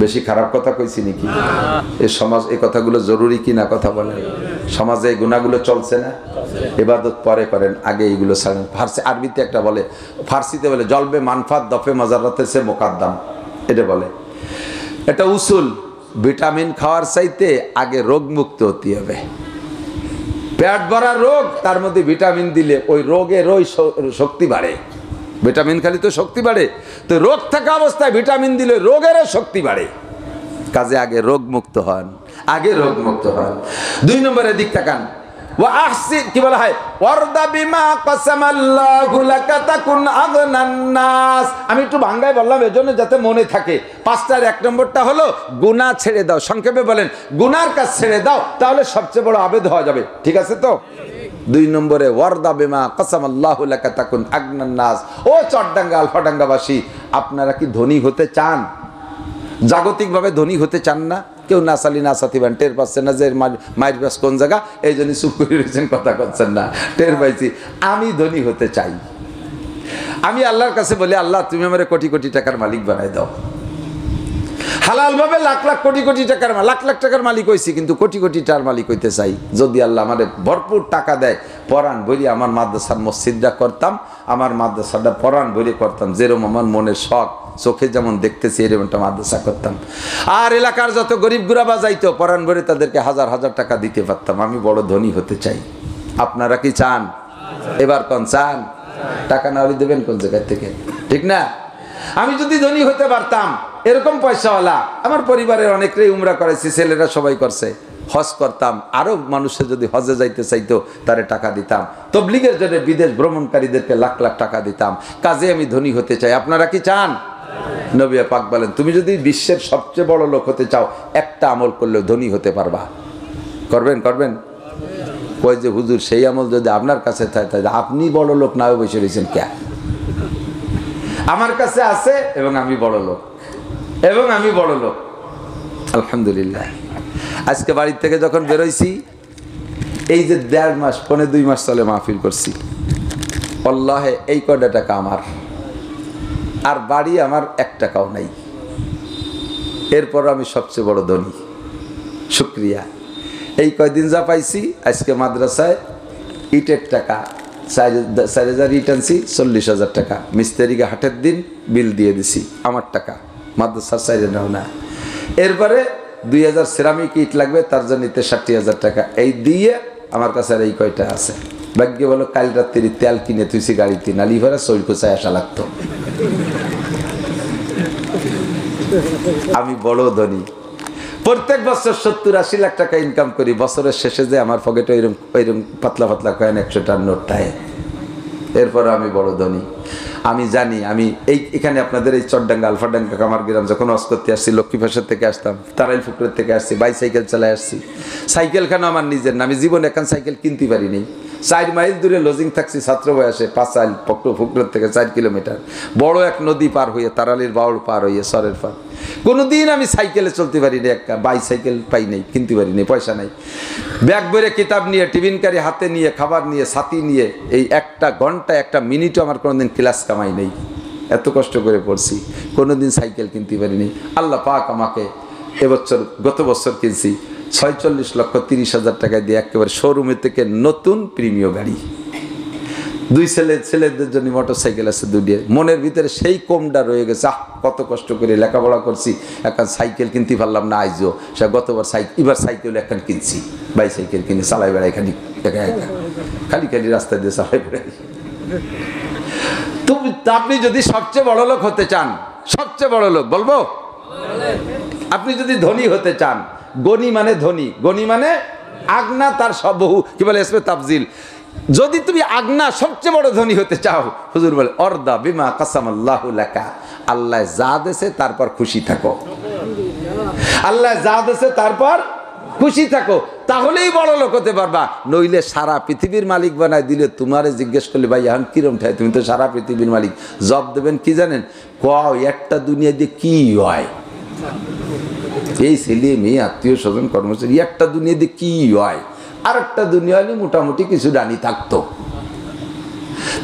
বেশি খারাপ কথা কইছি নাকি? এই সমাজ এই কথাগুলো জরুরি কি না? কথা বলেন। সমাজে এই গুনাহগুলো চলছে না? ইবাদত পরে করেন, আগে এইগুলো ছাড়েন। ফার্সি আরবিতে একটা বলে, ফার্সিতে বলে জলবে মানফাত দফে মাজারাতে সে মোকাদ্দাম, এটা বলে। এটা উসুল, ভিটামিন খাওয়ার চাইতে আগে রোগ মুক্ত হতে হবে। পেট ভরা রোগ, তার মধ্যে ভিটামিন দিলে ওই রোগের ওই শক্তি বাড়ে। ভিটামিন খালি তো শক্তি বাড়ে, তো রোগ থাকা অবস্থায় ভিটামিন দিলে রোগেরও শক্তি বাড়ে। কাজে আগে রোগ মুক্ত হন, আগে রোগ মুক্ত হন। 2 নম্বরের দিক তাকান। ওয়া আহসিন, কি বলা হয়? ওয়ারদা বিমা কাসামাল্লাহু লাকা তাকুন আগনান নাস। আমি একটু বাংলায় বললাম এজন্য যাতে মনে থাকে। 5টার 1 নম্বরটা হলো গুনাহ ছেড়ে দাও। সংক্ষেপে বলেন, গুনার কাজ ছেড়ে দাও, তাহলে সবচেয়ে বড় আবেদ হওয়া যাবে। ঠিক আছে তো? 2 নম্বরে ওয়ারদা বিমা কাসামাল্লাহু লাকা তাকুন আগনান নাস। ও চট্টাঙ্গা আলফাডাঙ্গাবাসী, আপনারা কি ধনী হতে চান? জাগতিকভাবে ধনী হতে চান না? কেউ নাসালি না সাথিবান, টের পাচ্ছেন না যে মায়ের পাশ কোন জায়গা, এই জন্য চুপ করে রয়েছেন, কথা করছেন না। টের পাইছি। আমি ধনী হতে চাই। আমি আল্লাহর কাছে বলি, আল্লাহ তুমি আমার কোটি কোটি টাকার মালিক বানাই দাও। হালাল ভাবে লাখ লাখ কোটি কোটি টাকার, লাখ লাখ টাকার মালিক হয়েছি, কিন্তু কোটি কোটি টাকার মালিক হইতে চাই। যদি আল্লাহ আমার ভরপুর টাকা দেয়, পরাণ ভরি আমার মাদ্রাসার মসজিদটা করতাম, আমার মাদ্রাসাটা পরাণ ভরি করতাম, যেরকম আমার মনের শখ, চোখে যেমন দেখতেছি এরকমটা মাদ্রাসা করতাম। আর এলাকার যত গরিব গুরাবা যাইতো, পরাণ ভরে তাদেরকে হাজার হাজার টাকা দিতে পারতাম। আমি বড় ধনী হতে চাই। আপনারা কি চান? এবার কোন চান? টাকা না হলে দেবেন কোন জায়গা থেকে? ঠিক না? আমি যদি ধনী হতে পারতাম, এরকম পয়সাওয়ালা, আমার পরিবারের অনেকেই উমরা করেছি, ছেলেরা সবাই করছে, হজ করতাম, আরো মানুষের যদি হজে যাইতে চাইতো তারে টাকা দিতাম, তবলিগের জন্য বিদেশ ভ্রমণকারীদেরকে লাখ লাখ টাকা দিতাম। কাজে আমি ধনী হতে চাই। আপনারা কি চান? নবী পাক বলেন, তুমি যদি বিশ্বের সবচেয়ে বড় লোক হতে চাও, একটা আমল করলেও ধনী হতে পারবা। করবেন? করবেন? কয় যে হুজুর সেই আমল যদি আপনার কাছে থাকে আপনি বড় লোক না বসে রয়েছেন কে? আমার কাছে আছে এবং আমি বড় লোক, এবং আমি বড় লোক আলহামদুলিল্লাহ। আজকে বাড়ির থেকে যখন বেরোইছি, এই যে 1.5 মাস 1.5-2 মাস চলে মাহফিল করছি, আল্লাহে এই কয়টা টাকা আমার, আর বাড়ি আমার 1 টাকাও নাই। এরপর আমি সবচেয়ে বড় ধনী, শুকরিয়া। এই কয়দিন যা পাইছি, আজকে মাদ্রাসায় ইটের টাকা 4,000 ইট আনছি, 40,000 টাকা মিস্ত্রিকে হাটের দিন বিল দিয়ে দিছি, আমার টাকা, মাদ্রাসার চাইলে নাও না। এরপরে 2,000 সিরামিক ইট লাগবে, তার জন্য 60,000 টাকা। এই দিয়ে আমার কাছে আর এই কয়টা আছে। ভাগ্য বলো কাল রাত্রি তেল কিনে তুইছি গাড়িতে, নালি ভরা চৈল কোচায় আসা লাগতো। আমি বড় ধনী। প্রত্যেক বছর 70-80 লাখ টাকা ইনকাম করি, বছরের শেষে যে আমার পকেটে ওইরকম পাতলা পাতলা কয়েন 100 টাকার নোটটায়। এরপর আমি বড় ধনী। আমি জানি আমি এখানে আপনাদের এই চটডাঙ্গা আলফাডাঙ্গা কামার গ্রাম যখন ওয়াজ করতে আসছি, লক্ষ্মীপাশার থেকে আসতাম, তারাইল ফুকরের থেকে আসছি, বাইসাইকেল চালায় আসছি। সাইকেলখানা আমার নিজের না, আমি জীবনে এখন সাইকেল কিনতে পারিনি। 4 মাইল দূরে লজিং থাকছি ছাত্র বয়সে, 5 মাইল ফুকরের থেকে 4 কিলোমিটার, বড় এক নদী পার হইয়ে, তারালির বাউল পার হইয়ে, সরের পার। কোনোদিন আমি সাইকেলে চলতে পারিনি, একটা বাইসাইকেল পাই নাই, কিনতে পারিনি, পয়সা নাই। ব্যাগ ভরে কিতাব নিয়ে, টিফিন কারি হাতে নিয়ে, খাবার নিয়ে, ছাতি নিয়ে, এই 1 ঘন্টা 1 মিনিটও আমার কোনোদিন ক্লাস কামাই নেই। এত কষ্ট করে পড়ছি, কোনোদিন সাইকেল কিনতে পারিনি। আল্লাহ পাক আমাকে এবছর, গত বছর কিনছি 46,30,000 টাকা দিয়ে একেবারে শোরুমে থেকে নতুন প্রিমিয় গাড়ি। 2 ছেলেদের জন্য মোটর সাইকেল আছে 2টি। মনের ভিতরে সেই কমটা রয়ে গেছে, কত কষ্ট করে লেখাপড়া করছি, এখন সাইকেল কিনতে পারলাম না আইজও। সে গতবার এবার সাইকেল এখন কিনছি, বাইসাইকেল কিনে চালাই বেড়াই, খালি একা একা, খালি রাস্তায় দিয়ে চালাই বেড়াই। তো আপনি যদি সবচেয়ে বড় লোক হতে চান, সবচেয়ে বড় লোক বলবো, আপনি যদি ধনী হতে চান, গনি মানে ধনী, গনি মানে আগনা, তার সব বহু কি বলে ইসমে তাফজিল। যদি তুমি আগনা সবচেয়ে বড় ধনী হতে চাও, হুজুর বলে অর্দা বিমা কাসামাল্লাহু লাকা, আল্লাহ যা দেছে তারপর খুশি থাকো, আল্লাহ যা দেছে তারপর খুশি থাকো, তাহলেই বড় লোক হতে পারবা। নইলে সারা পৃথিবীর মালিক বানায় দিলে, তোমারে জিজ্ঞেস করলে ভাই এখন কিরম ঠাই, তুমি তো সারা পৃথিবীর মালিক, জব দেবেন কি জানেন? কও একটা দুনিয়া দিয়ে কি হয়, এই ছেলে মেয়ে আত্মীয় স্বজন কর্মচারী, একটা দুনিয়া দিয়ে কি হয়, আর একটা দুনিয়া হলে মোটামুটি কিছু ডানি থাকতো,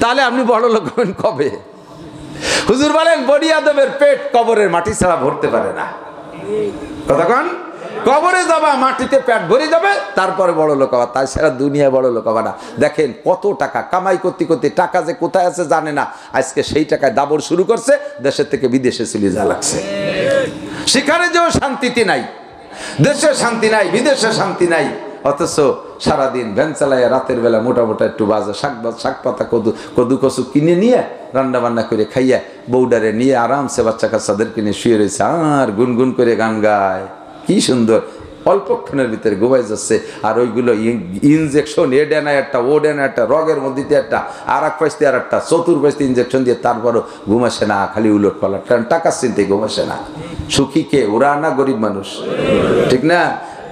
তাহলে আপনি বড় লোক হবেন কবে? হুজুর বলেন বনি আদমের পেট কবরের মাটি ছাড়া ভরতে পারে না। কতক্ষণ কবরে যাবা, মাটিতে পেট ভরে যাবে, তারপরে বড় লোক হবা, তাই সারা দুনিয়া বড় লোক হবা না। দেখেন কত টাকা কামাই করতে করতে, টাকা যে কোথায় আছে জানে না, আজকে সেই টাকায় দাবর শুরু করছে, দেশের থেকে বিদেশে চলে যা লাগছে। সেখানে যেও শান্তিতে নাই, দেশে শান্তি নাই, বিদেশে শান্তি নাই, অথচ সারাদিন ভ্যান চালাইয়া রাতের বেলা মোটামোটা একটু বাজা শাক পাতা কদু কচু কিনে নিয়ে রান্না বান্না করে খাইয়া বউডারে নিয়ে আরামসে বাচ্চা কাচ্চাদের কিনে শুয়ে রয়েছে, আর গুনগুন করে গান গায়, কি সুন্দর, অল্পক্ষণের ভিতরে ঘুমাই যাচ্ছে। আর ওইগুলো ইনজেকশন, এ ডেনা একটা, ও ডেনা একটা, রগের মধ্যে একটা, আর এক পাশে আর একটা, চতুর্পাশে ইনজেকশন দিয়ে, তারপরও ঘুমাসে না, খালি উলট পালট, কারণ টাকার চিন্তে ঘুমাসে না। সুখী কে? ওরা না গরিব মানুষ, ঠিক না?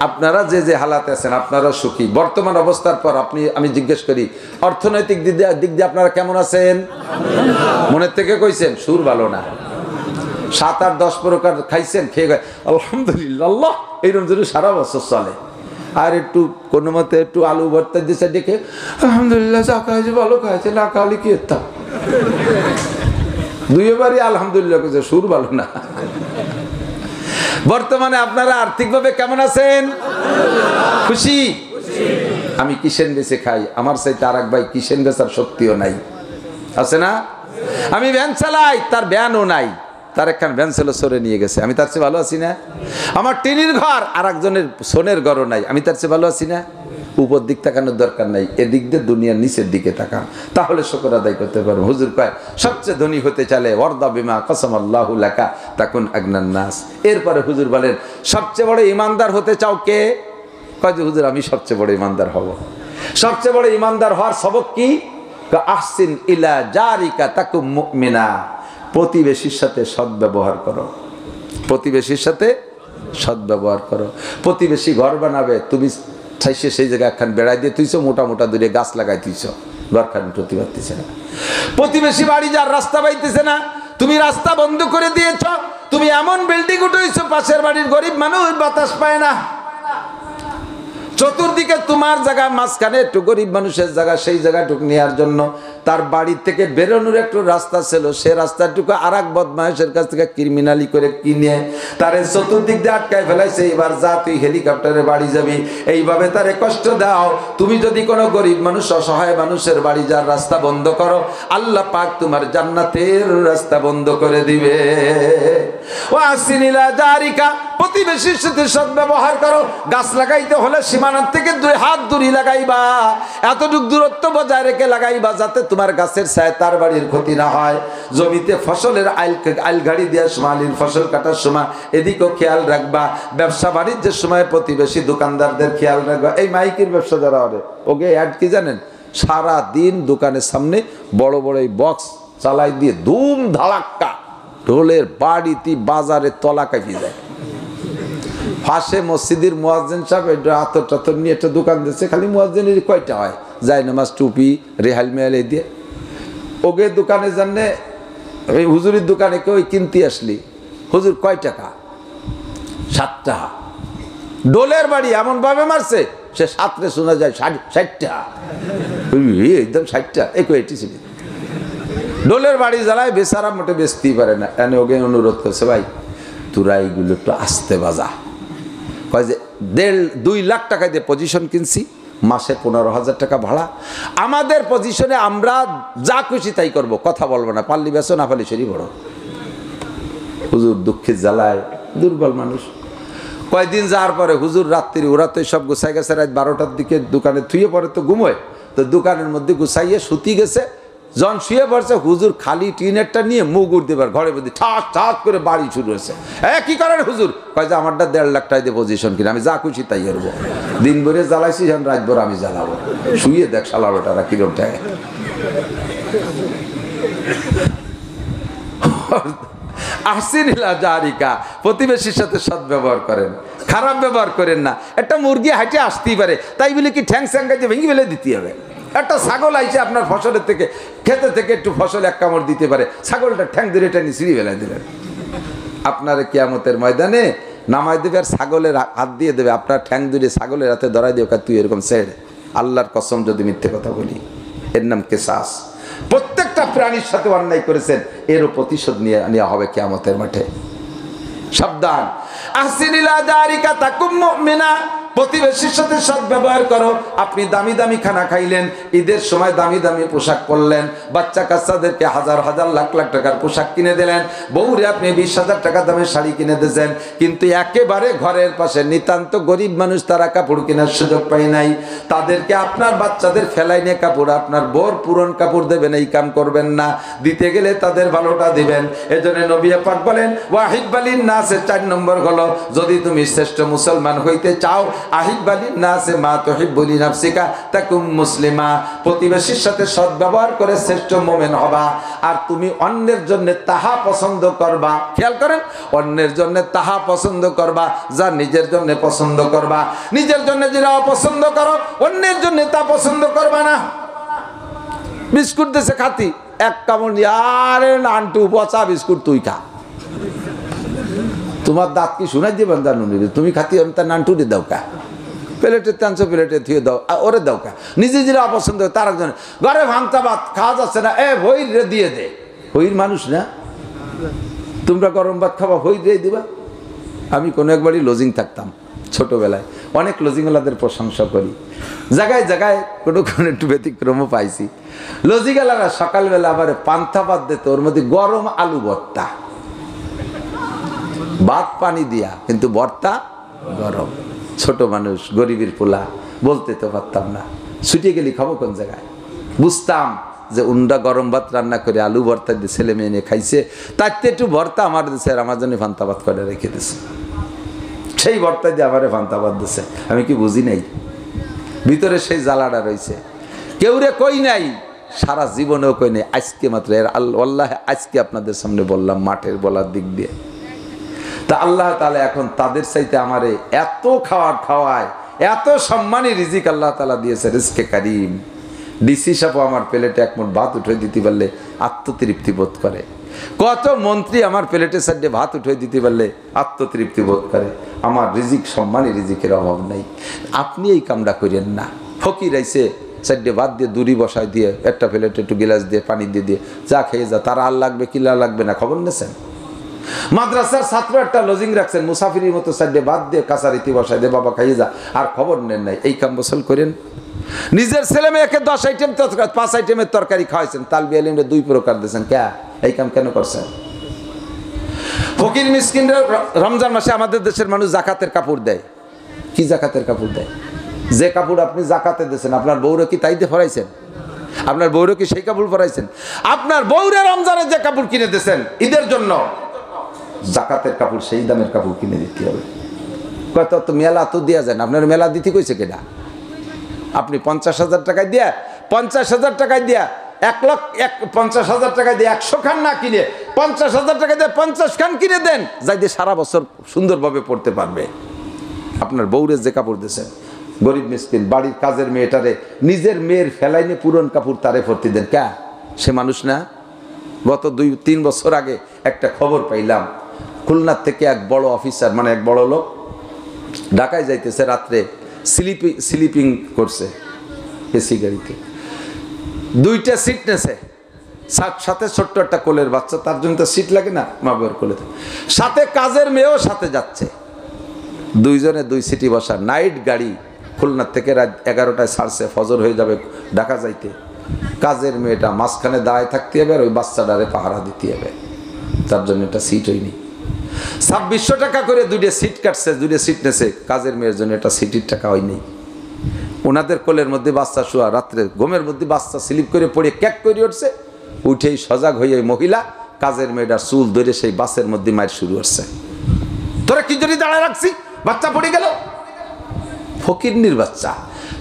আপনারা যে হালাতে আছেন, আপনারা সুখী। বর্তমান অবস্থার পর আমি জিজ্ঞেস করি, অর্থনৈতিক দিক দিয়ে আপনারা কেমন আছেন? মনের থেকে কইছেন? সুর ভালো না, 7-8-10 প্রকার খাইছেন, খেয়ে গেছে আলহামদুলিল্লাহ, এইরকম যদি সারা বছর চলে। আর একটু কোনো মতে একটু আলু ভর্তা দিয়েছে দেখে আলহামদুলিল্লাহ, যা খাইছে ভালো খাইছে, না খালি কি এরতাম, 2বারই আলহামদুলিল্লাহ কইছে, সুর ভালো না। বর্তমানে আপনারা আর্থিকভাবে কেমন আছেন? খুশি? আমি কিষেন বেচে খাই, আমার চাইতে আর এক ভাই কিষেন বেচার শক্তিও নাই, আছে না? আমি ভ্যান চালাই, তার ভ্যানও নাই, তার একখান ভ্যান ছিল সরে নিয়ে গেছে, আমি তার চেয়ে ভালো আছি না? আমার টিনির ঘর, আর একজনের সোনের ঘরও নাই, আমি তার চেয়ে ভালো আছি না? উপর দিক তাকানোর দরকার নাই, এদিক দিয়ে দুনিয়ার নিচের দিকে তাকান, তাহলে শুকর আদায় করতে পারবো। হুজুর কয় সবচেয়ে ধনী হতে চাইলে ওয়ারদা বিমা কাসামাল্লাহু লাকা তাকুন আগনান নাস। এরপরে হুজুর বলেন সবচেয়ে বড় ইমানদার হতে চাও কে? কয় যে হুজুর আমি সবচেয়ে বড় ইমানদার হব। সবচেয়ে বড় ইমানদার হওয়ার সবক কি? আহসিন ইলা জারিকা তাকুম মুমিনা, প্রতিবেশীর সাথে সদ্ব্যবহার করো, প্রতিবেশীর সাথে সদ্ব্যবহার করো। প্রতিবেশী ঘর বানাবে, তুমি ঠাইসে সেই জায়গায় একখান বেড়াই দিয়ে তুইছো, মোটা মোটা দূরে গাছ লাগাই তুইছো, ঘরখান প্রতি পারতেছে না। প্রতিবেশী বাড়ি যার রাস্তা পাইতেছে না, তুমি রাস্তা বন্ধ করে দিয়েছ। তুমি এমন বিল্ডিং উঠেছ পাশের বাড়ির গরিব মানুষ বাতাস পায় না। চতুর্দিকে তোমার জায়গা, মাঝখানে একটু গরিব মানুষের জায়গা, সেই জায়গাটুকু নেওয়ার জন্য তার বাড়ি থেকে বেরোনোর একটু রাস্তা ছিল, সে রাস্তাটুকু আর এক বদমাইশের কাছ থেকে ক্রিমিনালি করে কিনে তারে চতুর্দিক দিয়ে আটকায় ফেলাইছে। এবার যা তুই হেলিকপ্টারে বাড়ি যাবি, এইভাবে তারে কষ্ট দাও। তুমি যদি কোনো গরিব মানুষ, অসহায় মানুষের বাড়ি যার রাস্তা বন্ধ করো, আল্লাহ পাক তোমার জান্নাতের রাস্তা বন্ধ করে দিবে। ওয়াসিনিলা জারিকা, প্রতিবেশীর সাথে সদ্ব্যবহার করো। গাছ লাগাইতে হলে সীমানার থেকে 2 হাত দূরে লাগাইবা, এতটুকু দূরত্ব বজায় রেখে লাগাইবা যাতে তোমার গাছের ছায় তার বাড়ির ক্ষতি না হয়। জমিতে ফসলের আইল গাড়ি দেওয়ার সময়, আলির ফসল কাটার সময় এদিকেও খেয়াল রাখবা। ব্যবসা বাণিজ্যের সময় প্রতিবেশী দোকানদারদের খেয়াল রাখবা। এই মাইকের ব্যবসা যারা হবে, ওকে অ্যাড কি জানেন, সারা দিন দোকানের সামনে বড় বড় এই বক্স চালাই দিয়ে ধুম ধাড়াক্কা ঢোলের বাড়িতে বাজারে তলা কাটিয়ে যায়। ফাঁসে মসজিদের মুয়াজ্জিন সাহেব এটা আতর টাতর নিয়ে একটা দোকান দিচ্ছে, খালি মুয়াজ্জিনের কয়টা হয়, যায় নামাজ, টুপি, রেহাল মেয়াল এই দিয়ে। ওকে দোকানে জানে, ওই হুজুরের দোকানে কেউ কিনতে আসলি, হুজুর কয় টাকা? 7 টাকা। ডোলের বাড়ি এমন ভাবে মারছে, সে 7 শোনা যায় 60 টাকা, একদম 60 টাকা। এটি ছিল ডোলের বাড়ি জ্বালায়, বেচারা মোটে বেচতেই পারে না। এনে ওকে অনুরোধ করছে, ভাই তোরা এইগুলো একটু আস্তে বাজা। কয় যে 1.5-2 লাখ টাকা দিয়ে পজিশন কিনছি, মাসে 15,000 টাকা ভাড়া। আমাদের পজিশনে আমরা যা খুশি তাই করবো, কথা বলবো না, পাল্লি বেসো না পাল্লি সেরি বড়। হুজুর দুঃখের জ্বালায়, দুর্বল মানুষ। কয়েকদিন যাওয়ার পরে হুজুর রাত্রি, ওরা তো সব গুছাই গেছে, রাত 12টার দিকে দোকানে থুয়ে পরে তো ঘুমোয়, তো দোকানের মধ্যে গুছাইয়ে সুতি গেছে। জন শুয়ে পড়ছে, হুজুর খালি টিনেরটা নিয়ে মুখ উঠতে পারে, ঘরের মধ্যে ঠাস ঠাস করে বাড়ি শুরু হয়েছে। হ্যাঁ কি করেন হুজুর? কয় যে আমারটা 1.5 লাখ টাকা দিয়ে পজিশন কিনে আমি যা খুশি তাই করবো। দিন ভরে জ্বালাইছি, যখন রাত ভর আমি জ্বালাবো। শুয়ে দেখ শালা বেটারা কিরম টাকা। আহসিনিলা জারিকা, প্রতিবেশীর সাথে সদ্ব্যবহার করেন, খারাপ ব্যবহার করেন না। একটা মুরগি হাঁটে আসতেই পারে, তাই বলে কি ঠ্যাং স্যাঙ্গাইতে ভেঙে ফেলে দিতে হবে? একটা ছাগল আইছে আপনার ফসলের থেকে, খেতে থেকে একটু ফসল 1 কামড় দিতে পারে, ছাগলটা ঠ্যাং ধরে টেনে ছিঁড়ে ফেলে দিলেন। আপনার কিয়ামতের ময়দানে নামাই দেবে আর ছাগলের হাত দিয়ে দেবে, আপনার ঠ্যাং ধরে ছাগলের হাতে ধরাই দেবে, তুই এরকম ছেড়ে। আল্লাহর কসম যদি মিথ্যে কথা বলি, এর নাম কেসাস। প্রত্যেকটা প্রাণীর সাথে অন্যায় করেছেন, এরও প্রতিশোধ নেওয়া হবে কিয়ামতের মাঠে। সাবধান। আহসিনিলা জারিকা তাকুম মুমিনা, প্রতিবেশীর সাথে সদ্ব্যবহার করো। আপনি দামি দামি খানা খাইলেন, ঈদের সময় দামি দামি পোশাক পরলেন, বাচ্চা কাচ্চাদেরকে 1000 লাখ লাখ টাকার পোশাক কিনে দিলেন, বউরে আপনি 20,000 টাকা দামের শাড়ি কিনে দিয়েছেন, কিন্তু একেবারে ঘরের পাশে নিতান্ত গরিব মানুষ, তারা কাপড় কেনার সুযোগ পায় নাই, তাদেরকে আপনার বাচ্চাদের ফেলাই নিয়ে কাপড়, আপনার বোর পুরন কাপড় দেবেন, এই কাম করবেন না। দিতে গেলে তাদের ভালোটা দিবেন। এজন্য নবী পাক বলেন, ওয়াহিব্বালিন নাসে 4 নম্বর হলো, যদি তুমি শ্রেষ্ঠ মুসলমান হইতে চাও, আহিব্বালিন নাসে মা তুহিব্বুলি নাফসিকা তাকুম মুসলিমা, প্রতিবেশীর সাথে সদ্ব্যবহার করে শ্রেষ্ঠ মুমিন হবা। আর তুমি অন্যের জন্য তাহা পছন্দ করবা, খেয়াল করেন, অন্যের জন্য তাহা পছন্দ করবা যা নিজের জন্য পছন্দ করবা। নিজের জন্য যেটা অপছন্দ করো, অন্যের জন্য তা পছন্দ করবা না। বিস্কুট দেশে খাতি, 1 কামড় নিয়ে, আরে নান্টু পচা বিস্কুট তুই খা, তোমার দাঁত কি শোনাই দিবেন জানুন, তুমি খাতি তার নান্টুরে দাও কা, প্লেটে টানছো, প্লেটে থুয়ে দাও, ওরে দাও কা। নিজে যেটা অপছন্দ তার একজন ঘরে ভাঙতা ভাত খাওয়া যাচ্ছে না, হইর রে দিয়ে দে, হইর মানুষ না, তোমরা গরম ভাত খাবা, হইর রে দিবা। আমি কোনো একবারই লজিং থাকতাম ছোটবেলায়, অনেক লজিংওয়ালাদের প্রশংসা করি, জায়গায় জায়গায় কোনো কোনো একটু ব্যতিক্রমও পাইছি। লজিংওয়ালারা সকালবেলা আবার পান্থা ভাত দিত, ওর মধ্যে গরম আলু ভর্তা, ভাত পানি দিয়া, কিন্তু ভর্তা গরম। ছোট মানুষ, গরিবের পোলা, বলতে তো পারতাম না, ছুটে গেলি খাবো কোন জায়গায়। বুঝতাম যে উন্ডা গরম ভাত রান্না করে আলু ভর্তা দিয়ে ছেলে মেয়ে নিয়ে খাইছে, তার তো একটু ভর্তা আমার দিচ্ছে, আর আমার জন্য ফান্তা ভাত করে রেখে দিছে, সেই ভর্তা দিয়ে আমারে ফান্তা ভাত দিচ্ছে। আমি কি বুঝি নাই? ভিতরে সেই জ্বালাটা রয়েছে, কেউ রে কই নাই, সারা জীবনেও কই নাই, আজকে মাত্র আল্লাহ আজকে আপনাদের সামনে বললাম মাঠের বলার দিক দিয়ে। তা আল্লাহ তাআলা এখন তাদের চাইতে আমারে এত খাওয়ায়, এত সম্মানী রিজিক আল্লাহ তাআলা দিয়েছে, রিজকে কারীম। ডিসি সাহেব আমার প্লেটে এক মুঠ ভাত উঠে দিতে পারলে আত্মতৃপ্তি বোধ করে। কত মন্ত্রী আমার প্লেটে সাইডে ভাত উঠে দিতে পারলে আত্মতৃপ্তি বোধ করে। আমার রিজিক সম্মানী, রিজিকের অভাব নেই। আপনি এই কামটা করেন না। ফকির আইসে সাইডে ভাত দিয়ে দড়ি বসায় দিয়ে একটা প্লেটে একটু গিলাস দিয়ে পানি দিয়ে দিয়ে যা খেয়ে যা, তারা আর লাগবে কিলা লাগবে না খবর নেছেন? মাদ্রাসার ছাত্র একটা লজিং রাখছেন, মুসাফিরের মতো সাইডে ভাত দিয়ে কাছারিতি বসায় দিয়ে বাবা খাইয়ে যা, আর খবর নেন নাই। এই কাম বসল করেন। নিজের ছেলে মেয়েকে 10 আইটেম 5 আইটেমের তরকারি খাওয়াইছেন, তালবি আলিমরা 2 প্রকার দিয়েছেন। কে এই কাম কেন করছেন? ফকির মিসকিনরা রমজান মাসে আমাদের দেশের মানুষ জাকাতের কাপড় দেয়। কি জাকাতের কাপড় দেয়? যে কাপড় আপনি জাকাতে দিয়েছেন, আপনার বউরে কি তাই দিয়ে ফরাইছেন? আপনার বউরে কি সেই কাপড় ফরাইছেন? আপনার বউরে রমজানের যে কাপড় কিনে দিয়েছেন ঈদের জন্য, জাকাতের কাপড় সেই দামের কাপড় কিনে দিতে হবে। কত তো মেলা তো দেওয়া যায় না। আপনার মেলা দিতে কইছে কেনা? আপনি 50,000 টাকায় দিয়া 50,000 টাকায় দিয়া 1,50,000 টাকায় দিয়ে 100 খান না কিনে 50,000 টাকা দিয়ে 50 খান কিনে দেন, যাই দিয়ে সারা বছর সুন্দরভাবে পড়তে পারবে। আপনার বউরে যে কাপড় দিয়েছেন, গরিব মিসকিন বাড়ির কাজের মেয়েটারে নিজের মেয়ের ফেলাইনে পুরন কাপড় তারে ভর্তি দেন। কে সে মানুষ না? গত 2-3 বছর আগে একটা খবর পাইলাম, খুলনার থেকে এক বড় অফিসার, মানে এক বড় লোক ঢাকায় যাইতেছে, রাত্রে স্লিপিং করছে এসি গাড়িতে, 2টা সিট নেছে, সাথে ছোট্ট একটা কোলের বাচ্চা, তার জন্য তো সিট লাগে না, মা বাবার কোলে, সাথে কাজের মেয়েও সাথে যাচ্ছে, 2 জনে 2 সিটি বসা। নাইট গাড়ি খুলনার থেকে রাত 11টায় ছাড়ছে, ফজর হয়ে যাবে ঢাকা যাইতে। কাজের মেয়েটা মাঝখানে দাঁড়ায় থাকতে হবে, আর ওই বাচ্চাটারে পাহারা দিতে হবে, তার জন্য একটা সিট হয়নি। 2600 টাকা করে 2টা সিট কাটছে, 2টা সিট নেছে, কাজের মেয়ের জন্য একটা সিটির টাকা হয়নি। ওনাদের কোলের মধ্যে বাচ্চা শোয়া, রাত্রে ঘুমের মধ্যে বাচ্চা স্লিপ করে পড়ে ক্যাক করে উঠছে, উঠেই সজাগ হয়ে মহিলা কাজের মেয়েটার চুল ধরে সেই বাসের মধ্যে মায়ের শুরু হচ্ছে। তোরা কি জন্য দাঁড়ায় রাখছি, বাচ্চা পড়ে গেল। ফকিরনির বাচ্চা,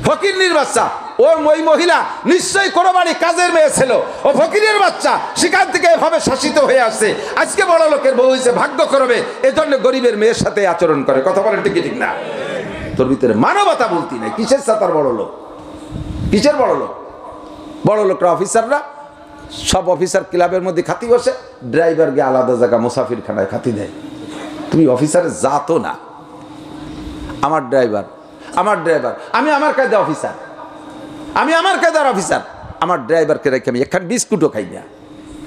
ফকিরনির বাচ্চা। ওর ওই মহিলা নিশ্চয়ই কোনো বাড়ি কাজের মেয়ে ছিল, ও ফকিরের বাচ্চা, সেখান থেকে এভাবে শাসিত হয়ে আসছে। আজকে বড় লোকের বউ হয়েছে, ভাগ্য করবে, এজন্য গরিবের মেয়ের সাথে আচরণ করে। কথা বলেন ঠিক ঠিক না? তোর ভিতরে মানবতা বলতি নাই। কিসের সাতার বড় লোক? কিসের বড় লোক? বড় লোকরা অফিসাররা সব অফিসার ক্লাবের মধ্যে খাতি বসে, ড্রাইভারকে আলাদা জায়গা মুসাফির খানায় খাতি দেয়। তুমি অফিসারের জাতো না। আমার ড্রাইভার, আমি আমার কায়দা অফিসার, আমি আমার কায়দার অফিসার। আমার ড্রাইভারকে রেখে আমি একখান বিস্কুটও খাই না,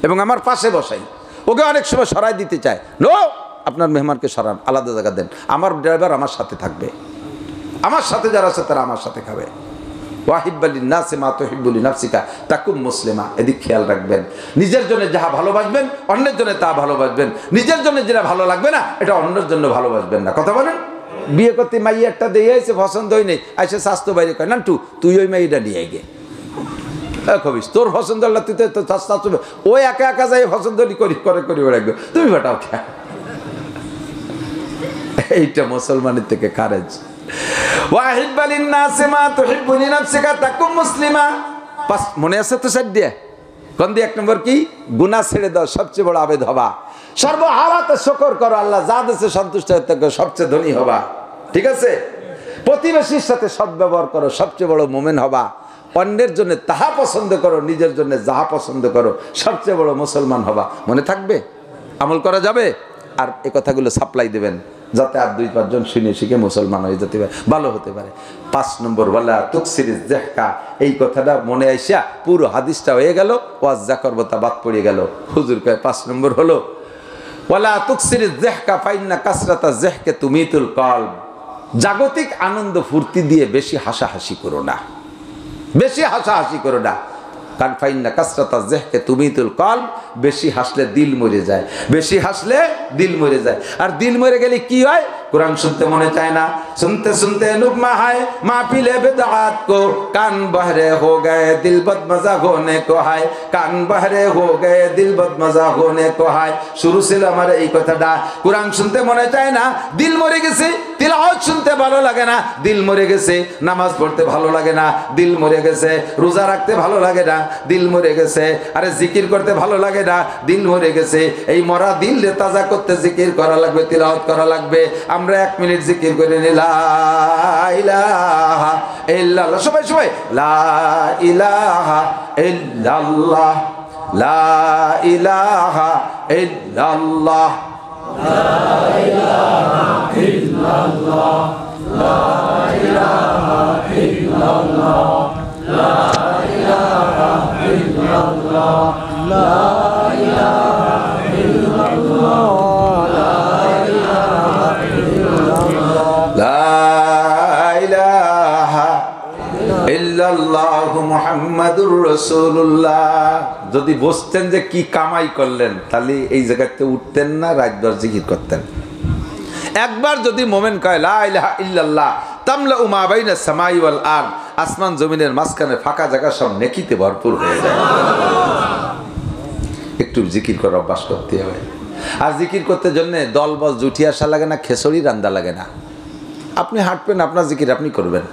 এবং আমার পাশে বসাই। ওকে অনেক সময় সরাই দিতে চায়, নো, আপনার মেহমানকে সরান, আলাদা জায়গা দেন। আমার ড্রাইভার আমার সাথে থাকবে, আমার সাথে যারা আছে তারা আমার সাথে খাবে। ওয়াহিব্বালিন নাসি মা তুহিব্বুলি নাফসিকা তাকুম মুসলিমা। এদিক খেয়াল রাখবেন, নিজের জন্য যাহা ভালোবাসবেন অন্যের জন্য তা ভালোবাসবেন। নিজের জন্য যেটা ভালো লাগবে না এটা অন্যের জন্য ভালোবাসবেন না। কথা বলেন? বিয়ে করতে মাই একটা দিয়ে আইছে, পছন্দ হয় নেই, আইসে স্বাস্থ্য বাইরে কয় না, তুই ওই মাইটা নিয়ে গে কবিস, তোর পছন্দ হল তুই তো স্বাস্থ্য, ওই একা একা যাই পছন্দ করে বেড়াবে, তুমি বেটাও খা। এইটা মুসলমানের থেকে খারেজ। মনে আছে তো স্যার দিয়ে কোন দিয়ে? 1 নম্বর কি? গুনাহ ছেড়ে দাও, সবচেয়ে বড় আবেদ হবা। সর্বহালাতে শুকর করো, আল্লাহ যা দেশে সন্তুষ্ট হতে সবচেয়ে ধনী হবা। ঠিক আছে? প্রতিবেশীর সাথে সদ্ব্যবহার করো, সবচেয়ে বড় মোমেন হবা। অন্যের জন্য তাহা পছন্দ করো, নিজের জন্য যাহা পছন্দ করো, সবচেয়ে বড় মুসলমান হবা। মনে থাকবে? আমল করা যাবে? আর এই কথাগুলো সাপ্লাই দেবেন, যাতে আর 2-5 জন শুনে শিখে মুসলমান হয়ে যেতে পারে, ভালো হতে পারে। 5 নম্বর ওয়ালা তুকসিরিজ যাহকা, এই কথাটা মনে আইসা পুরো হাদিসটা হয়ে গেল, ওয়াজ যা করবো তা বাদ পড়ে গেল। হুজুর কয় 5 নম্বর হলো ওয়ালা তুকসিরিজ যাহকা ফাইন্না কাসরাতা যাহকা তুমিতুল কলব। জাগতিক আনন্দ ফুর্তি দিয়ে বেশি হাসাহাসি করো না, বেশি হাসাহাসি করো না। কারণ ফাইন্না কাসরাতা যাহকা তুমিতুল কলব, বেশি হাসলে দিল মরে যায়, বেশি হাসলে দিল মরে যায়। আর দিল মরে গেলে কি হয়? कुरान सुनते मने चाहे ना, सुनते सुनते नुकमा है माफिले बिदअत को, कान बहरे हो गए दिल बदमजा होने को है, कान बहरे हो गए दिल बदमजा होने को है। शुरू से हमारे এই কথাটা, कुरान सुनते मने चाहे ना, दिल मरे গেছে, তিলাওয়াত শুনতে ভালো লাগে না, দিল মরে গেছে, নামাজ পড়তে ভালো লাগে না, দিল মরে গেছে, রোজা রাখতে ভালো লাগে না, দিল মরে গেছে, আরে জিকির করতে ভালো লাগে না, দিল মরে গেছে। এই মরা দিল তাজা করতে জিকির করা লাগবে, তিলাওয়াত করা লাগবে। আমরা 1 মিনিট জিকির করে নি লা ইলাহা ইল্লাল্লাহ সবাই সবাই লা ইলাহা ইল্লাল্লাহ লা ইলাহা ইল্লাল্লাহ লা ইলাহা ইল্লাল্লাহ লা ইলাহা ইল্লাল্লাহ লা ইলাহা ইল্লাল্লাহ লা ইলাহা ইল্লাল্লাহ লা ইলাহা ইল্লাল্লাহু মুহাম্মাদুর রাসূলুল্লাহ। যদি বুঝতেন যে কি কামাই করলেন তাহলে এই জায়গাতে উঠতেন না, রাতভর জিকির করতেন। একবার যদি মোমেন কয় লা ইলাহা ইল্লাল্লাহ তামলা মা বাইনাস সামাই ওয়াল আরদ, আসমান জমিনের মাঝখানে ফাঁকা জায়গা সব নেকিতে ভরপুর হয়ে যায়। একটু জিকির করার অভ্যাস করতে হবে। আর জিকির করতে জন্য দল বল জুটি আসা লাগে না, খেসড়ি রান্দা লাগে না। আপনি হাঁটবেন, আপনার জিকির আপনি করবেন।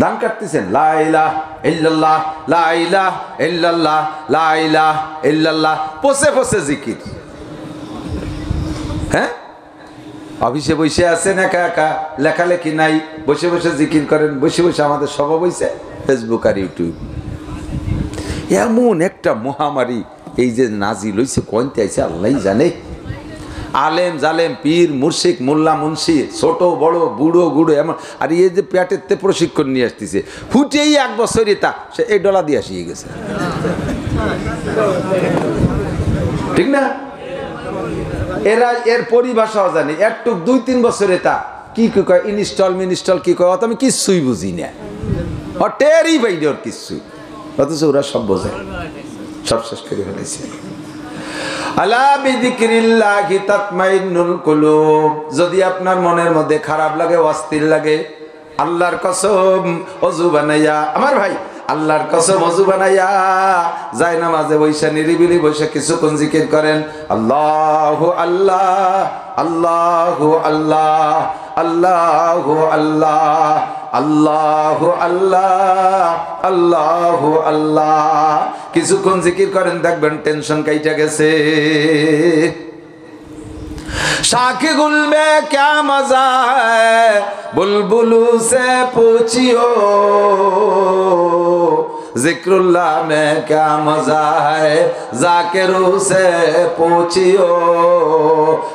ধান কাটতেছেন লা ইলাহা ইল্লাল্লাহ লা ইলাহা ইল্লাল্লাহ লা ইলাহা ইল্লাল্লাহ, পচে পচে জিকির। হ্যাঁ, অফিসে বসে আছেন একা একা, লেখালেখি নাই, বসে বসে জিকির করেন। বসে বসে আমাদের স্বভাব হয়েছে ফেসবুক আর ইউটিউব। এমন একটা মহামারী এই যে নাজিল হইছে, কোনতে আইছে আল্লাহ জানে। আলেম জালেম, পীর মুর্শিদ, মোল্লা মুন্সি, ছোট বড় বুড়ো গুড়ো এমন। আর এই যে পেটেতে প্রশিক্ষণ নিয়ে আসতেছে, ফুটেই 1 বছর এটা সে এই ডলা দিয়ে আসিয়ে গেছে, ঠিক না? এরা এর পরিভাষাও জানি, একটু 2-3 বছর এটা কি কয় ইনস্টল মিনস্টল কি কয়, অত আমি কিচ্ছুই বুঝি না, টেরই পাইনি ওর কিচ্ছুই, অথচ ওরা সব বোঝে, সব শেষ করে ফেলেছে। আলা বিযিকরিল্লাহি তাতমাইন্নুল কুলুব। যদি আপনার মনের মধ্যে খারাপ লাগে, অস্থির লাগে, আল্লাহর কসম ওযু বানাইয়া, আমার ভাই আল্লাহর কসম ওযু বানাইয়া যায় নামাজে বৈশা নিরিবিলি বৈশা কিছুক্ষণ জিকির করেন। আল্লাহু আল্লাহ আল্লাহু আল্লাহ আল্লাহু আল্লাহ আল্লাহু আল্লাহ আল্লাহু আল্লাহ। কিছুক্ষণ জিকির করেন, দেখবেন টেনশন কাইটা গেছে। शाख गुल में क्या मजा है, बुलबुलू से पूछियो, जिक्रुल्लाह में क्या मजा है, जाकिरू से पूछियो।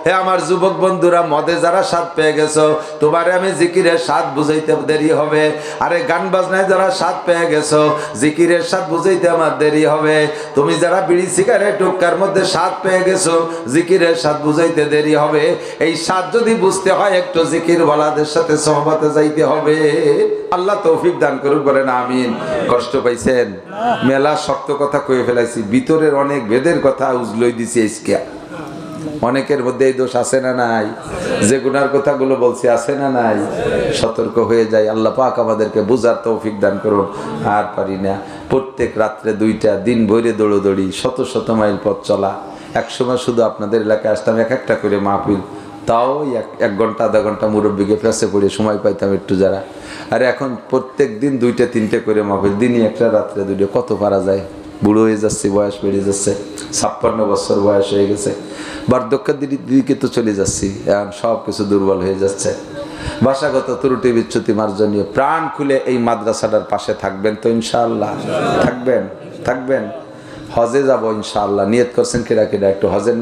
হে আমার যুবক বন্ধুরা, মদে যারা স্বাদ পেয়ে গেছো, তোমারে আমি জিকিরের স্বাদ বুঝাইতে দেরি হবে। আরে গান বাজনায় যারা স্বাদ পেয়ে গেছো, জিকিরের স্বাদ বুঝাইতে আমার দেরি হবে। তুমি যারা বিড়ি সিগারেট হুক্কার মধ্যে স্বাদ পেয়ে গেছো, জিকিরের স্বাদ বুঝাইতে দেরি হবে। এই স্বাদ যদি বুঝতে হয়, একটু জিকির ওয়ালাদের সাথে সোহবতে যাইতে হবে। আল্লাহ তৌফিক দান করুক, বলেন আমিন। কষ্ট পাইছেন? মেলা শক্ত কথা কয়ে ফেলাইছি, ভিতরের অনেক বেদের কথা উজলই দিছি। ইসকিয়া অনেকের মধ্যে এই দোষ আছে না নাই? যে গুনার কথাগুলো বলছি আছে না নাই? সতর্ক হয়ে যাই। আল্লাহ পাক আমাদেরকে বুঝার তৌফিক দান করুন। আর পারি না, প্রত্যেক রাত্রে 2টা, দিন ভরে দৌড়দৌড়ি, শত শত মাইল পথ চলা। একসময় শুধু আপনাদের এলাকায় আসতাম 1-1টা করে মাহফিল, তাও 1 ঘন্টা আধা ঘন্টা মুরব্বীকে ফেসে পড়ে সময় পাইতাম একটু যারা। আর এখন প্রত্যেক দিন 2-3টে করে মাহফিল, দিনই 1টা রাত্রে 2টা, কত পারা যায়? বুড়ো হয়ে যাচ্ছে, বয়স বেড়ে যাচ্ছে, 56 বছর বয়স হয়ে গেছে, বার্ধক্যের দিকে তো চলে যাচ্ছি। এখন সব কিছু দুর্বল হয়ে যাচ্ছে। ভাষাগত ত্রুটি বিচ্যুতি মার্জনীয়, প্রাণ খুলে এই মাদ্রাসাটার পাশে থাকবেন তো ইনশাআল্লাহ? থাকবেন। হজে যাব ইনশাআল্লাহ। নিয়ত করছেন কেডা কেডা? একটু হজের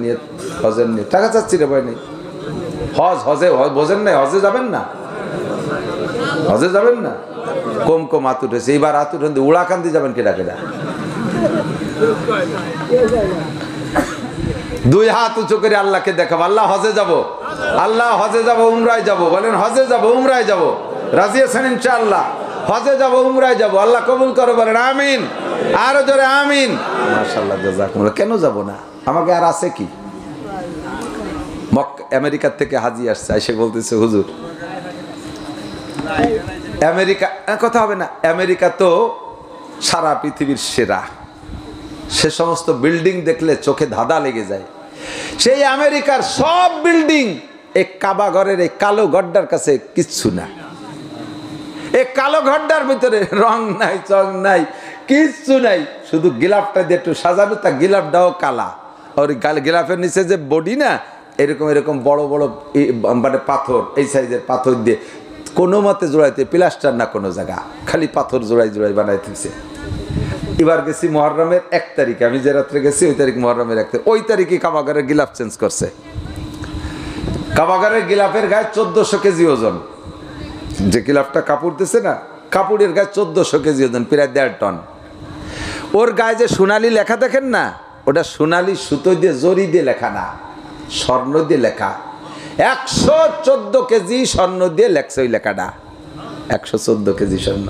নিয়ত। টাকা চাচ্ছি রে ভাই নেই। হজে বোঝেন নাই? হজে যাবেন না? কম হাত উঠেছে। এইবার হাত উঠেন, উড়াকান্দি যাবেন কেডা কেডা? 2 হাত উঁচু করে আল্লাহকে দেখাবো, আল্লাহ হজে যাব, আল্লাহ হজে যাব, উমরায় যাব। বলেন হজে যাব, উমরায় যাব। রাজি আছেন ইনশাআল্লাহ? হজে যাব, উমরায় যাব, আল্লাহ কবুল করো, বলেন আমিন। আরো জোরে আমিন। মাশাআল্লাহ, জাযাকুমুল্লাহ। কেন যাব না? আমাকে আর আছে কি? আমেরিকার থেকে হাজি আসছে, এসে বলতেছে হুজুর আমেরিকা, কথা হবে না, আমেরিকা তো সারা পৃথিবীর সেরা, সে সমস্ত বিল্ডিং দেখলে চোখে ধাঁধা লেগে যায়। সেই আমেরিকার সব বিল্ডিং এই কাবা ঘরের এই কালো গড্ডার কাছে কিচ্ছু না। এই কালো গড্ডার ভিতরে রং নাই, চং নাই, কিচ্ছু নাই, শুধু গিলাফটা দিয়ে একটু সাজানো, তা গিলাফটাও কালা। আর গিলাফের নিচে যে বডি না, এরকম এরকম বড় বড় মানে পাথর, এই সাইজের পাথর দিয়ে কোনো মতে জোড়াইতে, প্লাস্টার না কোনো জায়গা, খালি পাথর জোড়াই জোড়াই বানাইতেছে। এবার গেছি মুহররমের 1 তারিখে, আমি যে রাত্রে গেছি ওই তারিখ মুহররমের 1 তারিখ, ওই তারিখে কাবাগারের গিলাফ চেঞ্জ করছে। কাবাগারের গিলাফের গায়ে 1400 কেজি ওজন, যে গিলাফটা কাপড় দিছে না, কাপড়ের গায়ে 1400 কেজি ওজন, প্রায় 1.5 টন। ওর গায়ে যে সোনালি লেখা দেখেন না, ওটা সোনালি সুতো দিয়ে জরি দিয়ে লেখা না, স্বর্ণ দিয়ে লেখা। 114 কেজি স্বর্ণ দিয়ে লেখছে ওই লেখাটা, 114 কেজি স্বর্ণ।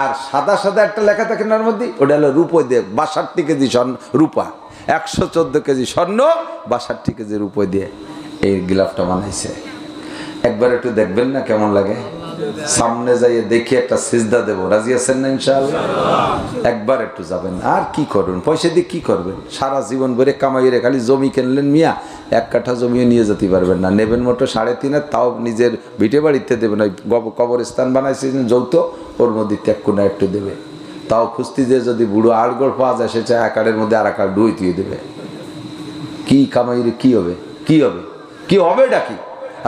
আর সাদা সাদা একটা লেখা দেখেন ওর মধ্যে, ওটা হলো রূপো দিয়ে 62 কেজি স্বর্ণ, রূপা। 114 কেজি স্বর্ণ, 62 কেজি রূপো দিয়ে এই গিলাফটা বানাইছে। একবার একটু দেখবেন না কেমন লাগে? সামনে যাইয়ে দেখি একটা সিজদা দেবো, রাজি আছেন না ইনশাআল্লাহ? একবার একটু যাবেন। আর কি করবেন পয়সা দিয়ে, কি করবেন? সারা জীবন ভরে কামাইরে খালি জমি কিনলেন মিয়া, 1 কাঠা জমিও নিয়ে যেতে পারবেন না। নেবেন মোটো 3.5, তাও নিজের ভিটে বাড়িতে দেবেন। ওই কবরস্থান বানাইছেন যৌথ, ওর মধ্যে ত্যাগকুনা একটু দেবে, তাও খুঁজতে দিয়ে যদি বুড়ো আড়গড় পাওয়া যায়, সে চায় আকারের মধ্যে আর আকার ডুই দিয়ে দেবে। কি কামাইরে কি হবে? কি হবে? কি হবে ডাকি?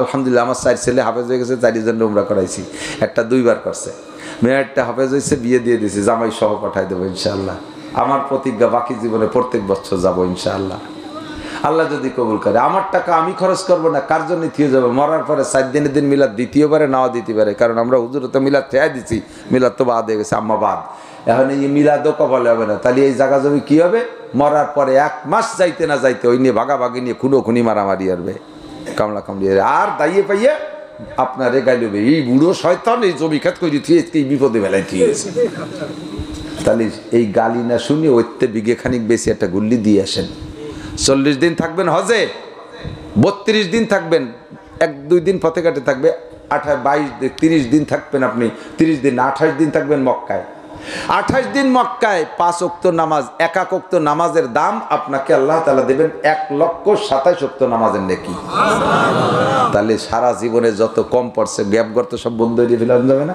আলহামদুলিল্লাহ আমার 4 ছেলে হাফেজ হয়ে গেছে, 4 জন উমরা করাইছি, একটা 2 বার করছে, মেয়েরটা হাফেজ হয়েছে, বিয়ে দিয়ে দিয়েছি, জামাই সহ পাঠাই দেবো ইনশাআল্লাহ। আমার প্রতিজ্ঞা বাকি জীবনে প্রত্যেক বছর যাবো ইনশাআল্লাহ, আল্লাহ যদি কবুল করে। আমার টাকা আমি খরচ করবো না, কার জন্য থিয়ে যাবো? মরার পরে 4 দিনের দিন মিলাদ দ্বিতীয়বারে নাও দিতে পারে, কারণ আমরা হুজুর তো মিলাদ খেয়ে দিচ্ছি, মিলাদ তো বাদ হয়ে গেছে, আম্মা বাদ। এখন এই মিলাদও কপালে হবে না, তাহলে এই জায়গা জমি কি হবে? মরার পরে 1 মাস যাইতে না যাইতে ওই নিয়ে ভাগাভাগি নিয়ে খুনি মারামারি আসবে, কামলা কামড়ি, আর দাইয়ে পাইয়ে আপনারে গাইলবে, এই বুড়ো শয়তান এই জমি খেত করে এই বিপদে বেলায় দিয়েছে। তাহলে এই গালি না শুনে ওইতে বিঘে খানিক বেশি একটা গুল্লি দিয়ে আসেন। 40 দিন থাকবেন হজে, 32 দিন থাকবেন, 1-2 দিন পথে ঘাটে থাকবে, 28-22-30 দিন থাকবেন আপনি, 30 দিন 28 দিন থাকবেন মক্কায়। 28 দিন মক্কায় 5 ওয়াক্ত নামাজ, 1 ওয়াক্ত নামাজের দাম আপনাকে আল্লাহ তাআলা দেবেন 1,27,000 ওয়াক্ত নামাজের নেকি। তাহলে সারা জীবনে যত কম পড়ছে গ্যাপ গর্ত সব বন্ধ হয়ে ফেলানো যাবে না?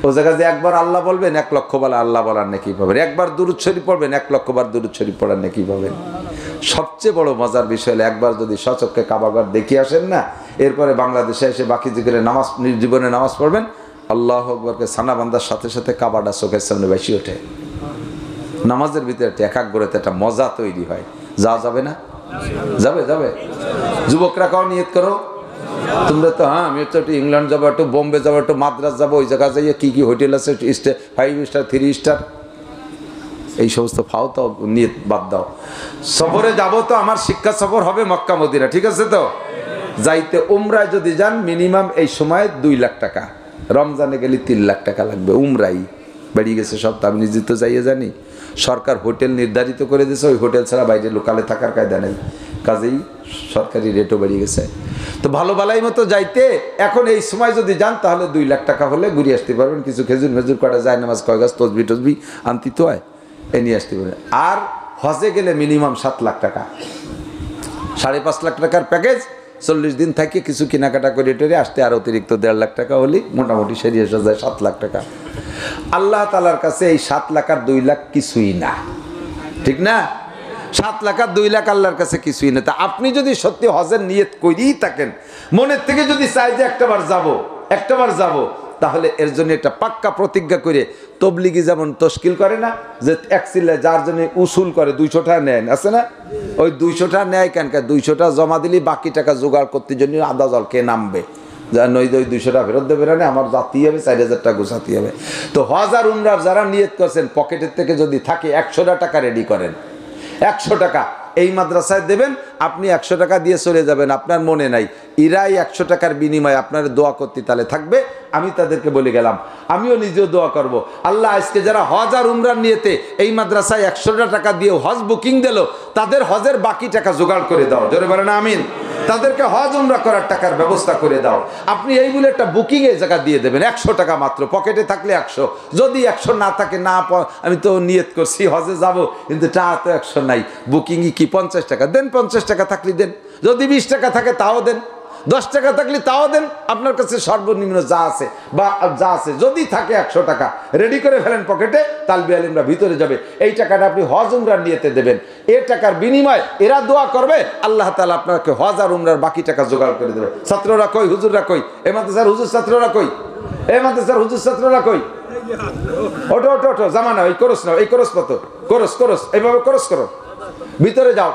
ও জায়গায় যে একবার আল্লাহ বলবেন 1 লক্ষ বার আল্লাহ বলার নেকি পাবেন, একবার দুরূদ শরীফ পড়বেন 1 লক্ষ বার দুরূদ শরীফ পড়ার নেকি পাবেন। সবচেয়ে বড় মজার বিষয় হলো একবার যদি সচক্ষে কাবাঘর দেখে আসেন না, এরপরে বাংলাদেশে এসে বাকি জিগরে নামাজ, জীবনে নামাজ পড়বেন, আল্লাহু আকবারকে সানা বান্দার সাথে সাথে কাবাটা চোখের সামনে বেশি ওঠে। নামাজের ভিতরে একাগ্রতা একটা মজা তৈরি হয়। যাবে না? যাবে যাবে। যুবকরা কাও নিয়ত করো, তোমরা তো হ্যাঁ আমি তো একটু ইংল্যান্ড যাবো, একটু বোম্বে যাবো, একটু মাদ্রাস যাবো, ওই জায়গায় যাইয়ে কী কী হোটেল আছে 5 স্টার 3 স্টার, এই সমস্ত ফাও তো নিয়ত বাদ দাও। সফরে যাবো তো আমার শিক্ষা সফর হবে মক্কা মদিনা, ঠিক আছে তো? যাইতে উমরায় যদি যান মিনিমাম এই সময় 2 লাখ টাকা, রমজানে গেলে 3 লাখ টাকা লাগবে। উমরাই বেরিয়ে গেছে সব, তো আমি নিজে তো যাইয়ে জানি। সরকার হোটেল নির্ধারিত করে দিয়েছে, ওই হোটেল ছাড়া বাইরে লোকালে থাকার কায়দা নেই, কাজেই সরকারি রেটও বেরিয়ে গেছে। তো ভালো বালাই মতো যাইতে এখন এই সময় যদি যান তাহলে 2 লাখ টাকা হলে ঘুরে আসতে পারবেন। কিছু খেজুর মেজুর করা যায়, নামাজ কয় গাছ তসবি টসবি আনতি তো হয়, এ নিয়ে আসতে পারেন। আর হজে গেলে মিনিমাম 7 লাখ টাকা, 5.5 লাখ টাকার প্যাকেজ, 40 দিন থেকে কিছু কেনাকাটা করে টেরে আসতে আর অতিরিক্ত 1.5 লাখ টাকা হলে মোটামুটি সেরিয়ে আসা যায় 7 লাখ টাকা। আল্লাহ তাআলার কাছে এই 7 লাখ আর 2 লাখ কিছুই না, ঠিক না? 7 লাখ আর 2 লাখ আল্লাহর কাছে কিছুই না। তা আপনি যদি সত্যি হজের নিয়ত করেই থাকেন, মনের থেকে যদি চাই যে একটাবার যাব, তাহলে এর জন্য একটা পাক্কা প্রতিজ্ঞা করে, তবলিগি যেমন তশকিল করে না, যে এক চিল্লায় যার জন্য উসুল করে 200 টাকা নেন, আছে না? ওই 200 টাকা নেয় কেন? 200 টাকা জমা দিলে বাকি টাকা জোগাড় করতে জন্য আদা জল কে নামবে, যা নই ওই 200 টাকা ফেরত দেবে না, আমার জাতি হবে 4000 টাকা গোছাতে হবে। তো হজ আর উমরার যারা নিয়ত করছেন, পকেটের থেকে যদি থাকে 100 টাকা রেডি করেন, 100 টাকা এই মাদ্রাসায় দেবেন, আপনি 100 টাকা দিয়ে চলে যাবেন, আপনার মনে নাই, ইরাই 100 টাকার বিনিময়ে আপনার দোয়া করতে তাহলে থাকবে। আমি তাদেরকে বলে গেলাম, আমিও নিজেও দোয়া করব, আল্লাহ আজকে যারা হজ আর উমরার নিয়েতে এই মাদ্রাসায় 100 টাকা দিয়ে হজ বুকিং দিল, তাদের হজের বাকি টাকা জোগাড় করে দাও, জোরে বলেন আমিন। তাদেরকে হজ উমরা করার টাকার ব্যবস্থা করে দাও। আপনি এই বলে একটা বুকিং এর জায়গা দিয়ে দেবেন, 100 টাকা মাত্র, পকেটে থাকলে 100, যদি 100 না থাকে, না আমি তো নিয়ত করছি হজে যাব কিন্তু টাকা তো 100 নাই, বুকিংই কি 50 টাকা দেন, 50 টাকা থাকলে দেন, যদি 20 টাকা থাকে তাও দেন, 10 টাকা থাকলে তাও দেন, আপনার কাছে সর্বনিম্ন যা আছে বা যা আছে যদি থাকে 100 টাকা রেডি করে ফেলেন পকেটে, তালবি আলিমরা ভিতরে যাবে, এই টাকাটা আপনি হজ উমরার নিয়তে দেবেন। এই টাকার বিনিময়ে এরা দোয়া করবে, আল্লাহ তাআলা আপনাকে হজ আর উমরার বাকি টাকা জোগাড় করে দেবে। ছাত্ররা কই, হুজুররা কই, এই মাদ্রাসার হুজুর ছাত্ররা কই, এই মাদ্রাসার হুজুর ছাত্ররা কই? ওঠো ওঠো ওঠো, জামানা এই করস না, এই করস কত, করস করস, এইভাবে করস করো, ভিতরে যাও।